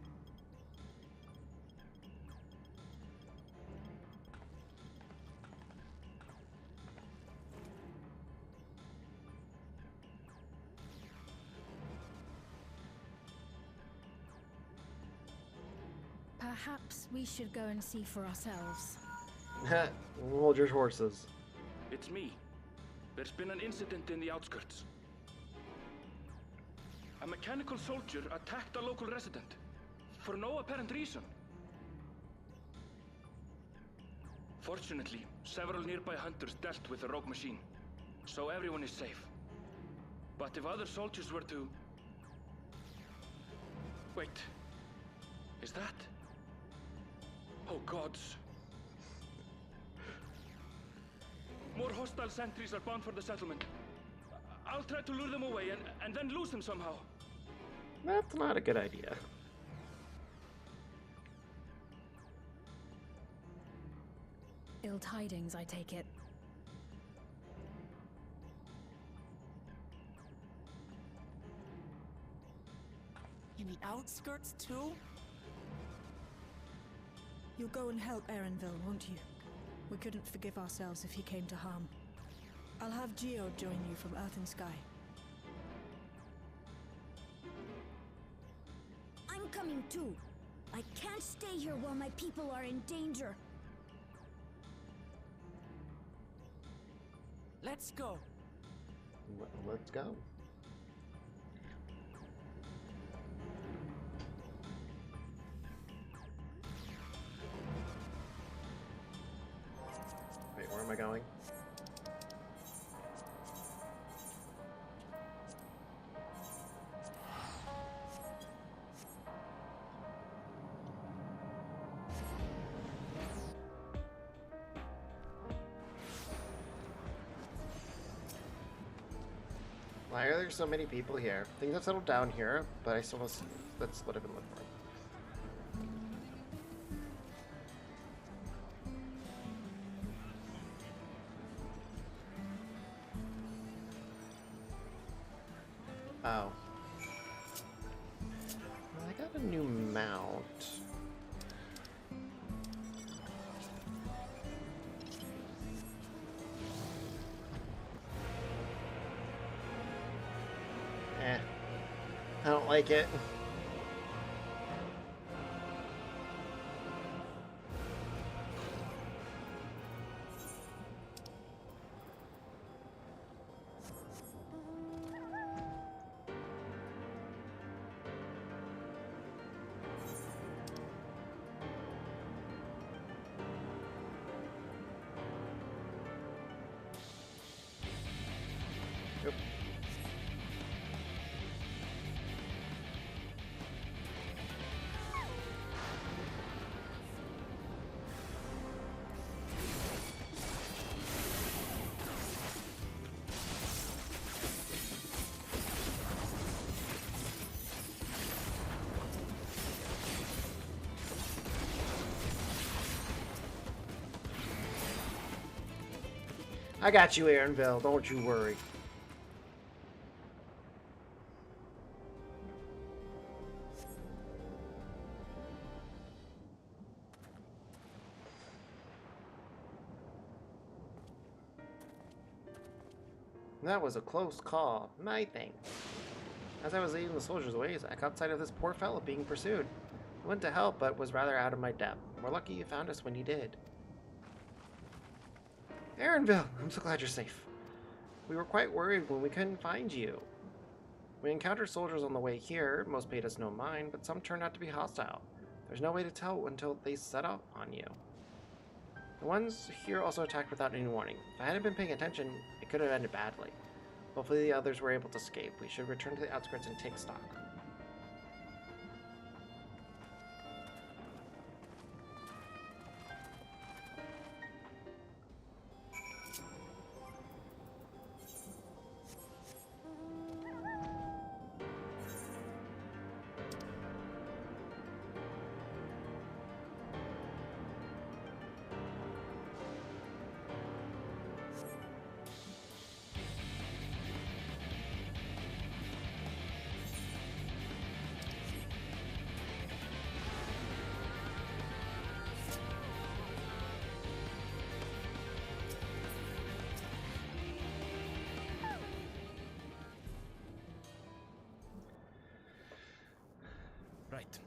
Perhaps we should go and see for ourselves. Hold your horses. It's me. There's been an incident in the outskirts. A mechanical soldier attacked a local resident for no apparent reason. Fortunately, several nearby hunters dealt with the rogue machine, so everyone is safe. But if other soldiers were to... Wait. Is that... Oh gods. More hostile sentries are bound for the settlement. I'll try to lure them away and then lose them somehow. That's not a good idea. Ill tidings, I take it. In the outskirts, too? You'll go and help Erenville, won't you? We couldn't forgive ourselves if he came to harm. I'll have Geode join you from Earth and Sky. I'm coming too. I can't stay here while my people are in danger. Let's go. Let's go. Wait, where am I going? Why are there so many people here? Things have settled down here, but I still want to see. That's what I've been looking for. Oh. Well, I got a new mount. I don't like it. Yep. I got you, Erenville. Don't you worry. That was a close call. My thing. As I was leading the soldiers away, I caught sight of this poor fellow being pursued. I went to help, but was rather out of my depth. We're lucky you found us when you did. Erenville, I'm so glad you're safe. We were quite worried when we couldn't find you. We encountered soldiers on the way here. Most paid us no mind, but some turned out to be hostile. There's no way to tell until they set up on you. The ones here also attacked without any warning. If I hadn't been paying attention, it could have ended badly. Hopefully the others were able to escape. We should return to the outskirts and take stock. Right.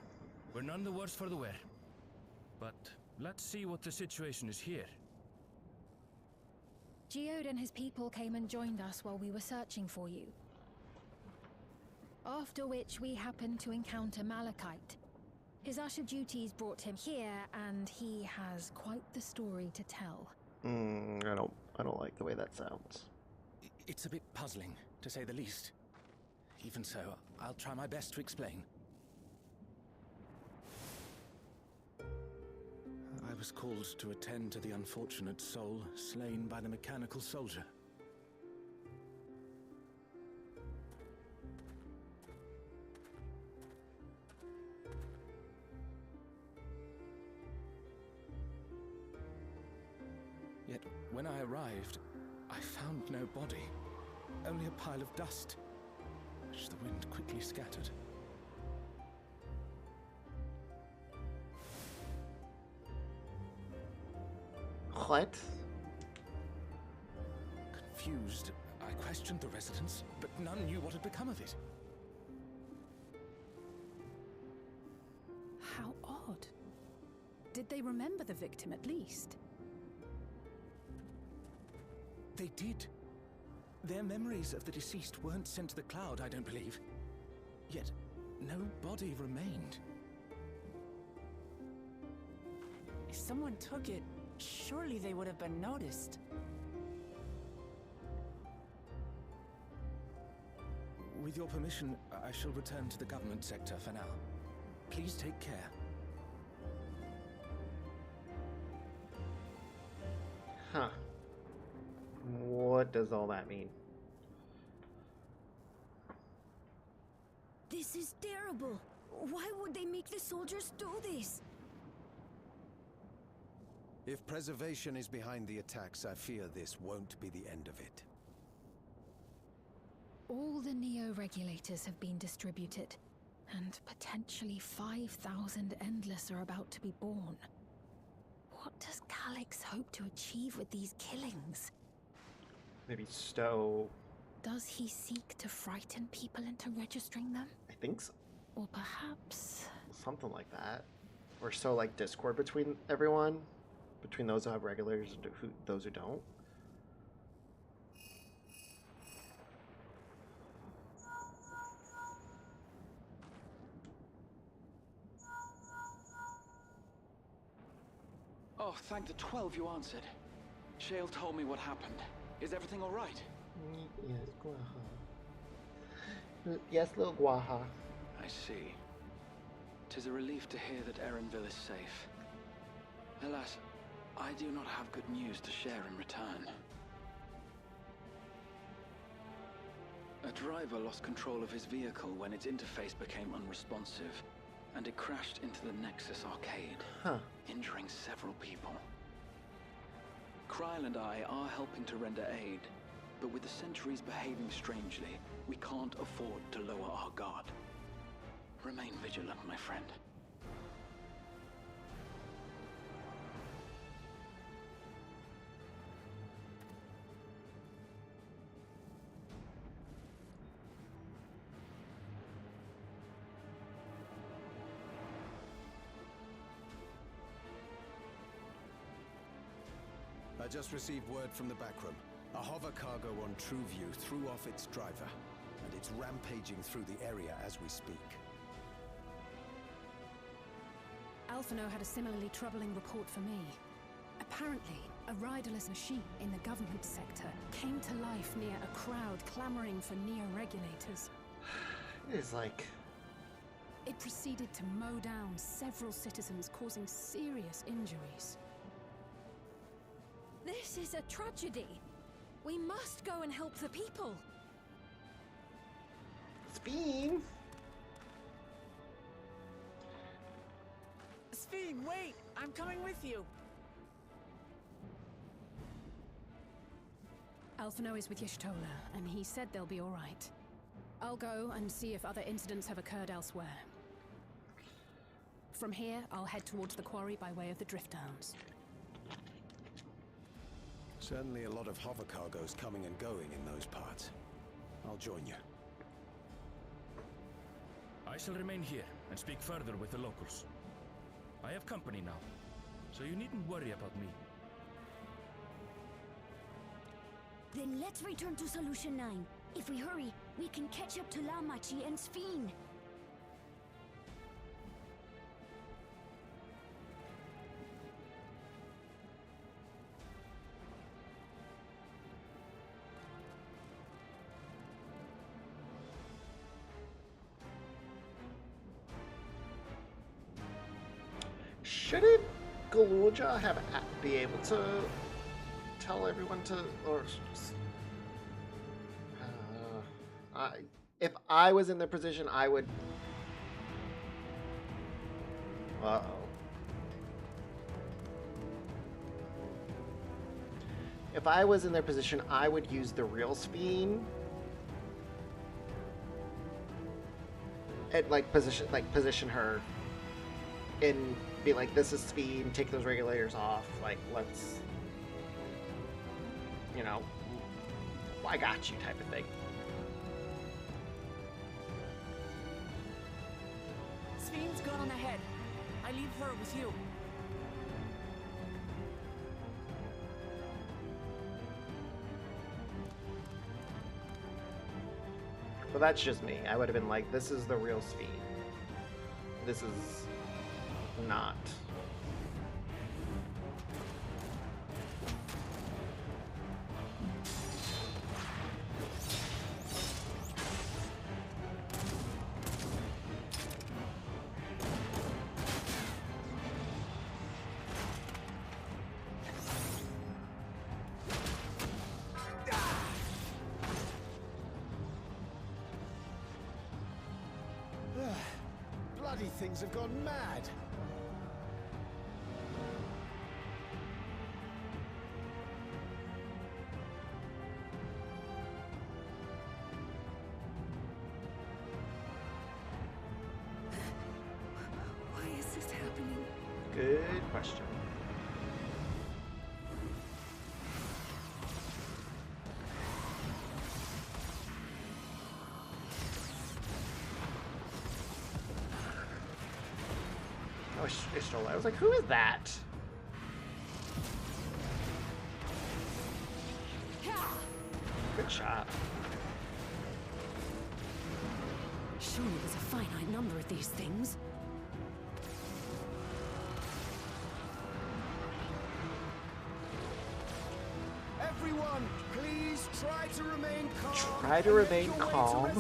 We're none the worse for the wear. But let's see what the situation is here. Geode and his people came and joined us while we were searching for you. After which we happened to encounter Malachite. His usher duties brought him here, and he has quite the story to tell. I don't like the way that sounds. It's a bit puzzling, to say the least. Even so, I'll try my best to explain. I was called to attend to the unfortunate soul slain by the mechanical soldier. Yet, when I arrived, I found no body, only a pile of dust, which the wind quickly scattered. What? Confused, I questioned the residents, but none knew what had become of it. How odd. Did they remember the victim at least? They did. Their memories of the deceased weren't sent to the cloud, I don't believe. Yet, no body remained. If someone took it, surely they would have been noticed. With your permission, I shall return to the government sector for now. Please take care. Huh. What does all that mean? This is terrible. Why would they make the soldiers do this? If preservation is behind the attacks, I fear this won't be the end of it. All the Neo-regulators have been distributed, and potentially 5,000 Endless are about to be born. What does Calix hope to achieve with these killings? Maybe stow. Does he seek to frighten people into registering them? I think so. Or perhaps... something like that. Or sow like discord between everyone. Between those who have regulars and those who don't. Oh, thank the 12 you answered. Shale told me what happened. Is everything all right? Yes, Guaha. Yes, little Guaha. I see. 'Tis a relief to hear that Erenville is safe. Alas, I do not have good news to share in return. A driver lost control of his vehicle when its interface became unresponsive, and it crashed into the Nexus arcade, injuring several people. Kryl and I are helping to render aid, but with the sentries behaving strangely, we can't afford to lower our guard. Remain vigilant, my friend. I just received word from the backroom. A hover cargo on TrueView threw off its driver, and it's rampaging through the area as we speak. Alphino had a similarly troubling report for me. Apparently, a riderless machine in the government sector came to life near a crowd clamoring for Neo-regulators. It is like... It proceeded to mow down several citizens, causing serious injuries. This is a tragedy. We must go and help the people. Speen! Speen, wait! I'm coming with you! Alphino is with Y'shtola, and he said they'll be all right. I'll go and see if other incidents have occurred elsewhere. From here, I'll head towards the quarry by way of the Drift Downs. Certainly a lot of hover cargoes coming and going in those parts. I'll join you. I shall remain here and speak further with the locals. I have company now, so you needn't worry about me. Then let's return to Solution 9. If we hurry, we can catch up to Lamachi and Sphene. Shouldn't Galuja be able to tell everyone to, or if I was in their position, I would. Uh-oh. If I was in their position, I would use the real Sphene and position her and be like, this is Sphene, take those regulators off, like, let's, you know, I got you type of thing. Sphene's gone ahead. I leave her with you. But that's just me. I would have been like, this is the real Sphene. This is not. Bloody things have gone mad. Why is this happening? Good question. I was like, who is that? Good shot. Surely there's a finite number of these things. Everyone, please try to remain calm. Try to remain calm.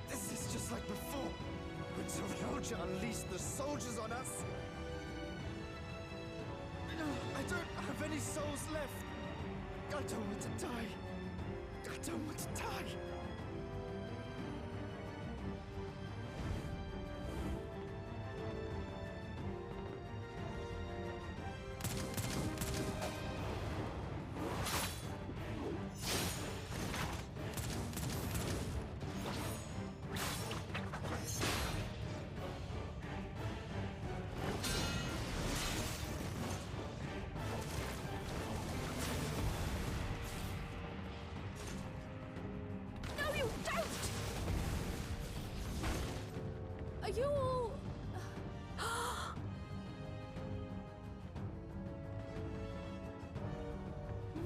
This is just like before. When Zerelja unleashed the soldiers on us. I don't have any souls left. I don't want to die. I don't want to die. You all...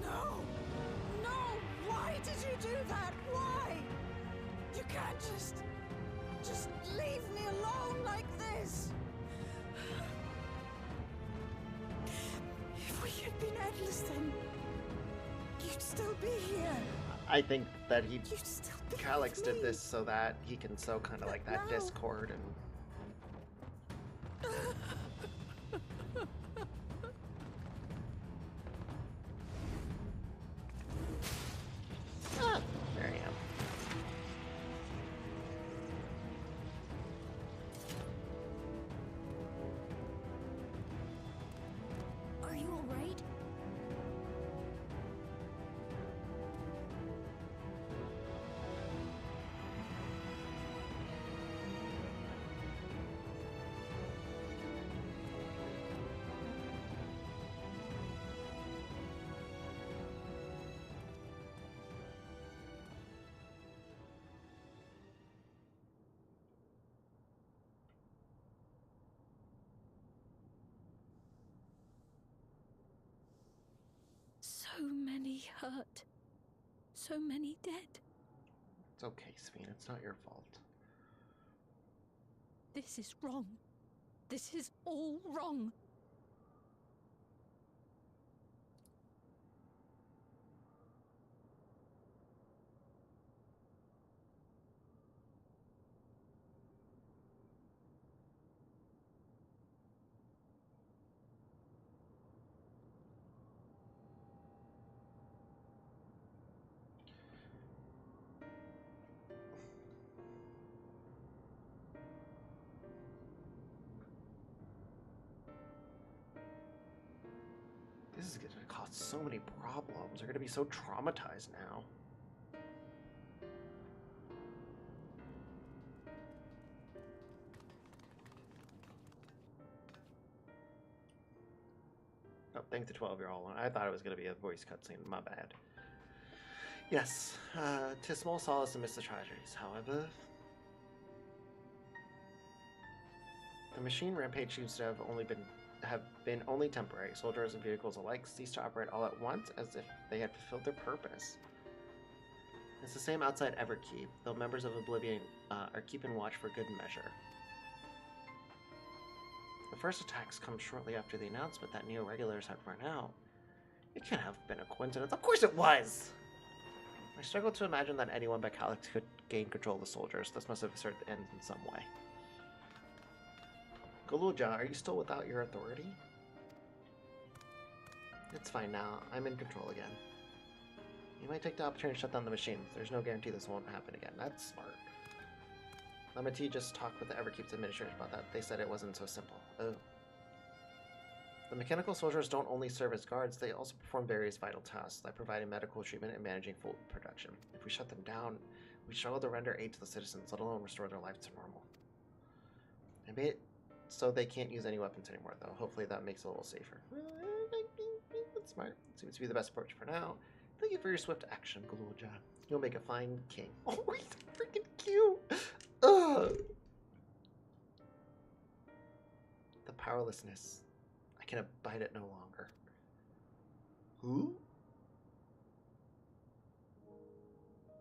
No! No! Why did you do that? Why? You can't just leave me alone like this. If we had been endless, then you'd still be here. I think that Calyx did this so that he can sow kind of like that discord and. Ah, there I am. Are you all right? many hurt. So many dead. It's okay, Sveen. It's not your fault. This is wrong. This is all wrong. This is going to cause so many problems. They're going to be so traumatized now. Oh, thank the 12-year-old one. I thought it was going to be a voice cutscene. My bad. Yes, 'tis small solace amidst the tragedies. However, the machine rampage seems to have been only temporary. Soldiers and vehicles alike ceased to operate all at once, as if they had fulfilled their purpose. It's the same outside Everkeep, though members of Oblivion are keeping watch for good measure. The first attacks come shortly after the announcement that Neo-Regulars had run out. It can't have been a coincidence. Of course it was! I struggle to imagine that anyone but Calyx could gain control of the soldiers. This must have asserted the end in some way. Goluja, are you still without your authority? It's fine now. I'm in control again. You might take the opportunity to shut down the machines. There's no guarantee this won't happen again. That's smart. Lemati just talked with the Everkeep's administrators about that. They said it wasn't so simple. Oh. The mechanical soldiers don't only serve as guards, they also perform various vital tasks, like providing medical treatment and managing food production. If we shut them down, we struggle to render aid to the citizens, let alone restore their lives to normal. I made it so they can't use any weapons anymore, though. Hopefully that makes it a little safer. That's smart. Seems to be the best approach for now. Thank you for your swift action, Goluja. You'll make a fine king. Oh, he's freaking cute! Ugh! The powerlessness. I can abide it no longer. Who?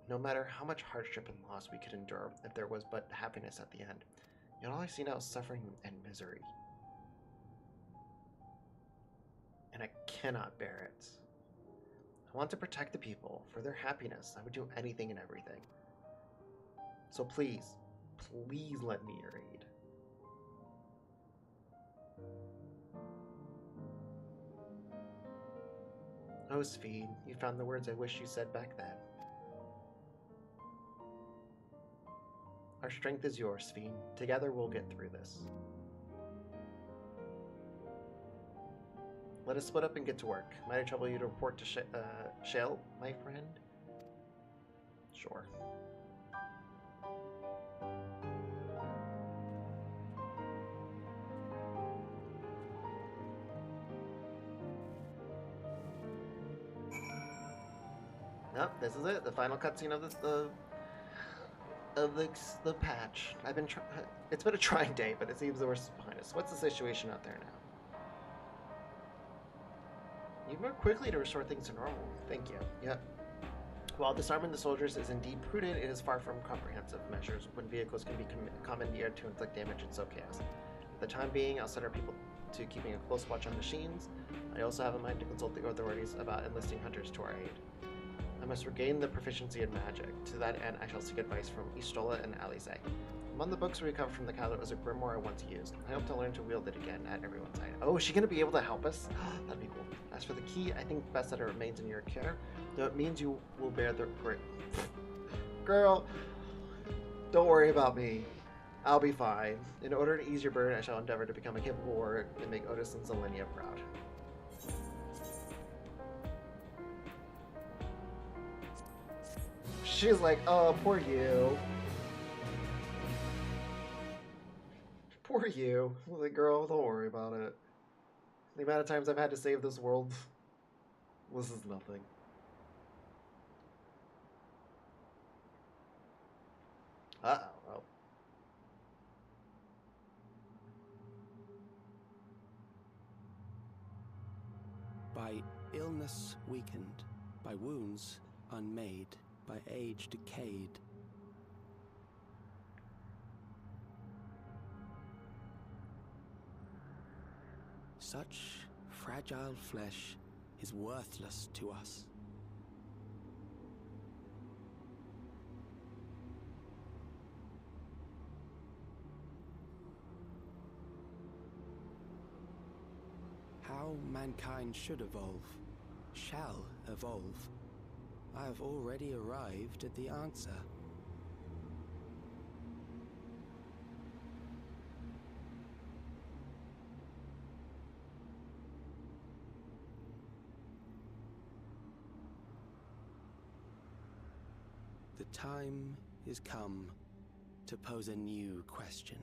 No matter how much hardship and loss we could endure, if there was but happiness at the end, yet all I see now is suffering and misery. And I cannot bear it. I want to protect the people. For their happiness, I would do anything and everything. So please, please let me your aid. Oh, Sveen, you found the words I wish you said back then. Our strength is yours, Sveen. Together we'll get through this. Let us split up and get to work. Might I trouble you to report to Shale, my friend? Sure. Nope, this is it. The final cutscene of the patch. It's been a trying day, but it seems the worst is behind us. What's the situation out there now? You moved quickly to restore things to normal. Thank you. Yep. While disarming the soldiers is indeed prudent, it is far from comprehensive measures when vehicles can be commandeered to inflict damage and sow chaos. For the time being, I'll set our people to keeping a close watch on machines. I also have in mind to consult the authorities about enlisting hunters to our aid. I must regain the proficiency in magic. To that end, I shall seek advice from Istola and Alize. Among the books we recovered from the cabinet was a grimoire I once used. I hope to learn to wield it again at everyone's side. Oh, is she going to be able to help us? That'd be cool. As for the key, I think best that it remains in your care, though it means you will bear the great... Girl, don't worry about me. I'll be fine. In order to ease your burden, I shall endeavor to become a capable warrior and make Otis and Zelenia proud. She's like, oh, poor you. Poor you. I'm like, girl, don't worry about it. The amount of times I've had to save this world, this is nothing. Uh-oh. By illness weakened, by wounds unmade, by age decayed. Such fragile flesh is worthless to us. How mankind should evolve, shall evolve. I have already arrived at the answer. The time is come to pose a new question.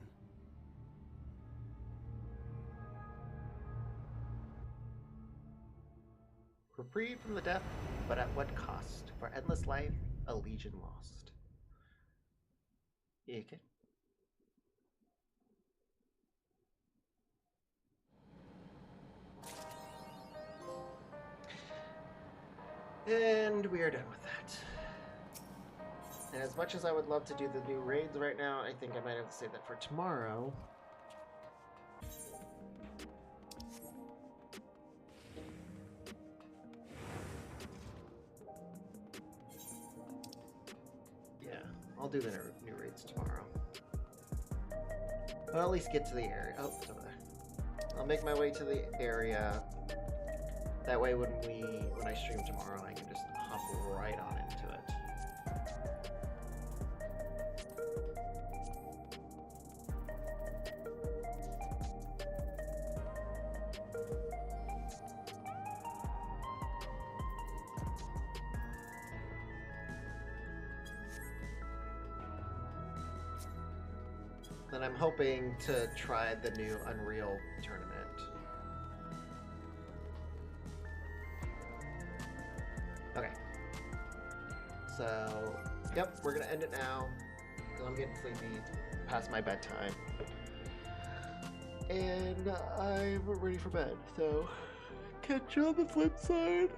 Reprieve from the death, but at what cost? For endless life, a legion lost. Yeah, okay. And we are done with that. And as much as I would love to do the new raids right now, I think I might have to save that for tomorrow. Yeah, I'll do the new raids tomorrow. I'll at least get to the area. Oh, it's over there. I'll make my way to the area. That way when I stream tomorrow, I can just hop right on into it. Then I'm hoping to try the new Unreal tournament. Okay. So, yep, we're gonna end it now because I'm getting sleepy past my bedtime. And I'm ready for bed. So, catch you on the flip side.